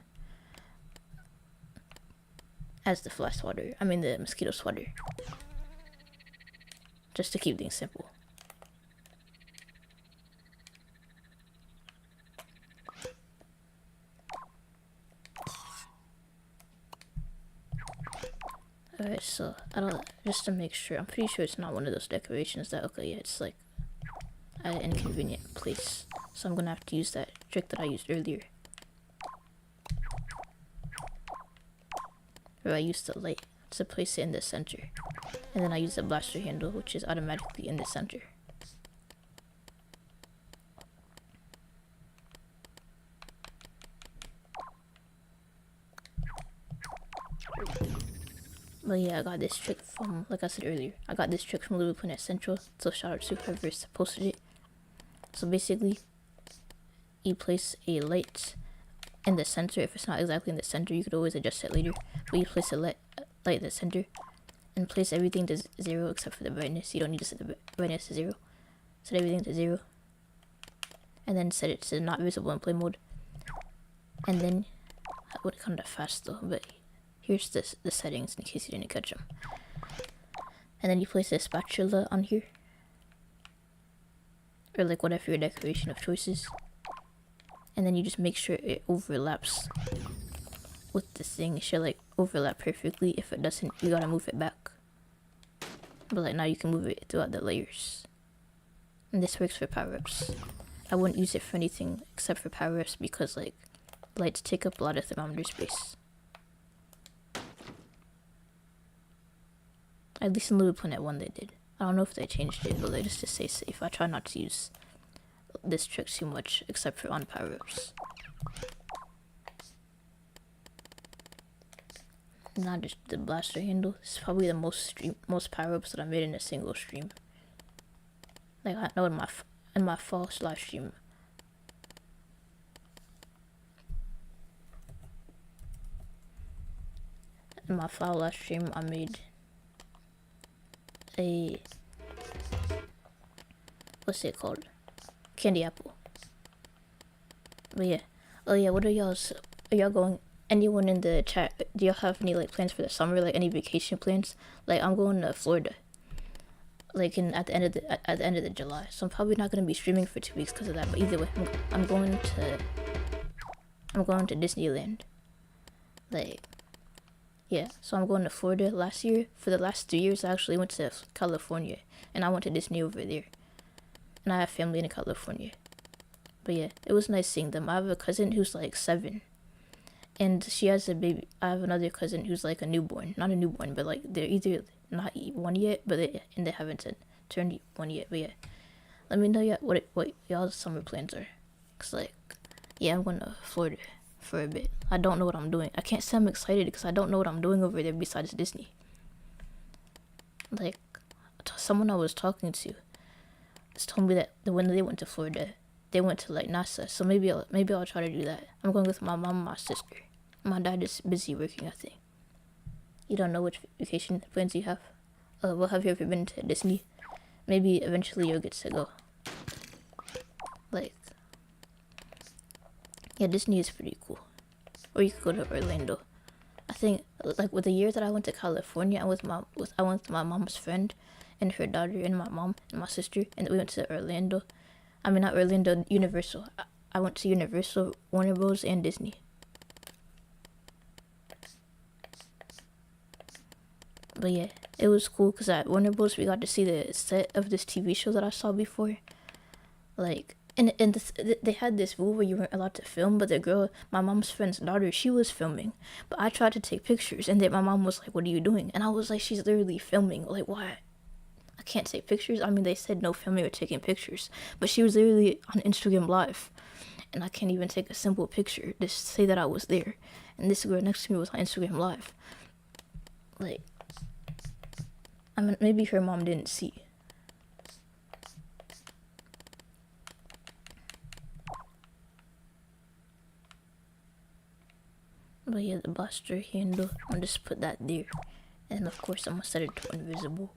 as the flash swatter. I mean the mosquito swatter. Just to keep things simple. Alright, so I don't, just to make sure, I'm pretty sure it's not one of those decorations that, okay, yeah, it's like at an inconvenient place. So I'm gonna have to use that trick that I used earlier. Where I used the light to place it in the center. And then I use the blaster handle, which is automatically in the center. But yeah, I got this trick from, like I said earlier, I got this trick from LBP3 Central, so shout out to whoever posted it. So basically, you place a light in the center. If it's not exactly in the center, you could always adjust it later. But you place a light in the center, and place everything to 0 except for the brightness. You don't need to set the brightness to 0. Set everything to 0. And then set it to not visible in play mode. And then, I would kind of fast though, but here's the settings in case you didn't catch them. And then you place a spatula on here. Or like whatever your decoration of choice is. And then you just make sure it overlaps with the thing. It should like overlap perfectly. If it doesn't, you gotta move it back. But like now you can move it throughout the layers. And this works for power-ups. I wouldn't use it for anything except for power-ups because like lights take up a lot of thermometer space. At least in LBP3 1 they did. I don't know if they changed it, but like just to stay safe, I try not to use this trick too much except for on power-ups. Not just the blaster handle. It's probably the most power-ups that I made in a single stream. Like I know in my false live stream. In my fall live stream, I made a, what's it called? Candy apple. But yeah. Oh yeah, what are y'all going, anyone in the chat, do y'all have any like plans for the summer, like any vacation plans? Like I'm going to Florida. Like at the end of the July. So I'm probably not gonna be streaming for 2 weeks because of that, but either way, I'm going to Disneyland. Like yeah, so I'm going to Florida. Last year, for the last 3 years, I actually went to California, and I went to Disney over there. And I have family in California. But yeah, it was nice seeing them. I have a cousin who's like 7, and she has a baby. I have another cousin who's like a newborn. Not a newborn, but like they're either not 1 yet, but they haven't turned 1 yet. But yeah, let me know what y'all's summer plans are. Cause like, yeah, I'm going to Florida for a bit. I don't know what I'm doing. I can't say I'm excited because I don't know what I'm doing over there besides Disney. Like, someone I was talking to just told me that when they went to Florida, they went to like NASA. So maybe I'll try to do that. I'm going with my mom and my sister. My dad is busy working, I think. You don't know which vacation plans you have? Well, have you ever been to Disney? Maybe eventually you'll get to go. Like, yeah, Disney is pretty cool. Or you could go to Orlando. I think, like, with the year that I went to California, I went with my mom's friend and her daughter and my mom and my sister, and we went to Orlando. I mean, not Orlando, Universal. I went to Universal, Warner Bros, and Disney. But yeah, it was cool because at Warner Bros we got to see the set of this TV show that I saw before. Like, and they had this rule where you weren't allowed to film, but the girl, my mom's friend's daughter, she was filming. But I tried to take pictures, and then my mom was like, "What are you doing?" And I was like, "She's literally filming. Like, why? I can't take pictures." I mean, they said no filming or taking pictures, but she was literally on Instagram Live, and I can't even take a simple picture to say that I was there. And this girl next to me was on Instagram Live. Like, I mean, maybe her mom didn't see. But yeah, the blaster handle, I'll just put that there. And of course, I'm gonna set it to invisible.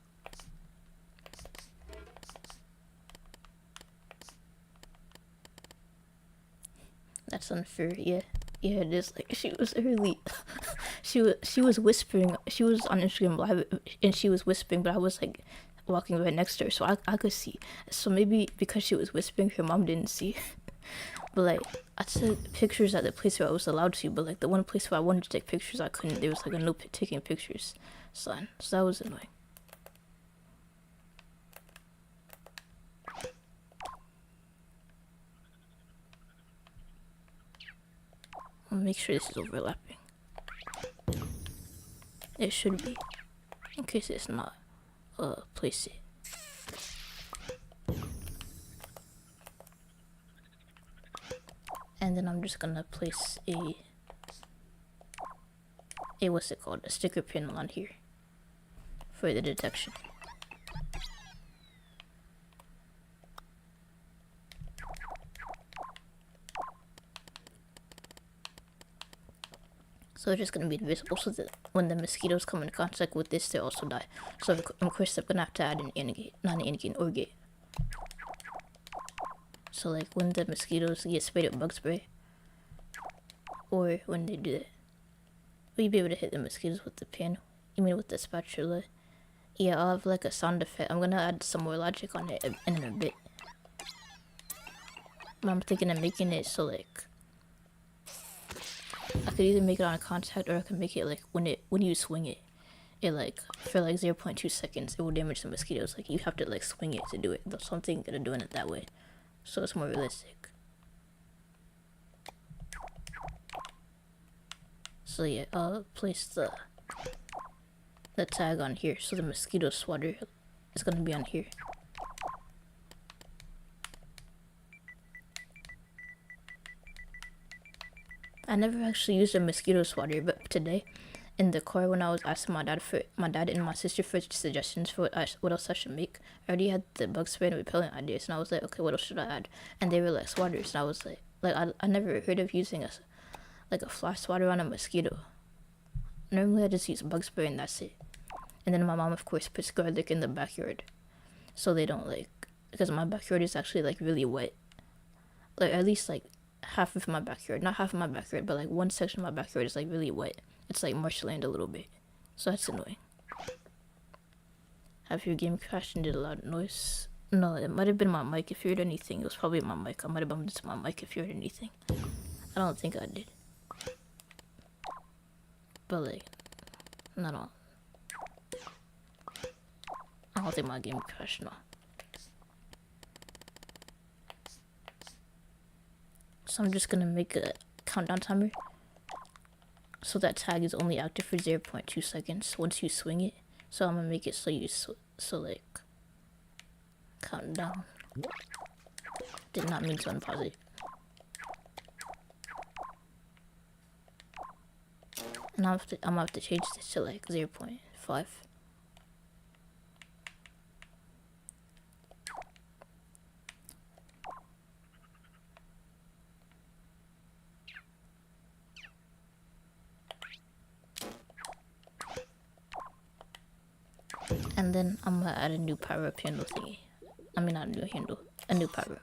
That's unfair, yeah. Yeah, it is. Like, she was early. she was whispering. She was on Instagram Live, and she was whispering, but I was like walking right next to her, so I could see. So maybe because she was whispering, her mom didn't see. But like, I took pictures at the place where I was allowed to, but like the one place where I wanted to take pictures, I couldn't. There was like a no taking pictures sign, so that was annoying. I'll make sure this is overlapping. It should be. In case it's not, place it. And then I'm just gonna place a what's it called? A sticker pin on here for the detection. So it's just gonna be invisible so that when the mosquitoes come in contact with this, they also die. So of course I'm gonna have to add an anti-gate, not an anti-gate, or gate. So like when the mosquitoes get sprayed with bug spray, or when they do that, will you be able to hit the mosquitoes with the pin? You mean with the spatula? Yeah, I'll have like a sound effect. I'm gonna add some more logic on it in a bit. But I'm thinking of making it so like I could either make it on contact, or I could make it like when you swing it, like for like 0.2 seconds it will damage the mosquitoes. Like you have to like swing it to do it. So I'm thinking of doing it that way, so it's more realistic. So yeah, I'll place the tag on here, so the mosquito swatter is gonna be on here. I never actually used a mosquito swatter, but today in the car when I was asking my dad and my sister for suggestions for what else I should make, I already had the bug spray and repellent ideas, and I was like, okay, what else should I add? And they were like swatters, and I was like I never heard of using a fly swatter on a mosquito. Normally I just use bug spray and that's it. And then my mom of course puts garlic in the backyard, so they don't because my backyard is actually like really wet. Like at least like half of my backyard, not half of my backyard, but like one section of my backyard is like really wet. It's like marshland a little bit, so that's annoying. Have your game crashed and did a loud noise? No, it might have been my mic. If you heard anything, it was probably my mic. I might have bumped into my mic if you heard anything. I don't think I did. But like, I don't think my game crashed, no. So I'm just gonna make a countdown timer, so that tag is only active for 0.2 seconds once you swing it. So I'm gonna make it so like countdown. Did not mean to unpause it. And I'm gonna have to change this to like 0.5. And then I'm gonna add a new power up handle thingy. I mean, not a new handle, a new power up.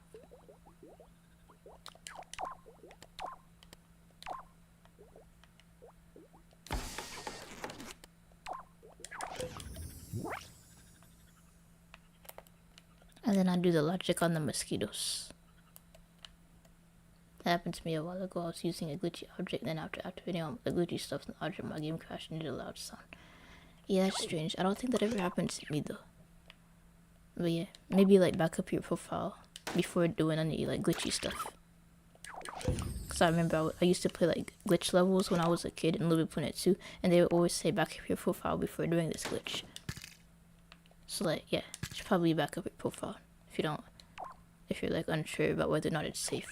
And then I do the logic on the mosquitoes. That happened to me a while ago. I was using a glitchy object, then after activating all the glitchy stuff in the object, my game crashed and did a loud sound. Yeah, that's strange. I don't think that ever happened to me though. But yeah, maybe like back up your profile before doing any like glitchy stuff. Cause I remember I used to play like glitch levels when I was a kid in LBP3 too, and they would always say back up your profile before doing this glitch. So like yeah, you should probably back up your profile if you're like unsure about whether or not it's safe.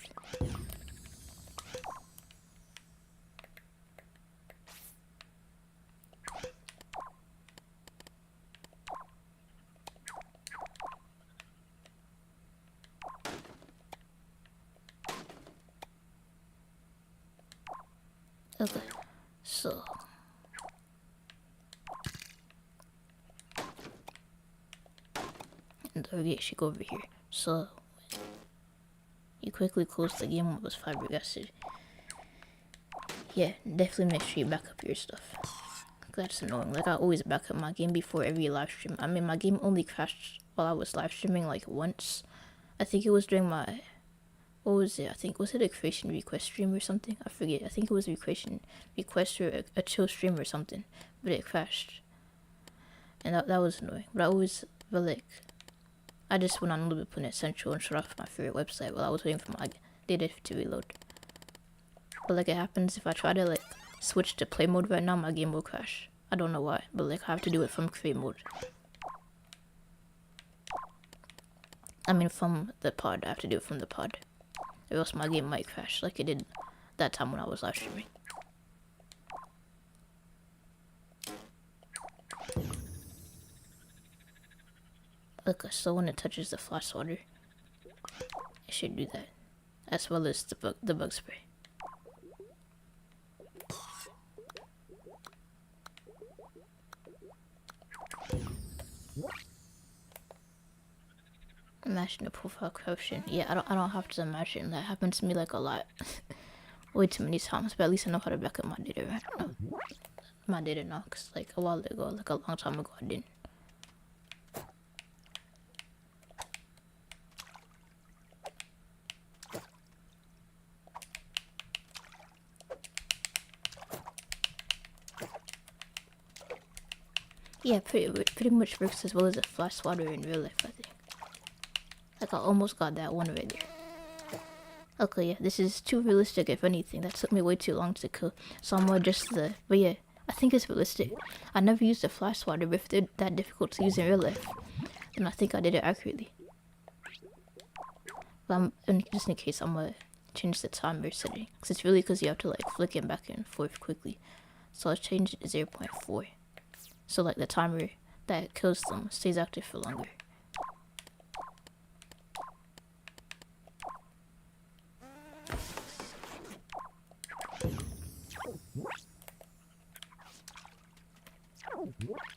Okay, so and the gate should go over here. So you quickly close the game with this fabric acid. Yeah, definitely make sure you back up your stuff. That's annoying. Like I always back up my game before every live stream. I mean, my game only crashed while I was live streaming like once. I think it was during my, what was it? I think, was it a creation request stream or something? I forget. I think it was a creation request or a chill stream or something. But it crashed. And that was annoying. But like, I just went on a little bit LBP3 Central and shut off my favorite website while I was waiting for my data to reload. But like it happens if I try to like switch to play mode right now, my game will crash. I don't know why, but like I have to do it from create mode. I mean from the pod, I have to do it from the pod. Or else my game might crash like it did that time when I was live streaming. Okay, so when it touches the flash water, it should do that. As well as the bug spray. Imagine the profile corruption. Yeah, I don't have to imagine. That happens to me like a lot. Way too many times, but at least I know how to back up my data right now. My data now, cause like a while ago, like a long time ago, I didn't. Yeah, pretty much works as well as a flash swatter in real life, I think. Like I almost got that one right there. Okay, yeah, this is too realistic if anything. That took me way too long to kill. So I'm gonna adjust but yeah, I think it's realistic. I never used a flash swatter, but if they're that difficult to use in real life, then I think I did it accurately. But just in case, I'm gonna change the timer setting. Cause it's really cause you have to like flick it back and forth quickly. So I'll change it to 0.4. So like the timer that kills them stays active for longer.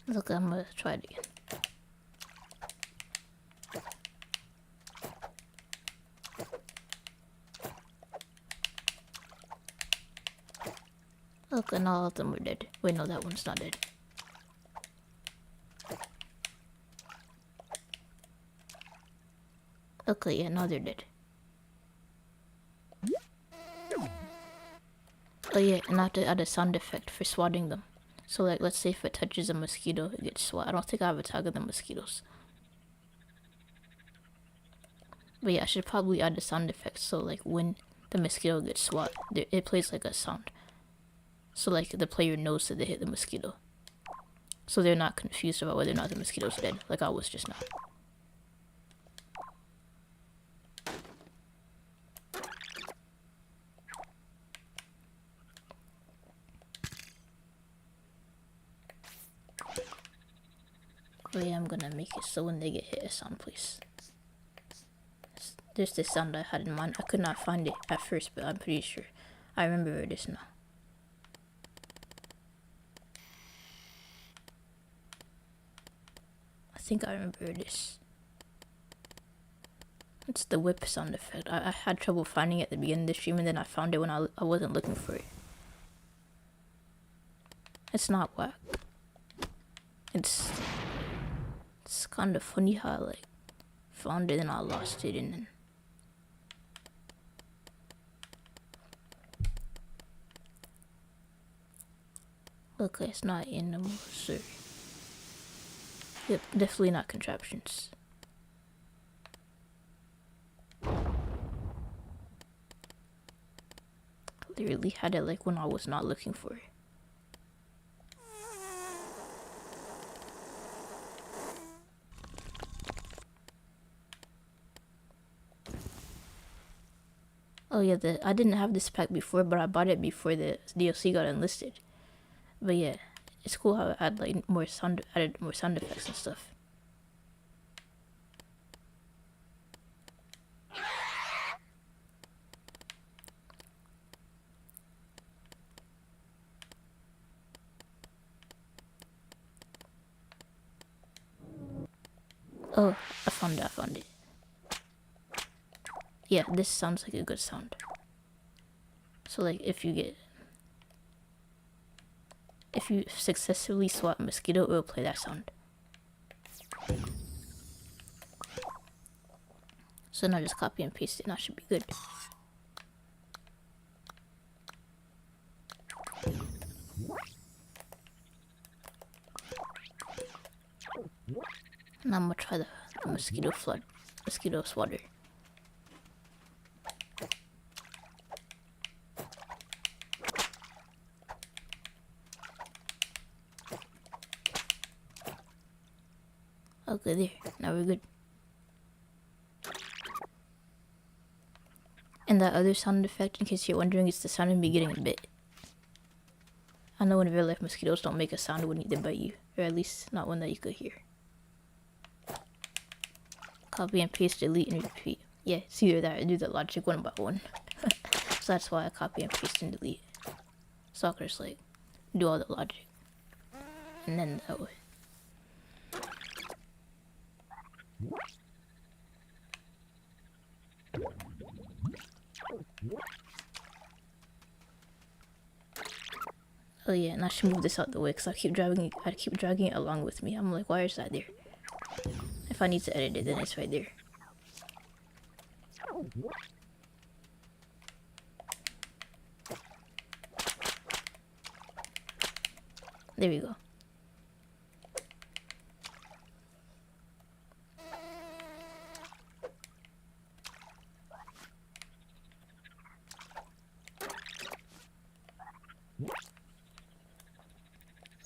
Look, I'm gonna try it again. Look, and all of them are dead. Wait, no, that one's not dead. Okay, yeah, now they're dead. Oh yeah, and I have to add a sound effect for swatting them. So like, let's say if it touches a mosquito, it gets swat. I don't think I have a tag of the mosquitoes. But yeah, I should probably add the sound effect so like when the mosquito gets swat, it plays like a sound. So like the player knows that they hit the mosquito. So they're not confused about whether or not the mosquito's dead, like I was just now. Oh yeah, I'm gonna make it so when they get hit, a sound plays. There's this sound I had in mind. I could not find it at first, but I'm pretty sure I remember where it is now. think I remember this. It's the whip sound effect. I had trouble finding it at the beginning of the stream, and then I found it when I wasn't looking for it. It's not whack. It's kind of funny how I like found it and I lost it, and then okay, it's not animals, sir. Yep, definitely not contraptions. Literally had it like when I was not looking for it. Oh yeah, I didn't have this pack before, but I bought it before the DLC got enlisted. But yeah, it's cool how it had like added more sound effects and stuff. Oh, I found it. Yeah, this sounds like a good sound. So like if you successfully swap Mosquito, it will play that sound. So now just copy and paste it, and that should be good. Now I'm gonna try the mosquito swatter. Okay, there. Now we're good. And that other sound effect, in case you're wondering, is the sound of me getting a bit. I know in real life mosquitoes don't make a sound when they bite you, or at least not one that you could hear. Copy and paste, delete, and repeat. Yeah, it's either that or do the logic one by one. So that's why I copy and paste and delete. So I can just like do all the logic. And then that way. Oh yeah, and I should move this out the way because I keep dragging it along with me. I'm like, why is that there? If I need to edit it, then it's right there. There we go.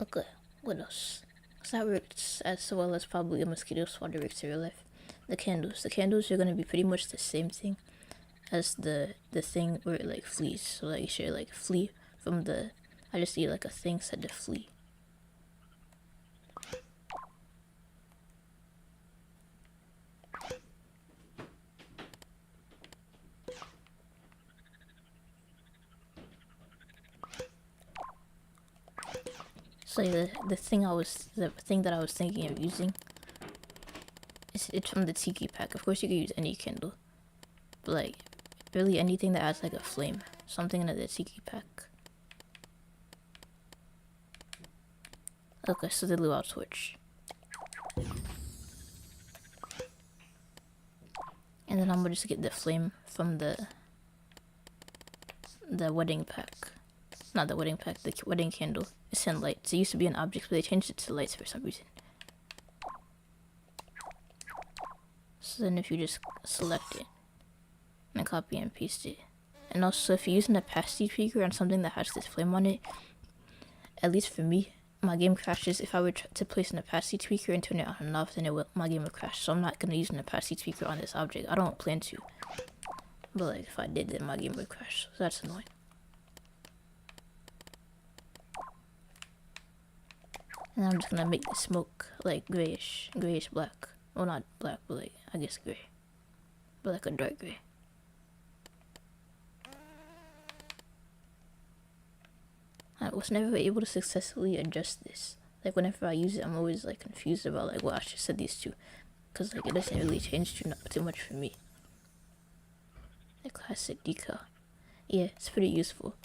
Okay, what else? So that works as well as probably a mosquito swatter works in real life. The candles are gonna be pretty much the same thing as the thing where it like flees. So like you should like flee from the. I just need like a thing set to flee. So the thing that I was thinking of using it's from the tiki pack. Of course you can use any candle, but like really anything that adds like a flame, something in the tiki pack. Okay, so the luau torch, and then I'm gonna just get the flame from the wedding pack. Not the wedding pack, the wedding candle. It's in lights. It used to be an object, but they changed it to lights for some reason. So then if you just select it and copy and paste it. And also if you're using a opacity tweaker on something that has this flame on it, at least for me, my game crashes. If I were to place an opacity tweaker and turn it on and off, then my game would crash. So I'm not going to use an opacity tweaker on this object. I don't plan to. But like if I did, then my game would crash. So that's annoying. And I'm just gonna make the smoke like grayish black. Well, not black, but like I guess gray, but like a dark gray. I was never able to successfully adjust this. like whenever I use it, I'm always like confused about like what I should set these to, because like it doesn't really change too much for me. The classic decal. Yeah, it's pretty useful.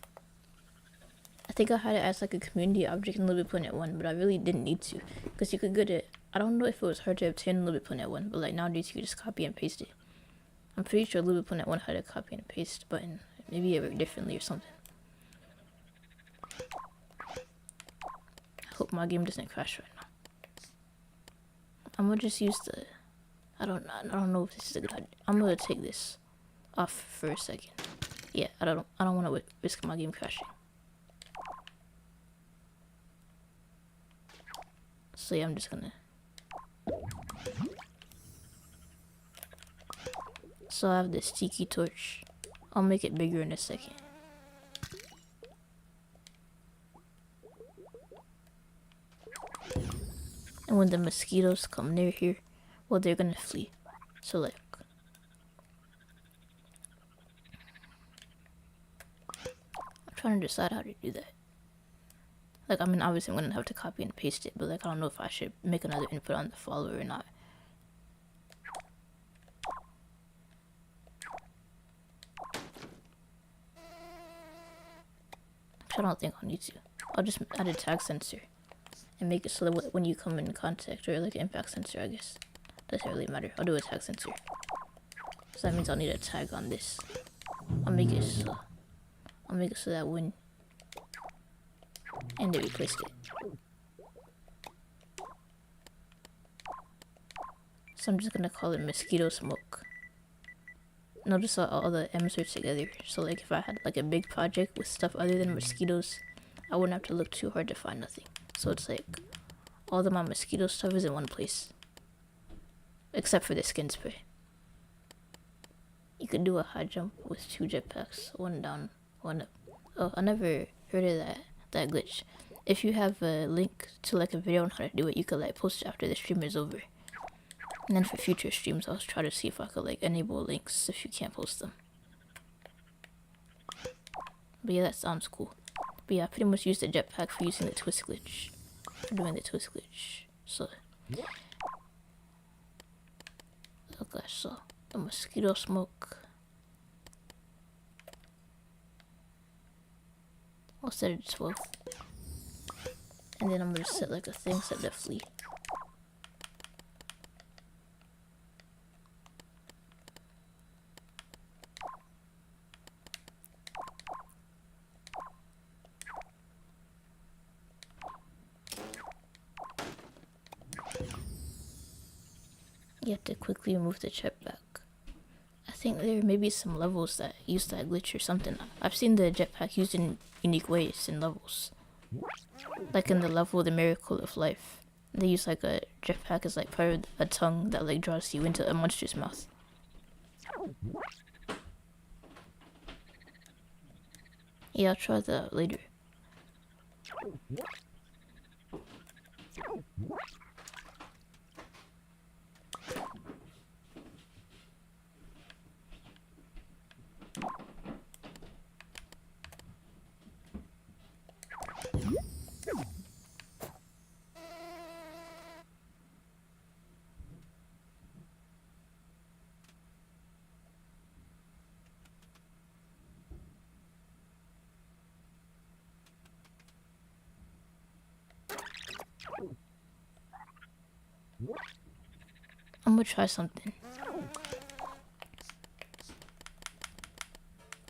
I think I had it as like a community object in LBP 1, but I really didn't need to, because you could get it. I don't know if it was hard to obtain in LBP 1, but like nowadays you could just copy and paste it. I'm pretty sure LBP 1 had a copy and paste button. Maybe it worked differently or something. I hope my game doesn't crash right now. I'm gonna just use the. I don't know if this is a good idea. I'm gonna take this off for a second. Yeah, I don't want to risk my game crashing. So yeah, I'm just gonna. So I have this tiki torch. I'll make it bigger in a second. And when the mosquitoes come near here, well, they're gonna flee. So like, I'm trying to decide how to do that. Like, I mean, obviously I'm gonna have to copy and paste it, but like, I don't know if I should make another input on the follower or not. I don't think I'll need to. I'll just add a tag sensor and make it so that when you come in contact, or like an impact sensor, I guess. Doesn't really matter. I'll do a tag sensor. So that means I'll need a tag on this. I'll make it so that when and they replaced it. So I'm just gonna call it mosquito smoke. Notice all the M's are together. So like if I had like a big project with stuff other than mosquitoes, I wouldn't have to look too hard to find nothing. So it's like all of my mosquito stuff is in one place. Except for the skin spray. You could do a high jump with 2 jetpacks, 1 down, 1 up. Oh, I never heard of that glitch. If you have a link to like a video on how to do it, you could like post it after the stream is over. And then for future streams, I'll try to see if I could like enable links if you can't post them. But yeah, that sounds cool. But yeah, I pretty much used the jetpack for using the twist glitch. For doing the twist glitch. So okay, so the mosquito smoke. I'll set it to 12. And then I'm gonna set like a thing set to flee. You have to quickly remove the jetpack. I think there may be some levels that use that glitch or something. I've seen the jetpack used in unique ways in levels. Like in the level The Miracle of Life. They use like a jetpack as like part of a tongue that like draws you into a monster's mouth. Yeah, I'll try that later. I'm gonna try something.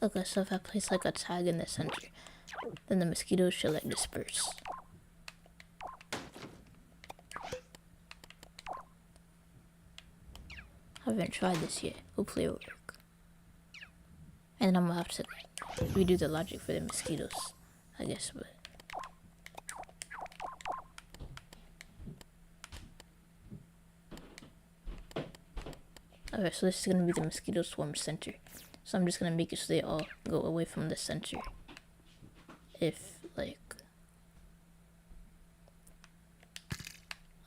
Okay, so if I place like a tag in the center, then the mosquitoes should like disperse. I haven't tried this yet. Hopefully it'll work. And then I'm gonna have to redo the logic for the mosquitoes, I guess, but okay, so this is gonna be the mosquito swarm center. So I'm just gonna make it so they all go away from the center. If like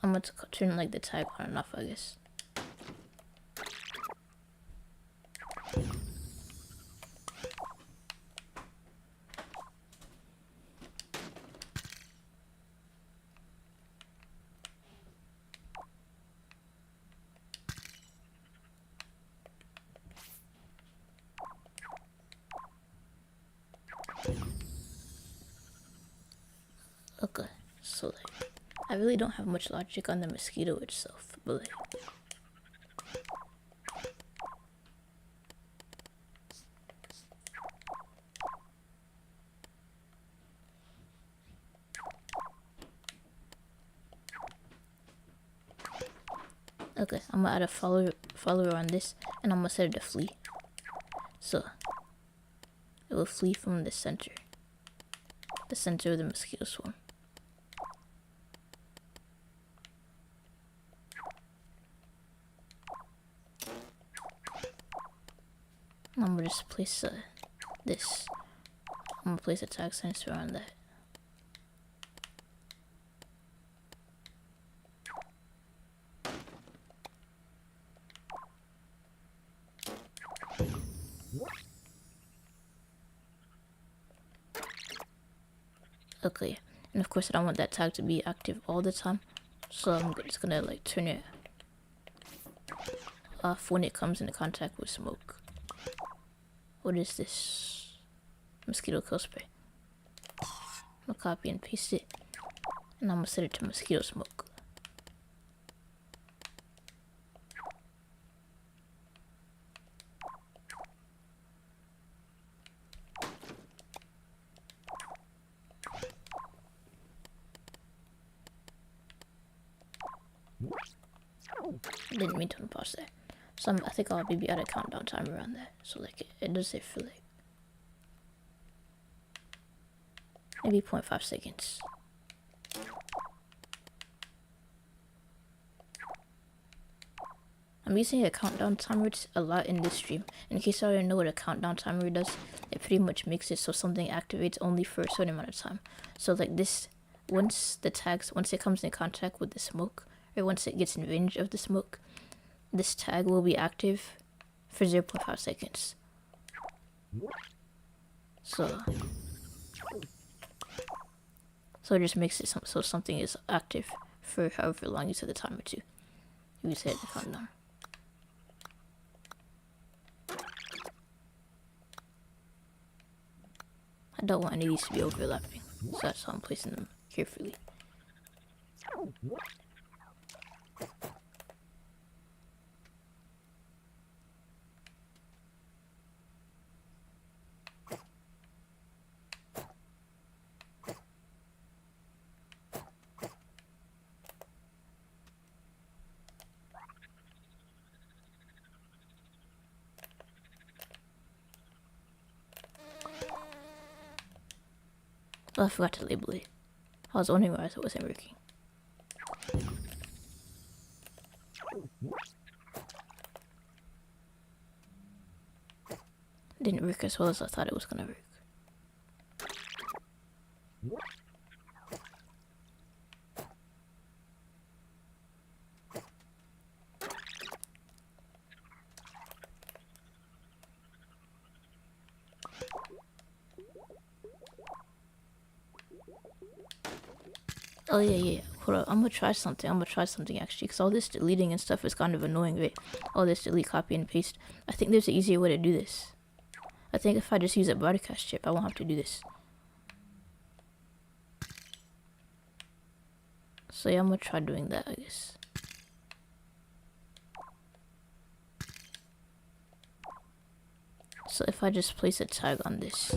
I'm gonna turn like the tag on and off, I guess. So like, I really don't have much logic on the mosquito itself, but like, okay, I'm gonna add a follower on this, and I'm gonna set it to flee. So it will flee from the center of the mosquito swarm. And I'm gonna just place this. I'm gonna place a tag sensor on that. Okay, and of course I don't want that tag to be active all the time, so I'm just gonna like turn it off when it comes into contact with smoke. What is this? Mosquito kill spray. I'm gonna copy and paste it, and I'm gonna set it to mosquito smoke. Didn't mean to unpause that. So I think I'll maybe add a countdown timer on that. So like it does it for like maybe 0.5 seconds. I'm using a countdown timer a lot in this stream. In case I don't know what a countdown timer does, it pretty much makes it so something activates only for a certain amount of time. So like this, once it comes in contact with the smoke, or once it gets in range of the smoke, this tag will be active for 0.5 seconds. So it just makes it so something is active for however long you set the timer to. If you set the countdown. I don't want any of these to be overlapping, so that's how I'm placing them carefully. Oh, I forgot to label it. I was wondering why it wasn't working. Didn't work as well as I thought it was gonna work. Oh yeah. Hold up, I'm gonna try something actually, because all this deleting and stuff is kind of annoying, right? All this delete, copy, and paste. I think there's an easier way to do this. I think if I just use a broadcast chip, I won't have to do this. So yeah, I'm gonna try doing that, I guess. So if I just place a tag on this.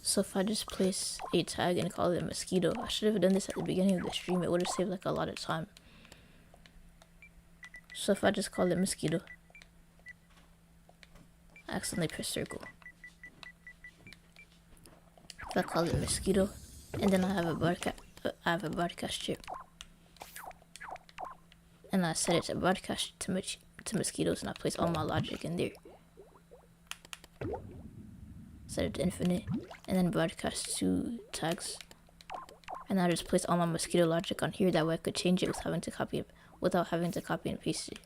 So if I just place a tag and call it a mosquito, I should have done this at the beginning of the stream. It would have saved like a lot of time. So if I just call it mosquito, I accidentally press circle. If I call it mosquito, and then I have a broadcast chip, and I set it to broadcast to mosquitoes, and I place all my logic in there. Set it to infinite, and then broadcast to tags, and I just place all my mosquito logic on here. That way I could change it without having to copy and paste it.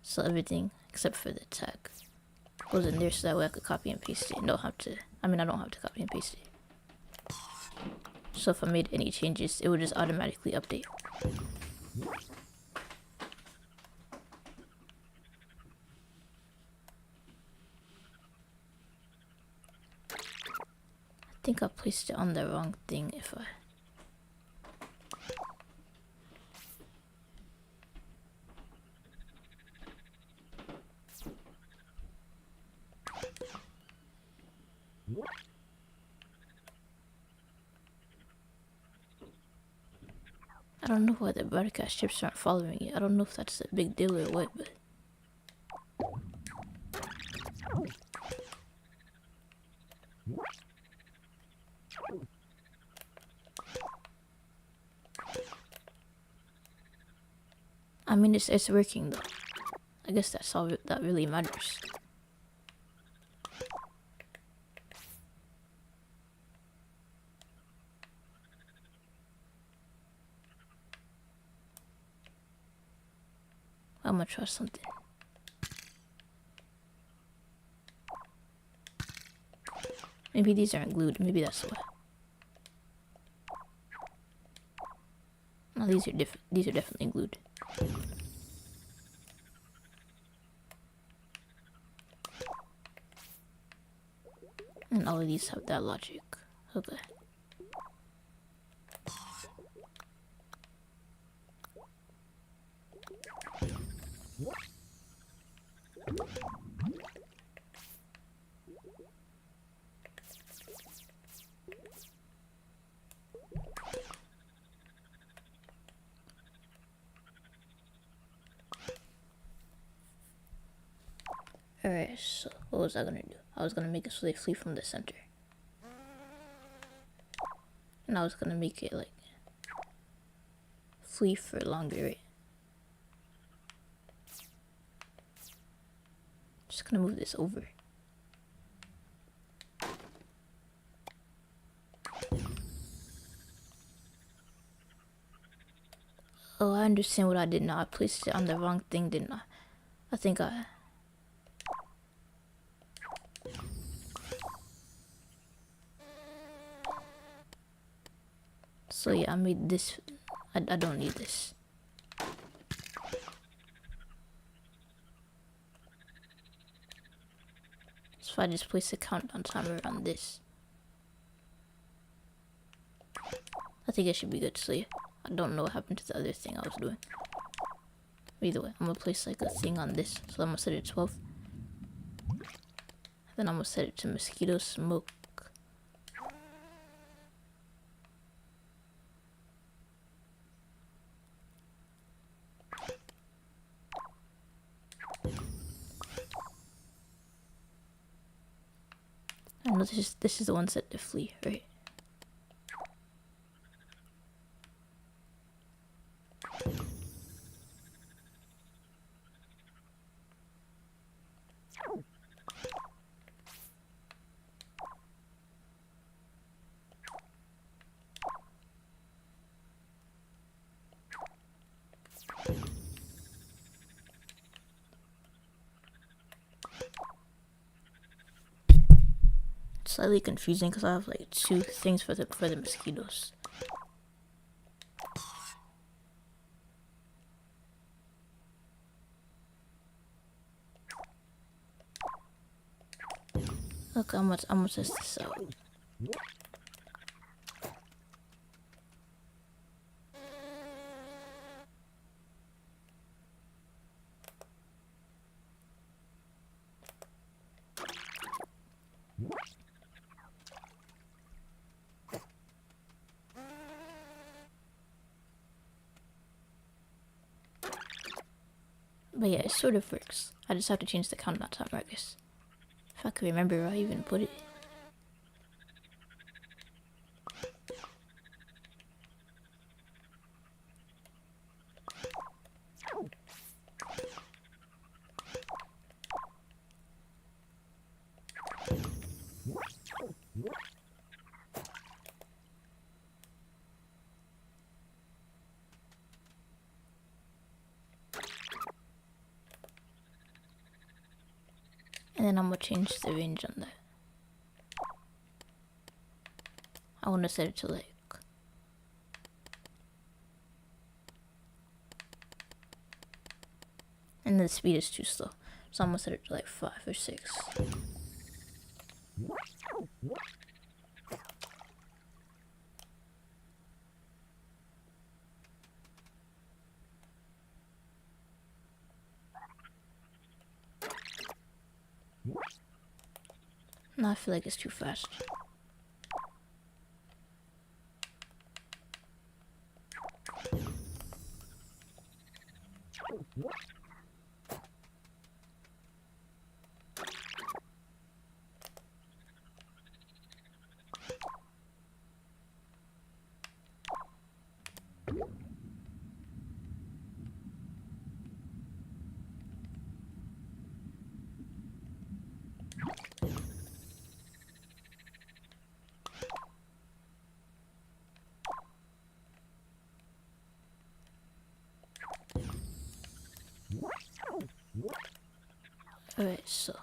So everything except for the tag goes in there, so that way I could copy and paste it. I don't have to copy and paste it. So if I made any changes, it would just automatically update. think I placed it on the wrong thing if I don't know why the broadcast chips aren't following it. I don't know if that's a big deal or what, but I mean it's working though. I guess that's all that really matters. I'm gonna try something. Maybe these aren't glued. Maybe that's why. No, these are different. These are definitely glued. And all of these have that logic. Okay. Alright, so what was I gonna do? I was gonna make it so they flee from the center. And I was gonna make it like flee for longer, right? Just gonna move this over. Oh, I understand what I did now. I placed it on the wrong thing, didn't I? I think I... So yeah, I made this. I don't need this. So if I just place a countdown timer on this, I think it should be good. So yeah, I don't know what happened to the other thing I was doing. Either way, I'm gonna place like a thing on this. So I'm gonna set it to 12. Then I'm gonna set it to mosquito smoke. I know this is the one set to flee, right? Slightly confusing because I have like two things for the mosquitoes. Look, I'm gonna test this out. But yeah, it sort of works. I just have to change the countdown timer, I guess. If I could remember where I even put it. And then I'm gonna change the range on that. I wanna set it to like... And the speed is too slow. So I'm gonna set it to like 5 or 6. No, I feel like it's too fast. Alright, so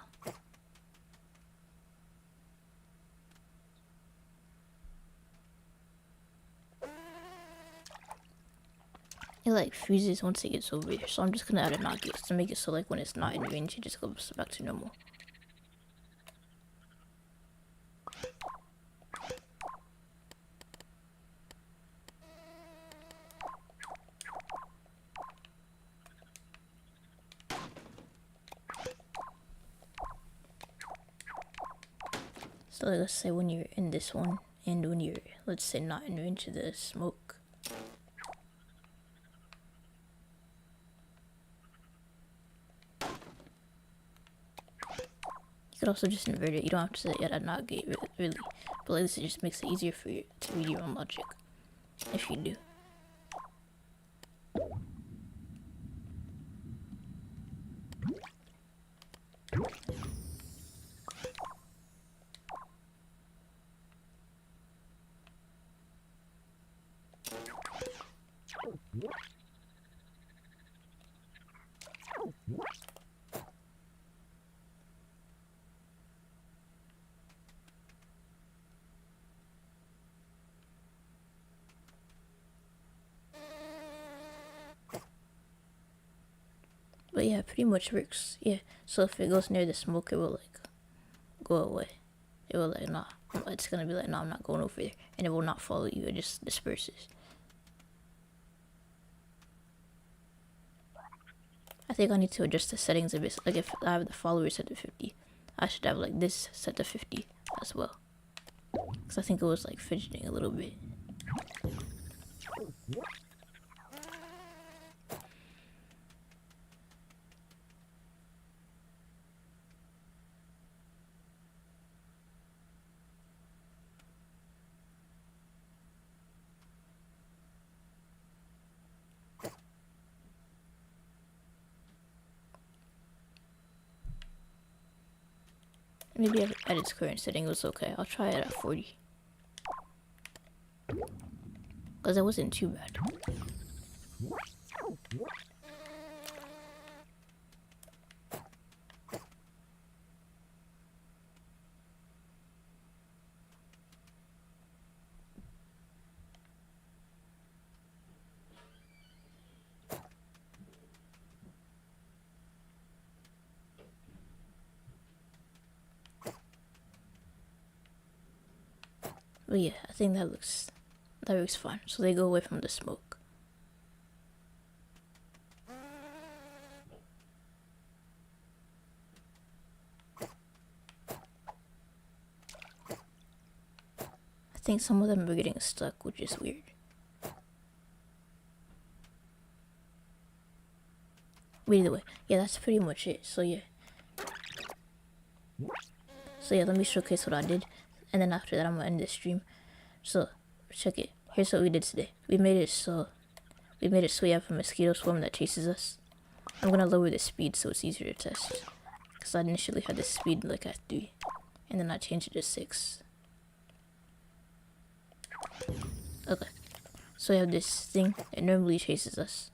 it like freezes once it gets over here, so I'm just gonna add a not get to make it so like when it's not in range it just goes back to normal. So like, let's say when you're in this one and when you're, let's say, not in range of the smoke. You could also just invert it. You don't have to say yeah, that not gate really, but like this it just makes it easier for you to read your own logic if you do. But yeah, it pretty much works. Yeah, so if it goes near the smoke, it will like go away. It will like, nah, it's gonna be like, no, I'm not going over there, and it will not follow you. It just disperses. I think I need to adjust the settings a bit. Like if I have the followers set to 50, I should have like this set to 50 as well. Because I think it was like fidgeting a little bit. Maybe at its current setting it was okay. I'll try it at 40. Because it wasn't too bad. But yeah, I think that works fine. So they go away from the smoke. I think some of them are getting stuck, which is weird. But either way, yeah, that's pretty much it. So yeah, let me showcase what I did, and then after that I'm gonna end this stream. So check it. Here's what we did today. We made it so we have a mosquito swarm that chases us. I'm gonna lower the speed so it's easier to test, because I initially had the speed like at 3, and then I changed it to 6. Okay, so we have this thing that normally chases us.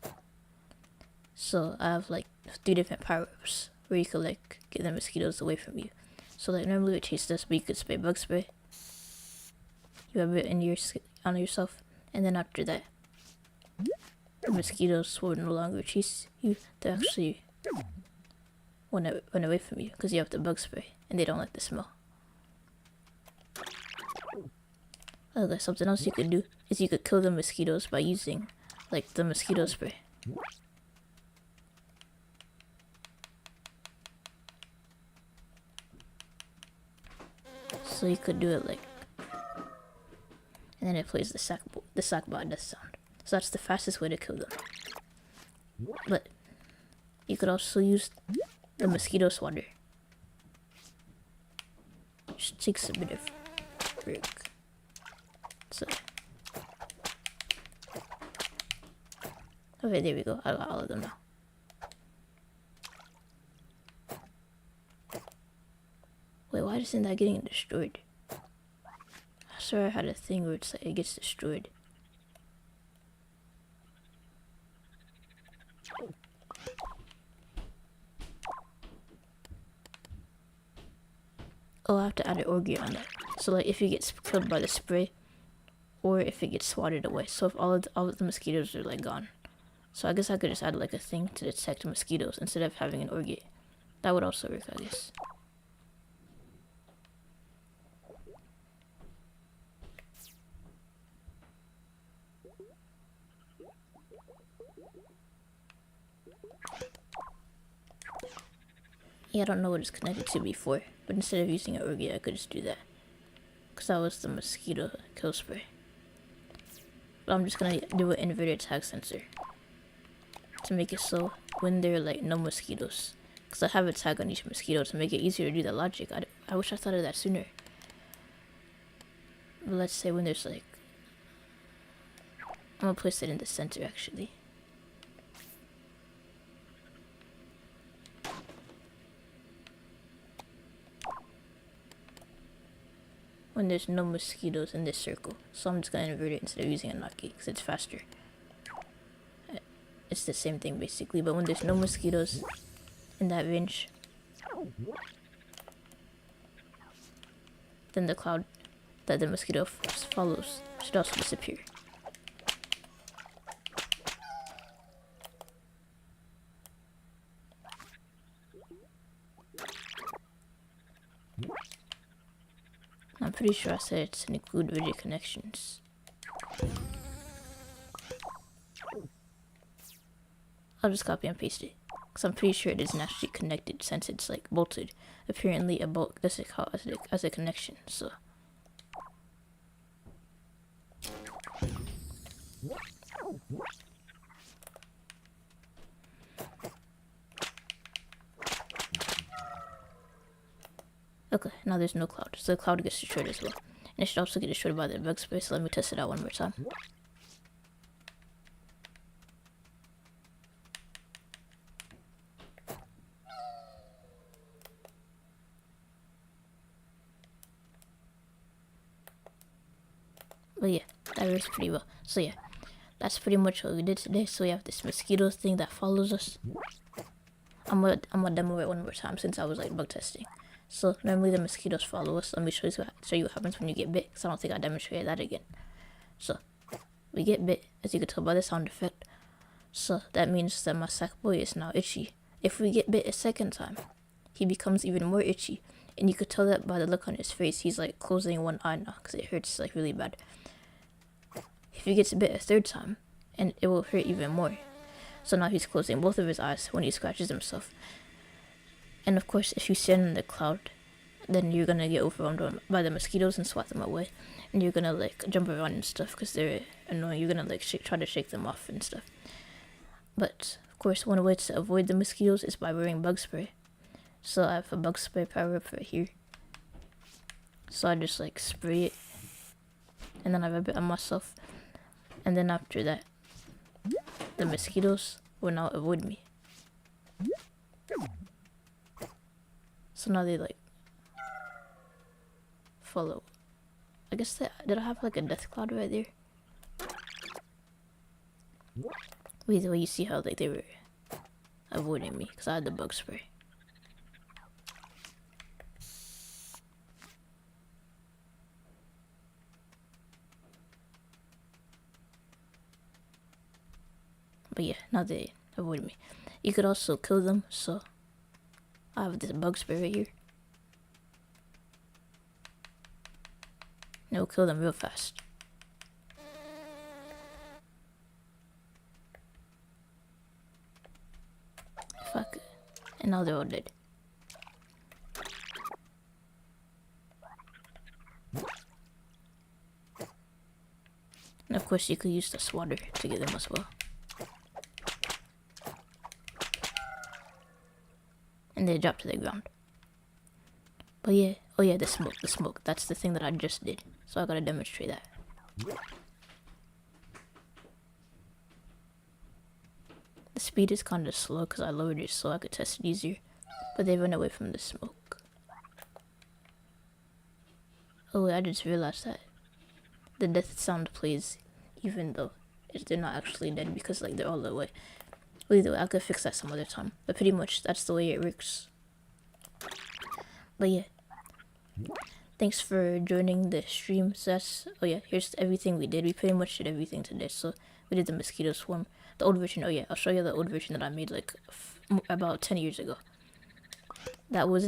So I have like 3 different power-ups where you could like get the mosquitoes away from you. So like normally it chases us, but you could spray bug spray. You have it in on yourself, and then after that, the mosquitoes will no longer chase you. They actually want to run away from you because you have the bug spray, and they don't like the smell. Okay, something else you could do is you could kill the mosquitoes by using like the mosquito spray. So you could do it like, and then it plays the sackbot death sound. So that's the fastest way to kill them. But you could also use the mosquito swatter. Just takes a bit of work. So okay, there we go. I got all of them now. Wait, why isn't that getting destroyed? I swear I had a thing where it's like it gets destroyed. Oh, I have to add an orgy on that. So like if he gets killed by the spray, or if it gets swatted away. So if all of the mosquitoes are like gone. So I guess I could just add like a thing to detect mosquitoes instead of having an orgy. That would also work, I guess. Yeah, I don't know what it's connected to before, but instead of using an orgy, I could just do that. Because that was the mosquito kill spray. But I'm just gonna do an inverted tag sensor to make it so when there are like no mosquitoes. Because I have a tag on each mosquito to make it easier to do the logic. I wish I thought of that sooner. But let's say when there's like, I'm gonna place it in the center actually. When there's no mosquitoes in this circle. So I'm just gonna invert it instead of using a hotkey because it's faster. It's the same thing basically, but when there's no mosquitoes in that range, then the cloud that the mosquito follows should also disappear. I'm pretty sure I said it's to include rigid connections. I'll just copy and paste it, because I'm pretty sure it isn't actually connected since it's like bolted. Apparently a bolt doesn't count as a connection, so. Okay, now there's no cloud, so the cloud gets destroyed as well. And it should also get destroyed by the bug spray, so let me test it out one more time. But yeah, that works pretty well. So yeah, that's pretty much what we did today. So we have this mosquito thing that follows us. I'm gonna demo it one more time since I was like bug testing. So normally the mosquitoes follow us. Let me show you what happens when you get bit, because I don't think I demonstrated that again. So we get bit, as you can tell by the sound effect. So that means that my sack boy is now itchy. If we get bit a second time, he becomes even more itchy, and you could tell that by the look on his face. He's like closing one eye now because it hurts like really bad. If he gets bit a third time, and it will hurt even more. So now he's closing both of his eyes when he scratches himself. And of course, if you stand in the cloud, then you're gonna get overwhelmed by the mosquitoes and swat them away. And you're gonna like jump around and stuff because they're annoying. You're gonna like try to shake them off and stuff. But of course, one way to avoid the mosquitoes is by wearing bug spray. So I have a bug spray power up right here. So I just like spray it, and then I rub it on myself. And then after that, the mosquitoes will now avoid me. So now they like follow. I guess did I have like a death cloud right there? Either way, you see how like they were avoiding me because I had the bug spray. But yeah, now they avoid me. You could also kill them, so I have this bug spray right here. And it will kill them real fast. If I could. And now they're all dead. And of course you could use the swatter to get them as well. And they drop to the ground. But yeah, oh yeah, the smoke. That's the thing that I just did. So I gotta demonstrate that. The speed is kind of slow because I lowered it so I could test it easier. But they run away from the smoke. Oh wait, I just realized that the death sound plays even though they're not actually dead because like they're all the way. Well, either way, I could fix that some other time. But pretty much that's the way it works. But yeah. Thanks for joining the stream. So that's, oh yeah, here's everything we did. We pretty much did everything today. So we did the mosquito swarm. The old version, oh yeah, I'll show you the old version that I made like about 10 years ago. That was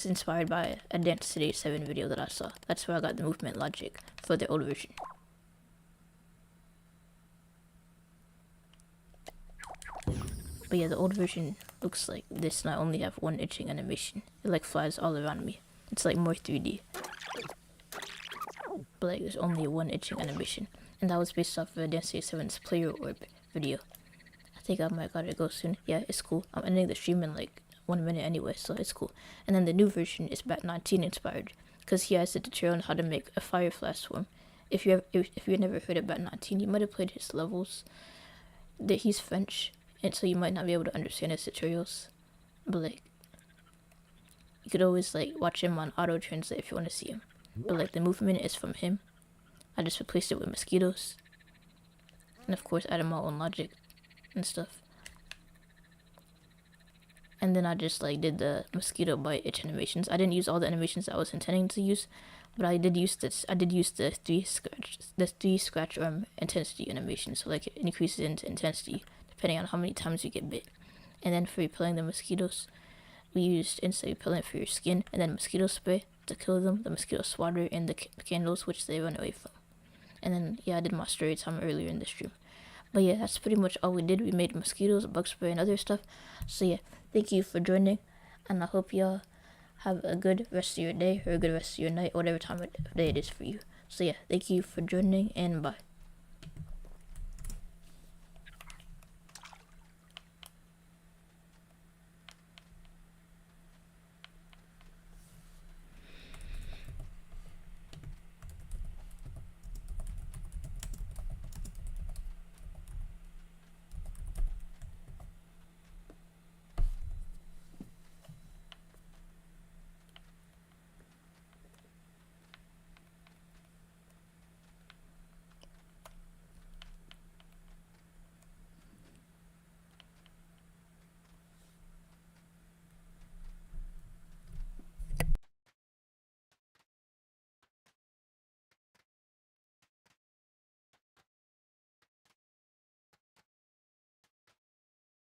inspired by a Dance Today 7 video that I saw. That's where I got the movement logic for the old version. But yeah, the old version looks like this, and I only have one itching animation. It like flies all around me. It's like more 3D. But like there's only one itching animation. And that was based off of Dance Today 7's player orb video. I think I might gotta go soon. Yeah, it's cool. I'm ending the stream in like 1 minute anyway, so it's cool. And then the new version is Bat19 inspired, because he has a tutorial on how to make a firefly swarm. If you never heard of Bat19, you might have played his levels. He's French, and so you might not be able to understand his tutorials. But like, you could always like watch him on auto translate if you want to see him. But like the movement is from him. I just replaced it with mosquitoes, and of course added my own logic and stuff. And then I just like did the mosquito bite itch animations. I didn't use all the animations that I was intending to use, but I did use this. I did use the three scratch arm intensity animation. So like it increases in intensity depending on how many times you get bit. And then for repelling the mosquitoes, we used insect repellent for your skin, and then mosquito spray to kill them, the mosquito swatter, and the candles which they run away from. And then yeah, I did my story time earlier in the stream. But yeah, that's pretty much all we did. We made mosquitoes, bug spray, and other stuff. So yeah, thank you for joining, and I hope y'all have a good rest of your day, or a good rest of your night, whatever time of day it is for you. So yeah, thank you for joining, and bye.